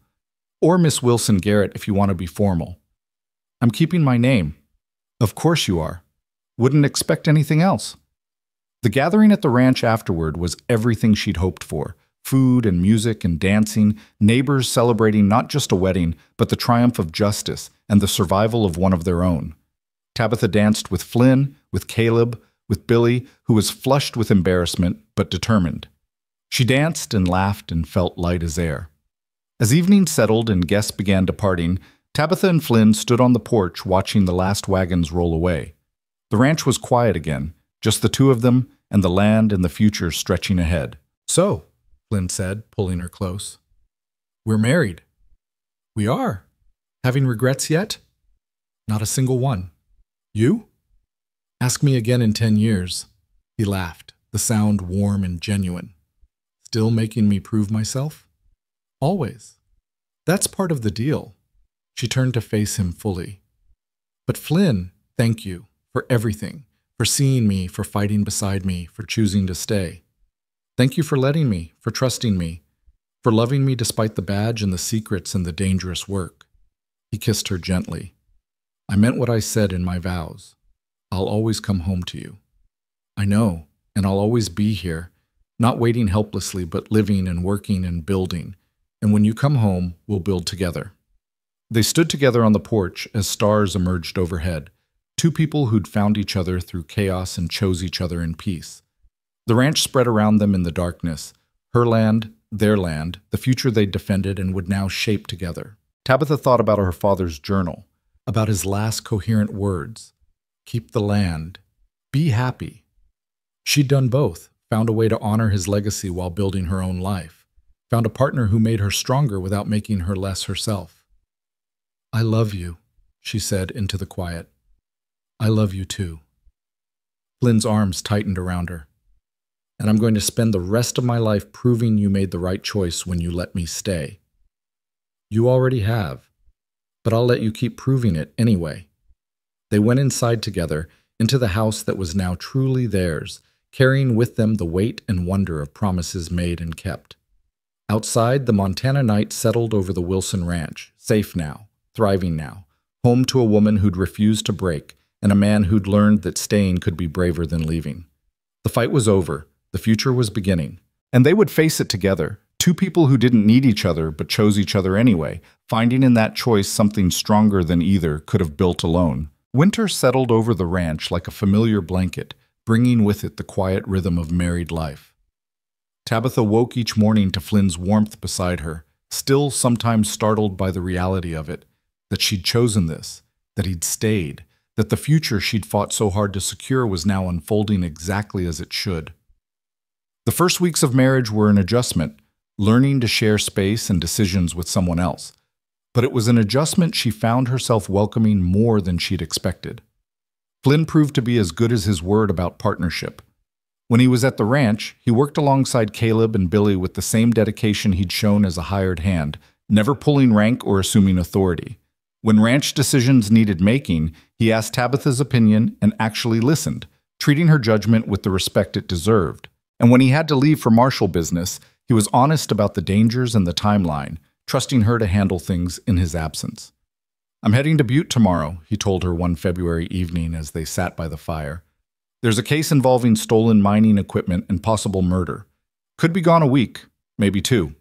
"Or Miss Wilson Garrett if you want to be formal." "I'm keeping my name." "Of course you are. Wouldn't expect anything else." The gathering at the ranch afterward was everything she'd hoped for. Food and music and dancing, neighbors celebrating not just a wedding, but the triumph of justice and the survival of one of their own. Tabitha danced with Flynn, with Caleb, with Billy, who was flushed with embarrassment but determined. She danced and laughed and felt light as air. As evening settled and guests began departing, Tabitha and Flynn stood on the porch watching the last wagons roll away. The ranch was quiet again, just the two of them and the land and the future stretching ahead. "So," Flynn said, pulling her close, "we're married." "We are. Having regrets yet?" "Not a single one." "You?" "Ask me again in 10 years. He laughed, the sound warm and genuine. "Still making me prove myself?" "Always. That's part of the deal." She turned to face him fully. "But Flynn, thank you for everything, for seeing me, for fighting beside me, for choosing to stay. Thank you for letting me, for trusting me, for loving me despite the badge and the secrets and the dangerous work." He kissed her gently. "I meant what I said in my vows. I'll always come home to you. I know, and I'll always be here, not waiting helplessly, but living and working and building. And when you come home, we'll build together." They stood together on the porch as stars emerged overhead, two people who'd found each other through chaos and chose each other in peace. The ranch spread around them in the darkness, her land, their land, the future they'd defended and would now shape together. Tabitha thought about her father's journal, about his last coherent words. Keep the land. Be happy. She'd done both, found a way to honor his legacy while building her own life, found a partner who made her stronger without making her less herself. "I love you," she said into the quiet. "I love you too." Flynn's arms tightened around her. "And I'm going to spend the rest of my life proving you made the right choice when you let me stay." "You already have, but I'll let you keep proving it anyway." They went inside together, into the house that was now truly theirs, carrying with them the weight and wonder of promises made and kept. Outside, the Montana night settled over the Wilson Ranch, safe now, thriving now, home to a woman who'd refused to break, and a man who'd learned that staying could be braver than leaving. The fight was over. The future was beginning. And they would face it together, two people who didn't need each other but chose each other anyway, finding in that choice something stronger than either could have built alone. Winter settled over the ranch like a familiar blanket, bringing with it the quiet rhythm of married life. Tabitha woke each morning to Flynn's warmth beside her, still sometimes startled by the reality of it, that she'd chosen this, that he'd stayed, that the future she'd fought so hard to secure was now unfolding exactly as it should. The first weeks of marriage were an adjustment, learning to share space and decisions with someone else. But it was an adjustment she found herself welcoming more than she'd expected. Flynn proved to be as good as his word about partnership. When he was at the ranch, he worked alongside Caleb and Billy with the same dedication he'd shown as a hired hand, never pulling rank or assuming authority. When ranch decisions needed making, he asked Tabitha's opinion and actually listened, treating her judgment with the respect it deserved. And when he had to leave for marshal business, he was honest about the dangers and the timeline, trusting her to handle things in his absence. "I'm heading to Butte tomorrow," he told her one February evening as they sat by the fire. "There's a case involving stolen mining equipment and possible murder. Could be gone a week, maybe 2.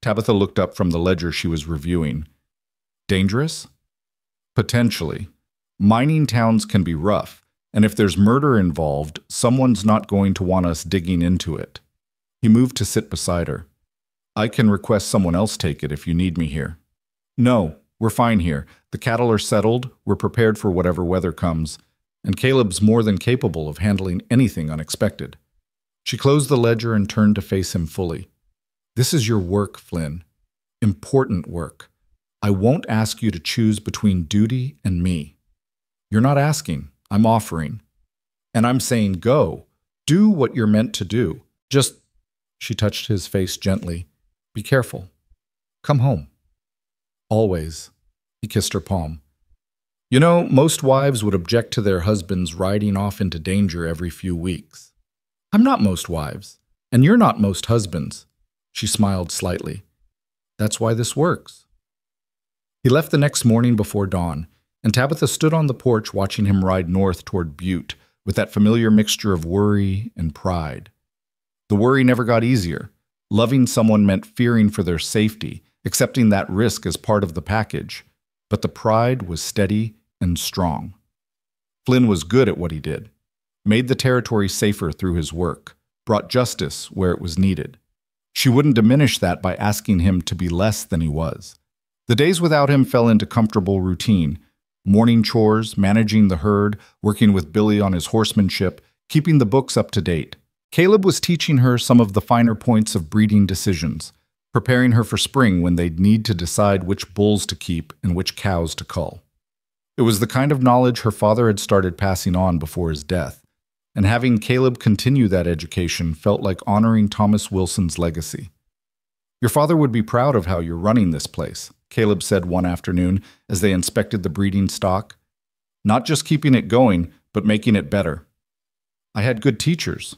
Tabitha looked up from the ledger she was reviewing. "Dangerous?" "Potentially. Mining towns can be rough, and if there's murder involved, someone's not going to want us digging into it." He moved to sit beside her. "I can request someone else take it if you need me here." "No, we're fine here. The cattle are settled, we're prepared for whatever weather comes, and Caleb's more than capable of handling anything unexpected." She closed the ledger and turned to face him fully. "This is your work, Flynn. Important work. I won't ask you to choose between duty and me. You're not asking, I'm offering. And I'm saying go. Do what you're meant to do. Just," she touched his face gently, "be careful. Come home." "Always." He kissed her palm. "You know, most wives would object to their husbands riding off into danger every few weeks. I'm not most wives, and you're not most husbands." She smiled slightly. "That's why this works." He left the next morning before dawn, and Tabitha stood on the porch watching him ride north toward Butte with that familiar mixture of worry and pride. The worry never got easier. Loving someone meant fearing for their safety, accepting that risk as part of the package. But the pride was steady and strong. Flynn was good at what he did, made the territory safer through his work, brought justice where it was needed. She wouldn't diminish that by asking him to be less than he was. The days without him fell into comfortable routine, morning chores, managing the herd, working with Billy on his horsemanship, keeping the books up to date. Caleb was teaching her some of the finer points of breeding decisions, preparing her for spring when they'd need to decide which bulls to keep and which cows to cull. It was the kind of knowledge her father had started passing on before his death, and having Caleb continue that education felt like honoring Thomas Wilson's legacy. "Your father would be proud of how you're running this place," Caleb said one afternoon as they inspected the breeding stock. "Not just keeping it going, but making it better." "I had good teachers."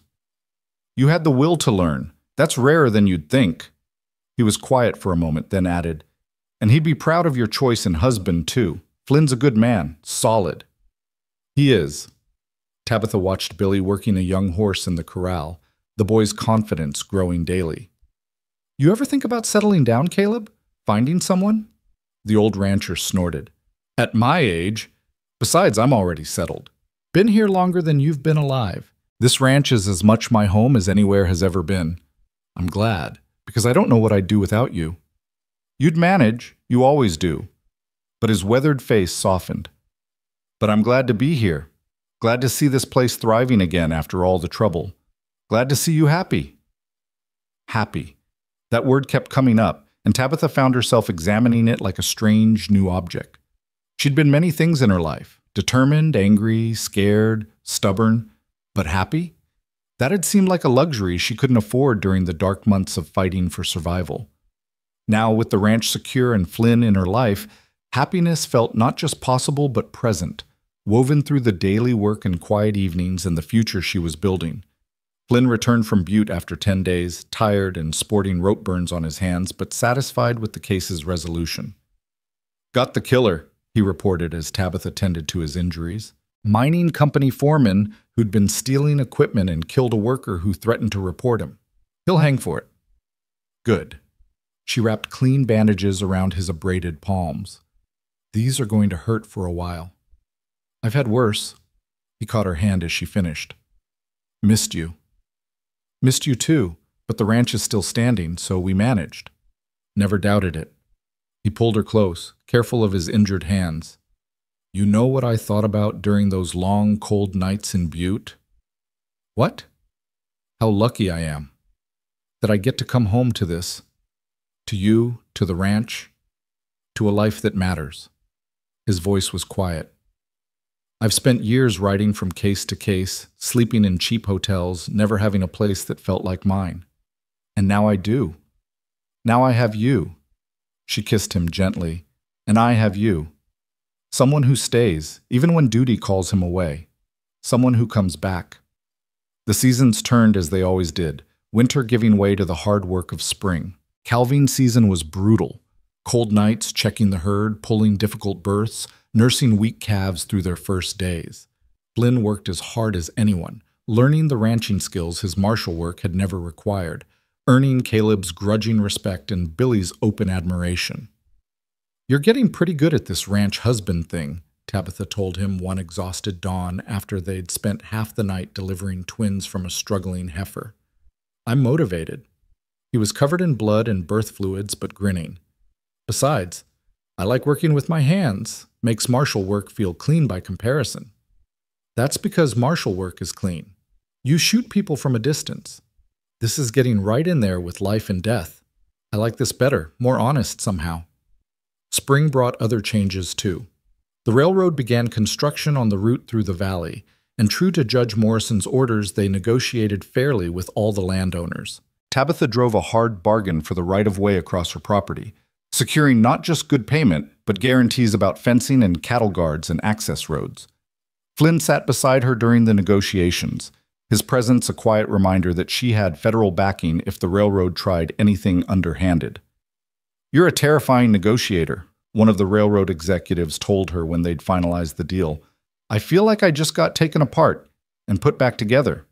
"You had the will to learn. That's rarer than you'd think." He was quiet for a moment, then added, "And he'd be proud of your choice in husband, too. Flynn's a good man, solid." "He is." Tabitha watched Billy working a young horse in the corral, the boy's confidence growing daily. "You ever think about settling down, Caleb? Finding someone?" The old rancher snorted. "At my age? Besides, I'm already settled. Been here longer than you've been alive. This ranch is as much my home as anywhere has ever been. I'm glad, because I don't know what I'd do without you." "You'd manage, you always do." But his weathered face softened. "But I'm glad to be here. Glad to see this place thriving again after all the trouble. Glad to see you happy." Happy. That word kept coming up, and Tabitha found herself examining it like a strange new object. She'd been many things in her life, determined, angry, scared, stubborn, but happy? That had seemed like a luxury she couldn't afford during the dark months of fighting for survival. Now, with the ranch secure and Flynn in her life, happiness felt not just possible but present, woven through the daily work and quiet evenings and the future she was building. Flynn returned from Butte after 10 days, tired and sporting rope burns on his hands, but satisfied with the case's resolution. "Got the killer," he reported as Tabitha tended to his injuries. "Mining company foreman who'd been stealing equipment and killed a worker who threatened to report him. He'll hang for it." "Good." She wrapped clean bandages around his abraded palms. "These are going to hurt for a while." "I've had worse." He caught her hand as she finished. "Missed you." "Missed you too, But the ranch is still standing, so we managed. Never doubted it. He pulled her close, careful of his injured hands. You know what I thought about during those long, cold nights in Butte? What? How lucky I am. That I get to come home to this. To you, to the ranch, to a life that matters. His voice was quiet. I've spent years riding from case to case, sleeping in cheap hotels, never having a place that felt like mine. And now I do. Now I have you. She kissed him gently. And I have you. Someone who stays, even when duty calls him away. Someone who comes back. The seasons turned as they always did, winter giving way to the hard work of spring. Calving season was brutal. Cold nights, checking the herd, pulling difficult births, nursing weak calves through their first days. Flynn worked as hard as anyone, learning the ranching skills his marshal work had never required, earning Caleb's grudging respect and Billy's open admiration. You're getting pretty good at this ranch husband thing, Tabitha told him one exhausted dawn after they'd spent half the night delivering twins from a struggling heifer. I'm motivated. He was covered in blood and birth fluids, but grinning. Besides, I like working with my hands. Makes marshal work feel clean by comparison. That's because marshal work is clean. You shoot people from a distance. This is getting right in there with life and death. I like this better, more honest somehow. Spring brought other changes too. The railroad began construction on the route through the valley, and true to Judge Morrison's orders, they negotiated fairly with all the landowners. Tabitha drove a hard bargain for the right-of-way across her property, securing not just good payment, but guarantees about fencing and cattle guards and access roads. Flynn sat beside her during the negotiations, his presence a quiet reminder that she had federal backing if the railroad tried anything underhanded. You're a terrifying negotiator, one of the railroad executives told her when they'd finalized the deal. I feel like I just got taken apart and put back together.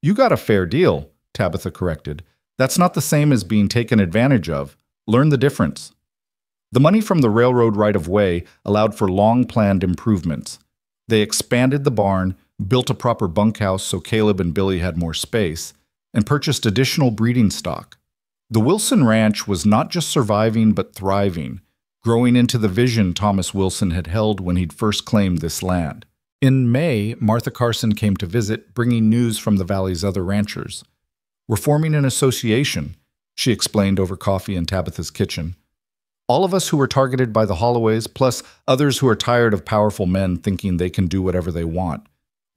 You got a fair deal, Tabitha corrected. That's not the same as being taken advantage of. Learn the difference. The money from the railroad right-of-way allowed for long-planned improvements. They expanded the barn, built a proper bunkhouse so Caleb and Billy had more space, and purchased additional breeding stock. The Wilson Ranch was not just surviving but thriving, growing into the vision Thomas Wilson had held when he'd first claimed this land. In May, Martha Carson came to visit, bringing news from the valley's other ranchers. We're forming an association, she explained over coffee in Tabitha's kitchen. All of us who were targeted by the Holloways, plus others who are tired of powerful men thinking they can do whatever they want.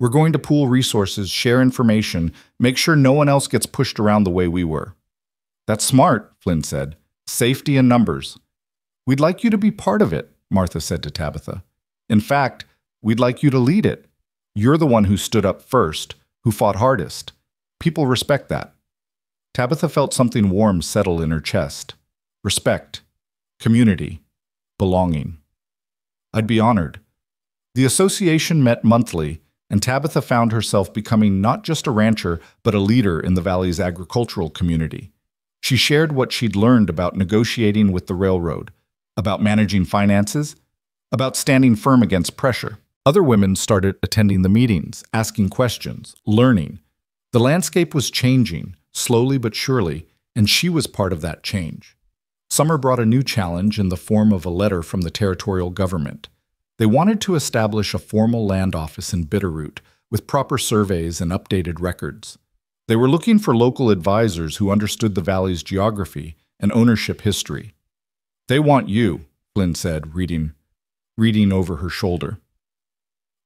We're going to pool resources, share information, make sure no one else gets pushed around the way we were. That's smart, Flynn said. Safety in numbers. We'd like you to be part of it, Martha said to Tabitha. In fact, we'd like you to lead it. You're the one who stood up first, who fought hardest. People respect that. Tabitha felt something warm settle in her chest. Respect. Community. Belonging. I'd be honored. The association met monthly, and Tabitha found herself becoming not just a rancher, but a leader in the valley's agricultural community. She shared what she'd learned about negotiating with the railroad, about managing finances, about standing firm against pressure. Other women started attending the meetings, asking questions, learning. The landscape was changing, slowly but surely, and she was part of that change. Summer brought a new challenge in the form of a letter from the territorial government. They wanted to establish a formal land office in Bitterroot with proper surveys and updated records. They were looking for local advisors who understood the valley's geography and ownership history. They want you, Flynn said, reading over her shoulder.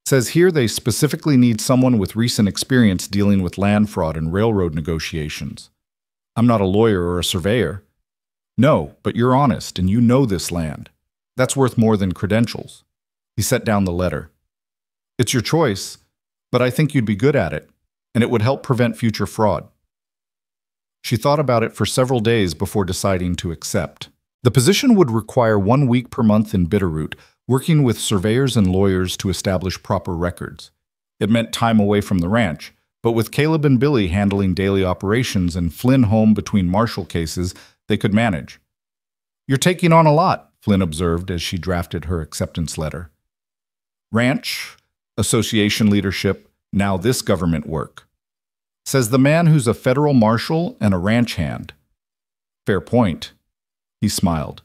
Says here they specifically need someone with recent experience dealing with land fraud and railroad negotiations. I'm not a lawyer or a surveyor. No, but you're honest and you know this land. That's worth more than credentials. He set down the letter. It's your choice, but I think you'd be good at it, and it would help prevent future fraud. She thought about it for several days before deciding to accept. The position would require 1 week per month in Bitterroot, working with surveyors and lawyers to establish proper records. It meant time away from the ranch, but with Caleb and Billy handling daily operations and Flynn home between marshal cases, they could manage. You're taking on a lot, Flynn observed as she drafted her acceptance letter. Ranch, association leadership, now this government work. Says the man who's a federal marshal and a ranch hand. Fair point. He smiled.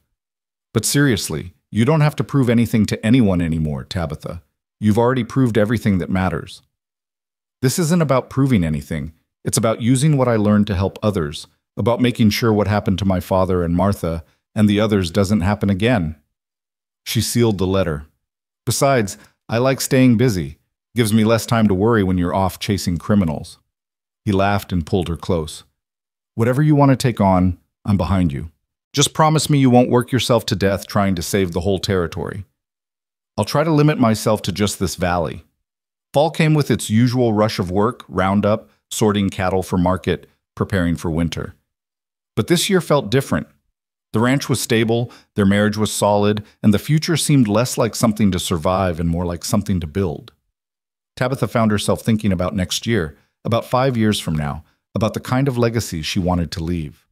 But seriously, you don't have to prove anything to anyone anymore, Tabitha. You've already proved everything that matters. This isn't about proving anything. It's about using what I learned to help others, about making sure what happened to my father and Martha and the others doesn't happen again. She sealed the letter. Besides, I like staying busy. Gives me less time to worry when you're off chasing criminals. He laughed and pulled her close. Whatever you want to take on, I'm behind you. Just promise me you won't work yourself to death trying to save the whole territory. I'll try to limit myself to just this valley. Fall came with its usual rush of work, roundup, sorting cattle for market, preparing for winter. But this year felt different. The ranch was stable, their marriage was solid, and the future seemed less like something to survive and more like something to build. Tabitha found herself thinking about next year, about 5 years from now, about the kind of legacy she wanted to leave.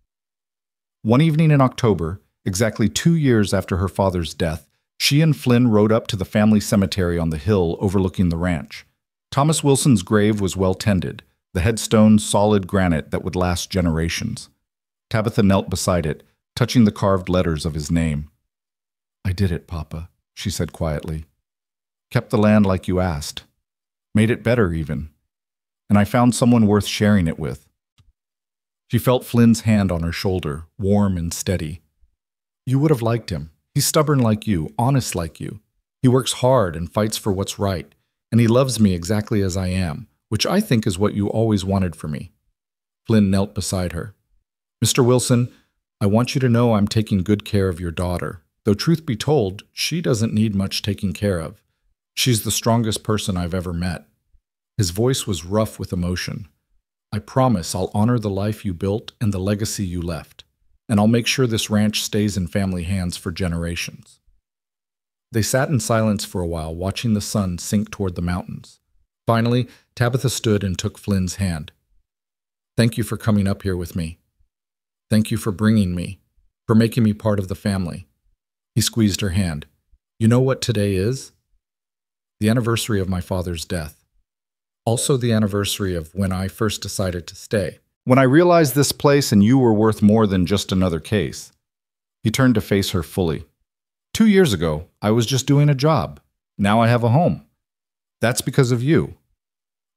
One evening in October, exactly 2 years after her father's death, she and Flynn rode up to the family cemetery on the hill overlooking the ranch. Thomas Wilson's grave was well tended, the headstone solid granite that would last generations. Tabitha knelt beside it, touching the carved letters of his name. I did it, Papa, she said quietly. Kept the land like you asked. Made it better, even. And I found someone worth sharing it with. She felt Flynn's hand on her shoulder, warm and steady. You would have liked him. He's stubborn like you, honest like you. He works hard and fights for what's right, and he loves me exactly as I am, which I think is what you always wanted for me. Flynn knelt beside her. Mr. Wilson, I want you to know I'm taking good care of your daughter, though truth be told, she doesn't need much taking care of. She's the strongest person I've ever met. His voice was rough with emotion. I promise I'll honor the life you built and the legacy you left, and I'll make sure this ranch stays in family hands for generations. They sat in silence for a while, watching the sun sink toward the mountains. Finally, Tabitha stood and took Flynn's hand. Thank you for coming up here with me. Thank you for bringing me, for making me part of the family. He squeezed her hand. You know what today is? The anniversary of my father's death. Also the anniversary of when I first decided to stay. When I realized this place and you were worth more than just another case. He turned to face her fully. 2 years ago, I was just doing a job. Now I have a home. That's because of you.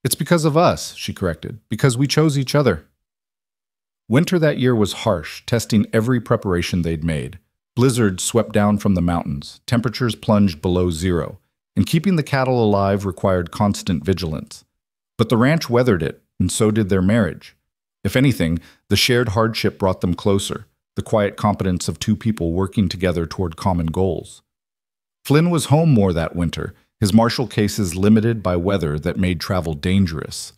It's because of us, she corrected, because we chose each other. Winter that year was harsh, testing every preparation they'd made. Blizzards swept down from the mountains, temperatures plunged below zero, and keeping the cattle alive required constant vigilance. But the ranch weathered it, and so did their marriage. If anything, the shared hardship brought them closer, the quiet competence of two people working together toward common goals. Flynn was home more that winter, his martial cases limited by weather that made travel dangerous.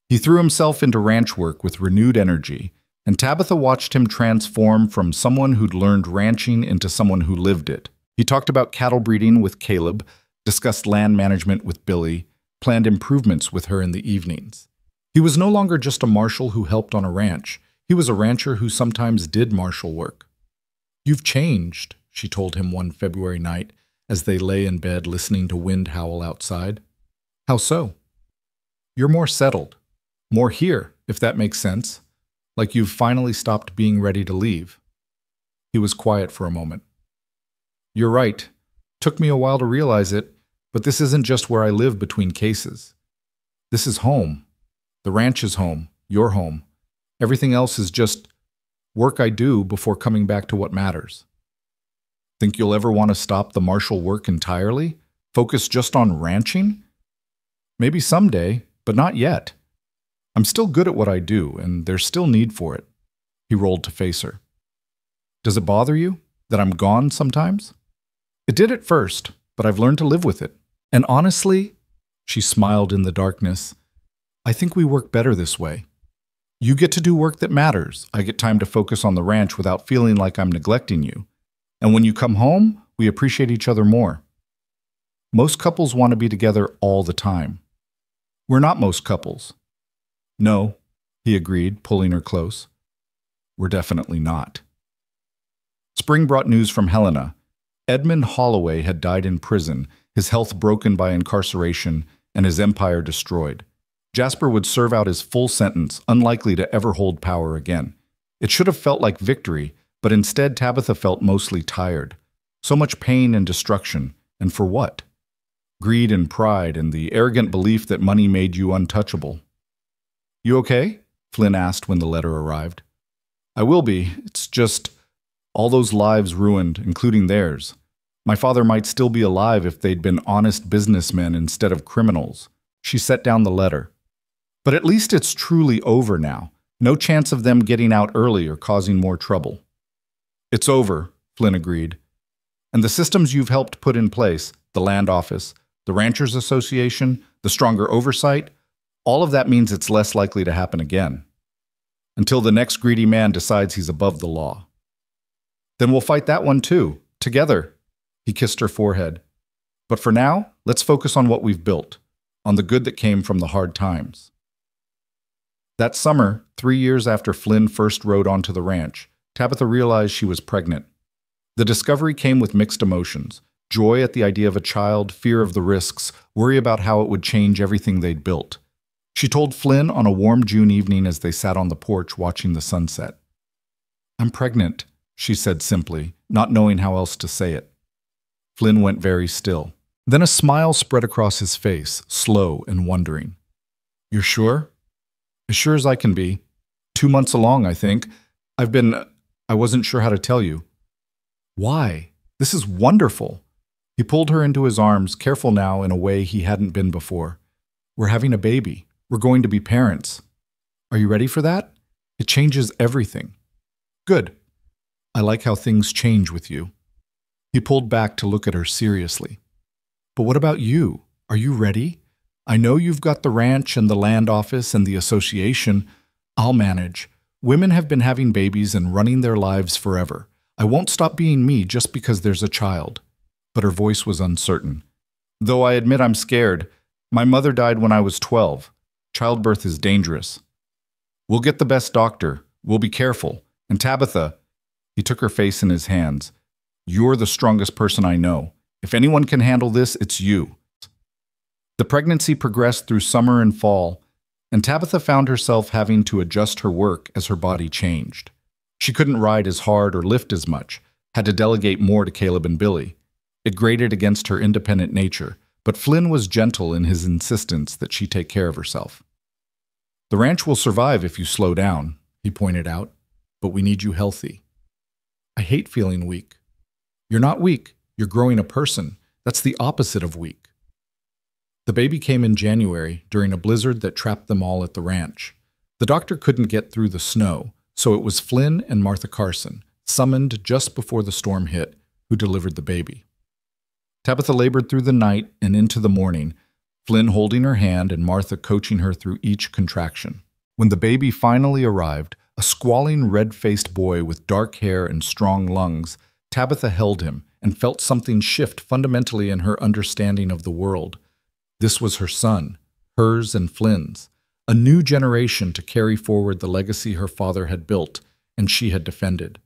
He threw himself into ranch work with renewed energy, and Tabitha watched him transform from someone who'd learned ranching into someone who lived it. He talked about cattle breeding with Caleb, discussed land management with Billy, planned improvements with her in the evenings. He was no longer just a marshal who helped on a ranch. He was a rancher who sometimes did marshal work. You've changed, she told him one February night as they lay in bed listening to wind howl outside. How so? You're more settled. More here, if that makes sense. Like you've finally stopped being ready to leave. He was quiet for a moment. You're right. Took me a while to realize it, but this isn't just where I live between cases. This is home. The ranch is home. Your home. Everything else is just work I do before coming back to what matters. Think you'll ever want to stop the martial work entirely? Focus just on ranching? Maybe someday, but not yet. I'm still good at what I do, and there's still need for it. He rolled to face her. Does it bother you that I'm gone sometimes? It did at first, but I've learned to live with it. And honestly, she smiled in the darkness, I think we work better this way. You get to do work that matters. I get time to focus on the ranch without feeling like I'm neglecting you. And when you come home, we appreciate each other more. Most couples want to be together all the time. We're not most couples. No, he agreed, pulling her close. We're definitely not. Spring brought news from Helena. Edmund Holloway had died in prison, his health broken by incarceration and his empire destroyed. Jasper would serve out his full sentence, unlikely to ever hold power again. It should have felt like victory, but instead Tabitha felt mostly tired. So much pain and destruction, and for what? Greed and pride and the arrogant belief that money made you untouchable. "You okay?" Flynn asked when the letter arrived. "I will be. It's just all those lives ruined, including theirs. My father might still be alive if they'd been honest businessmen instead of criminals." She set down the letter. "But at least it's truly over now. No chance of them getting out early or causing more trouble." "It's over," Flynn agreed. "And the systems you've helped put in place, the land office, the Ranchers Association, the stronger oversight, all of that means it's less likely to happen again. Until the next greedy man decides he's above the law." "Then we'll fight that one too, together." He kissed her forehead. "But for now, let's focus on what we've built, on the good that came from the hard times." That summer, 3 years after Flynn first rode onto the ranch, Tabitha realized she was pregnant. The discovery came with mixed emotions: joy at the idea of a child, fear of the risks, worry about how it would change everything they'd built. She told Flynn on a warm June evening as they sat on the porch watching the sunset. "I'm pregnant," she said simply, not knowing how else to say it. Flynn went very still. Then a smile spread across his face, slow and wondering. "You're sure?" "As sure as I can be. 2 months along, I think. I wasn't sure how to tell you." "Why? This is wonderful." He pulled her into his arms, careful now in a way he hadn't been before. "We're having a baby. We're going to be parents. Are you ready for that? It changes everything." "Good. I like how things change with you." He pulled back to look at her seriously. "But what about you? Are you ready? I know you've got the ranch and the land office and the association. I'll manage. Women have been having babies and running their lives forever. I won't stop being me just because there's a child." But her voice was uncertain. "Though I admit I'm scared. My mother died when I was 12. Childbirth is dangerous. We'll get the best doctor. We'll be careful. And Tabitha," he took her face in his hands, "you're the strongest person I know. If anyone can handle this, it's you." The pregnancy progressed through summer and fall, and Tabitha found herself having to adjust her work as her body changed. She couldn't ride as hard or lift as much, had to delegate more to Caleb and Billy. It grated against her independent nature, but Flynn was gentle in his insistence that she take care of herself. "The ranch will survive if you slow down," he pointed out, "but we need you healthy." "I hate feeling weak." "You're not weak. You're growing a person. That's the opposite of weak." The baby came in January, during a blizzard that trapped them all at the ranch. The doctor couldn't get through the snow, so it was Flynn and Martha Carson, summoned just before the storm hit, who delivered the baby. Tabitha labored through the night and into the morning, Flynn holding her hand and Martha coaching her through each contraction. When the baby finally arrived, a squalling red-faced boy with dark hair and strong lungs, Tabitha held him and felt something shift fundamentally in her understanding of the world. This was her son, hers and Flynn's, a new generation to carry forward the legacy her father had built and she had defended.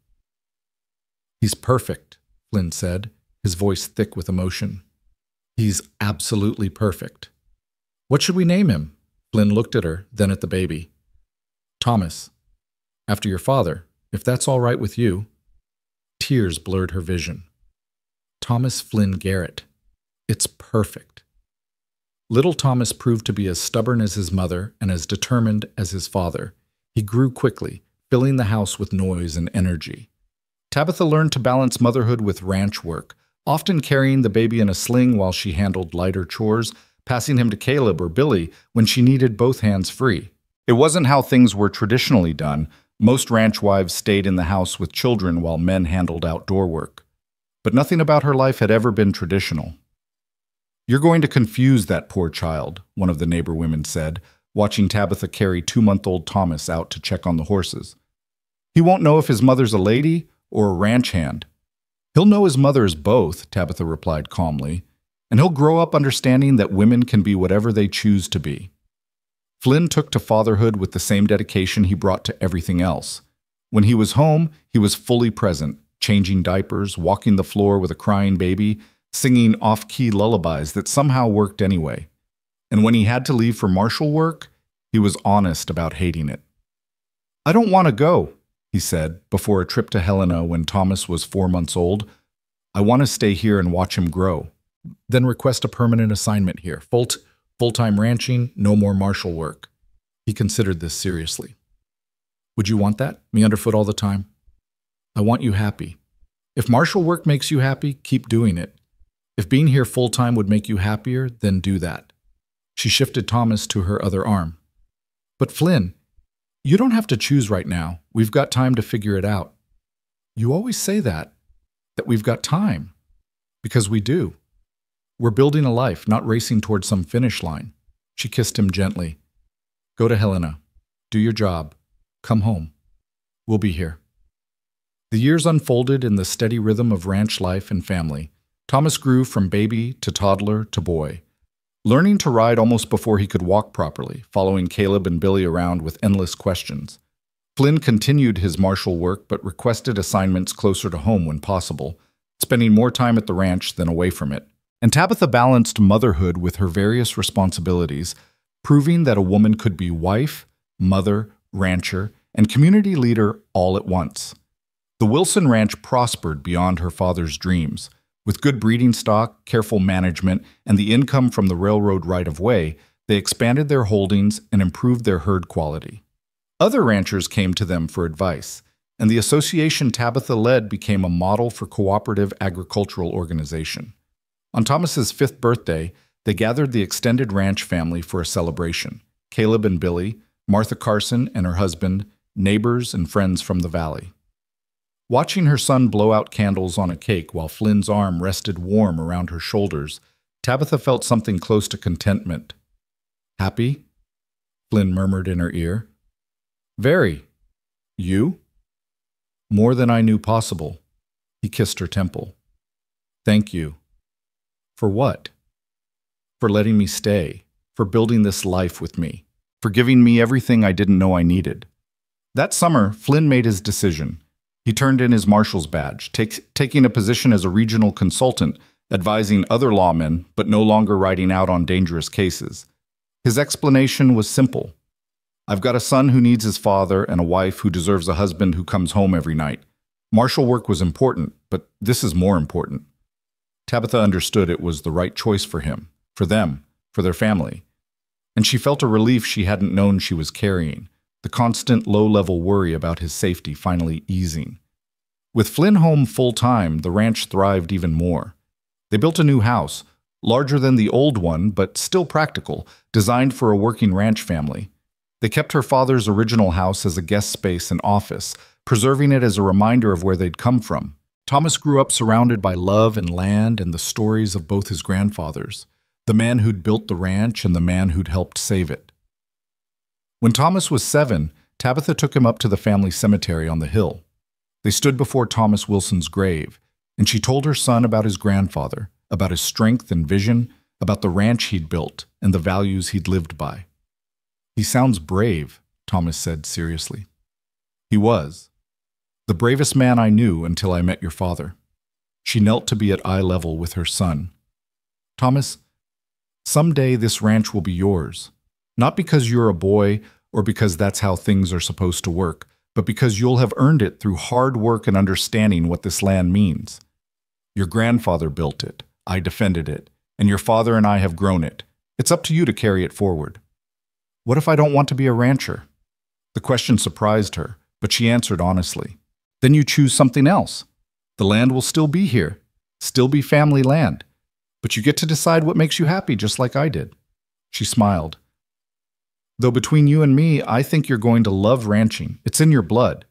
"He's perfect," Flynn said, his voice thick with emotion. "He's absolutely perfect." "What should we name him?" Flynn looked at her, then at the baby. "Thomas. After your father, if that's all right with you." Tears blurred her vision. "Thomas Flynn Garrett. It's perfect." Little Thomas proved to be as stubborn as his mother and as determined as his father. He grew quickly, filling the house with noise and energy. Tabitha learned to balance motherhood with ranch work, often carrying the baby in a sling while she handled lighter chores, passing him to Caleb or Billy when she needed both hands free. It wasn't how things were traditionally done. Most ranch wives stayed in the house with children while men handled outdoor work. But nothing about her life had ever been traditional. "You're going to confuse that poor child," one of the neighbor women said, watching Tabitha carry 2-month-old Thomas out to check on the horses. "He won't know if his mother's a lady or a ranch hand." "He'll know his mother is both," Tabitha replied calmly, "and he'll grow up understanding that women can be whatever they choose to be." Flynn took to fatherhood with the same dedication he brought to everything else. When he was home, he was fully present, changing diapers, walking the floor with a crying baby, singing off-key lullabies that somehow worked anyway. And when he had to leave for marshal work, He was honest about hating it. "I don't want to go," he said, before a trip to Helena when Thomas was 4 months old. "I want to stay here and watch him grow. Then request a permanent assignment here. Full-time ranching, no more marshal work." He considered this seriously. "Would you want that? Me underfoot all the time?" "I want you happy. If marshal work makes you happy, keep doing it. If being here full-time would make you happier, then do that." She shifted Thomas to her other arm. "But Flynn, you don't have to choose right now. We've got time to figure it out." "You always say that we've got time." "Because we do. We're building a life, not racing towards some finish line." She kissed him gently. "Go to Helena. Do your job. Come home. We'll be here." The years unfolded in the steady rhythm of ranch life and family. Thomas grew from baby to toddler to boy, learning to ride almost before he could walk properly, following Caleb and Billy around with endless questions. Flynn continued his marshal work but requested assignments closer to home when possible, spending more time at the ranch than away from it. And Tabitha balanced motherhood with her various responsibilities, proving that a woman could be wife, mother, rancher, and community leader all at once. The Wilson Ranch prospered beyond her father's dreams. With good breeding stock, careful management, and the income from the railroad right-of-way, they expanded their holdings and improved their herd quality. Other ranchers came to them for advice, and the association Tabitha led became a model for cooperative agricultural organization. On Thomas's 5th birthday, they gathered the extended ranch family for a celebration. Caleb and Billy, Martha Carson and her husband, neighbors and friends from the valley. Watching her son blow out candles on a cake while Flynn's arm rested warm around her shoulders, Tabitha felt something close to contentment. "Happy?" Flynn murmured in her ear. "Very. You?" "More than I knew possible." He kissed her temple. "Thank you." "For what?" "For letting me stay, for building this life with me, for giving me everything I didn't know I needed." That summer, Flynn made his decision. He turned in his marshal's badge, taking a position as a regional consultant, advising other lawmen, but no longer riding out on dangerous cases. His explanation was simple. "I've got a son who needs his father and a wife who deserves a husband who comes home every night. Marshal work was important, but this is more important." Tabitha understood it was the right choice for him, for them, for their family. And she felt a relief she hadn't known she was carrying, the constant low-level worry about his safety finally easing. With Flynn home full-time, the ranch thrived even more. They built a new house, larger than the old one, but still practical, designed for a working ranch family. They kept her father's original house as a guest space and office, preserving it as a reminder of where they'd come from. Thomas grew up surrounded by love and land and the stories of both his grandfathers, the man who'd built the ranch and the man who'd helped save it. When Thomas was 7, Tabitha took him up to the family cemetery on the hill. They stood before Thomas Wilson's grave, and she told her son about his grandfather, about his strength and vision, about the ranch he'd built and the values he'd lived by. "He sounds brave," Thomas said seriously. "He was. The bravest man I knew until I met your father." She knelt to be at eye level with her son. "Thomas, someday this ranch will be yours. Not because you're a boy or because that's how things are supposed to work, but because you'll have earned it through hard work and understanding what this land means. Your grandfather built it, I defended it, and your father and I have grown it. It's up to you to carry it forward." "What if I don't want to be a rancher?" The question surprised her, but she answered honestly. "Then you choose something else. The land will still be here, still be family land, but you get to decide what makes you happy just like I did." She smiled. "Though between you and me, I think you're going to love ranching. It's in your blood."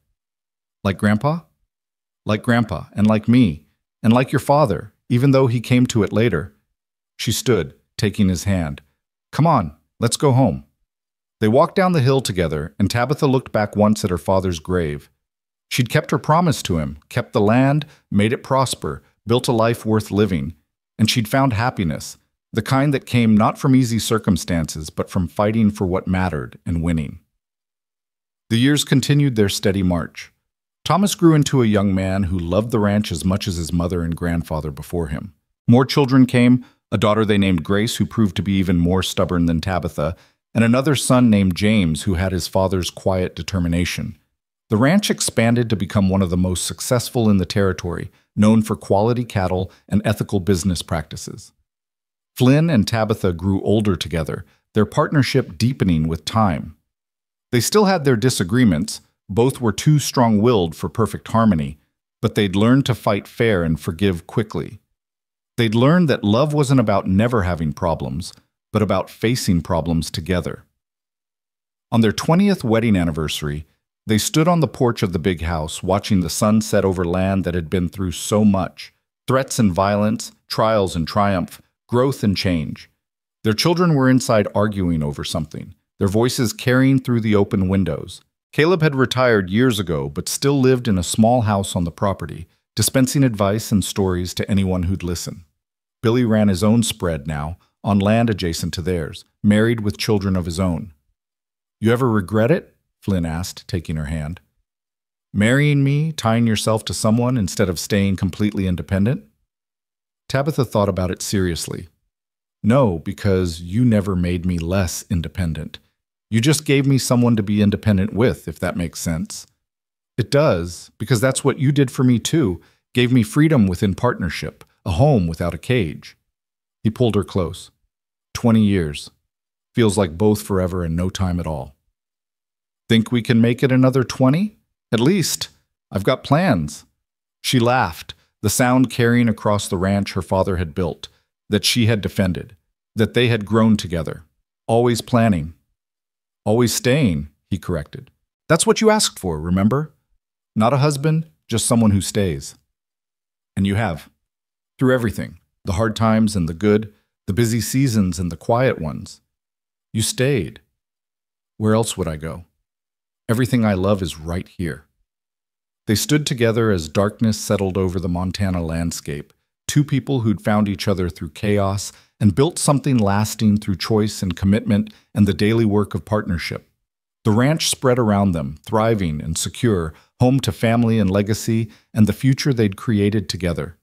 "Like Grandpa?" "Like Grandpa, and like me, and like your father, even though he came to it later." She stood, taking his hand. "Come on, let's go home." They walked down the hill together, and Tabitha looked back once at her father's grave. She'd kept her promise to him, kept the land, made it prosper, built a life worth living, and she'd found happiness, the kind that came not from easy circumstances, but from fighting for what mattered and winning. The years continued their steady march. Thomas grew into a young man who loved the ranch as much as his mother and grandfather before him. More children came, a daughter they named Grace who proved to be even more stubborn than Tabitha, and another son named James who had his father's quiet determination. The ranch expanded to become one of the most successful in the territory, known for quality cattle and ethical business practices. Flynn and Tabitha grew older together, their partnership deepening with time. They still had their disagreements, both were too strong-willed for perfect harmony, but they'd learned to fight fair and forgive quickly. They'd learned that love wasn't about never having problems, but about facing problems together. On their 20th wedding anniversary, they stood on the porch of the big house, watching the sun set over land that had been through so much: threats and violence, trials and triumph, growth and change. Their children were inside arguing over something, their voices carrying through the open windows. Caleb had retired years ago, but still lived in a small house on the property, dispensing advice and stories to anyone who'd listen. Billy ran his own spread now, on land adjacent to theirs, married with children of his own. "You ever regret it?" Flynn asked, taking her hand. "Marrying me, tying yourself to someone instead of staying completely independent?" Tabitha thought about it seriously. "No, because you never made me less independent. You just gave me someone to be independent with, if that makes sense." "It does, because that's what you did for me too, gave me freedom within partnership, a home without a cage." He pulled her close. 20 years. Feels like both forever and no time at all. "Think we can make it another 20? At least. I've got plans." She laughed, the sound carrying across the ranch her father had built, that she had defended, that they had grown together. Always planning. "Always staying," he corrected. "That's what you asked for, remember? Not a husband, just someone who stays." And you have. Through everything, the hard times and the good, the busy seasons and the quiet ones. You stayed. Where else would I go? Everything I love is right here. They stood together as darkness settled over the Montana landscape, two people who'd found each other through chaos and built something lasting through choice and commitment and the daily work of partnership. The ranch spread around them, thriving and secure, home to family and legacy and the future they'd created together.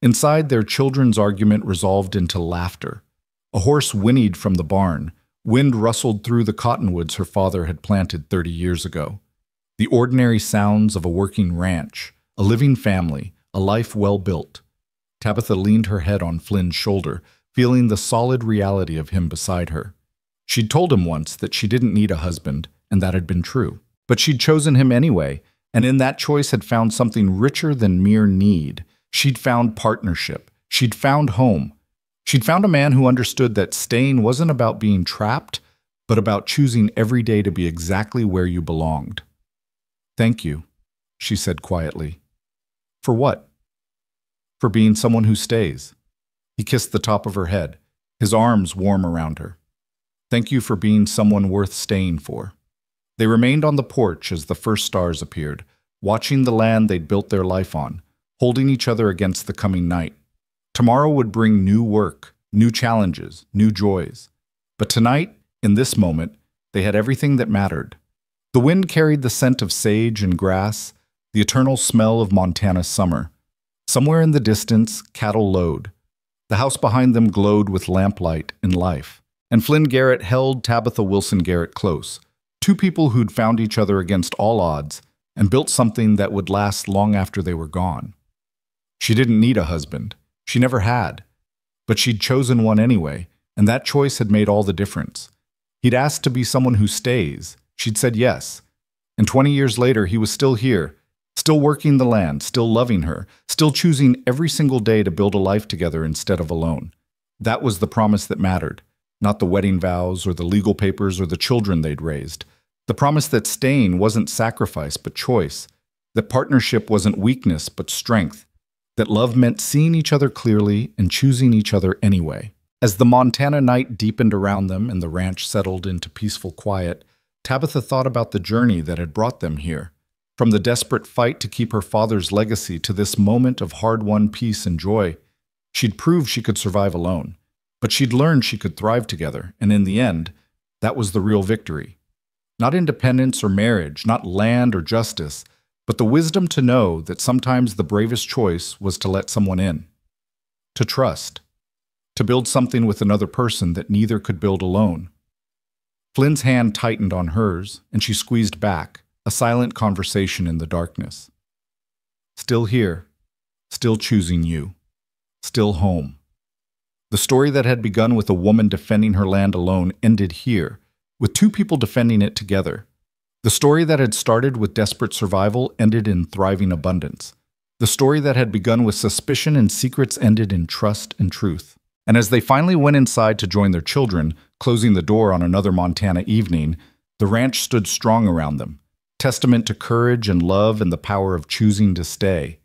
Inside, their children's argument resolved into laughter. A horse whinnied from the barn. Wind rustled through the cottonwoods her father had planted 30 years ago. The ordinary sounds of a working ranch, a living family, a life well built. Tabitha leaned her head on Flynn's shoulder, feeling the solid reality of him beside her. She'd told him once that she didn't need a husband, and that had been true. But she'd chosen him anyway, and in that choice had found something richer than mere need. She'd found partnership. She'd found home. She'd found a man who understood that staying wasn't about being trapped, but about choosing every day to be exactly where you belonged. "Thank you," she said quietly. "For what?" "For being someone who stays." He kissed the top of her head, his arms warm around her. "Thank you for being someone worth staying for." They remained on the porch as the first stars appeared, watching the land they'd built their life on, holding each other against the coming night. Tomorrow would bring new work, new challenges, new joys. But tonight, in this moment, they had everything that mattered. The wind carried the scent of sage and grass, the eternal smell of Montana's summer. Somewhere in the distance, cattle lowed. The house behind them glowed with lamplight and life. And Flynn Garrett held Tabitha Wilson Garrett close, two people who'd found each other against all odds and built something that would last long after they were gone. She didn't need a husband. She never had. But she'd chosen one anyway, and that choice had made all the difference. He'd asked to be someone who stays. She'd said yes. And 20 years later, he was still here, still working the land, still loving her, still choosing every single day to build a life together instead of alone. That was the promise that mattered, not the wedding vows or the legal papers or the children they'd raised. The promise that staying wasn't sacrifice but choice, that partnership wasn't weakness but strength, that love meant seeing each other clearly and choosing each other anyway. As the Montana night deepened around them and the ranch settled into peaceful quiet, Tabitha thought about the journey that had brought them here. From the desperate fight to keep her father's legacy to this moment of hard-won peace and joy. She'd proved she could survive alone, but she'd learned she could thrive together, and in the end, that was the real victory. Not independence or marriage, not land or justice, but the wisdom to know that sometimes the bravest choice was to let someone in. To trust. To build something with another person that neither could build alone. Flynn's hand tightened on hers, and she squeezed back, a silent conversation in the darkness. Still here, still choosing you, still home. The story that had begun with a woman defending her land alone ended here, with two people defending it together. The story that had started with desperate survival ended in thriving abundance. The story that had begun with suspicion and secrets ended in trust and truth. And as they finally went inside to join their children, closing the door on another Montana evening, the ranch stood strong around them, testament to courage and love and the power of choosing to stay.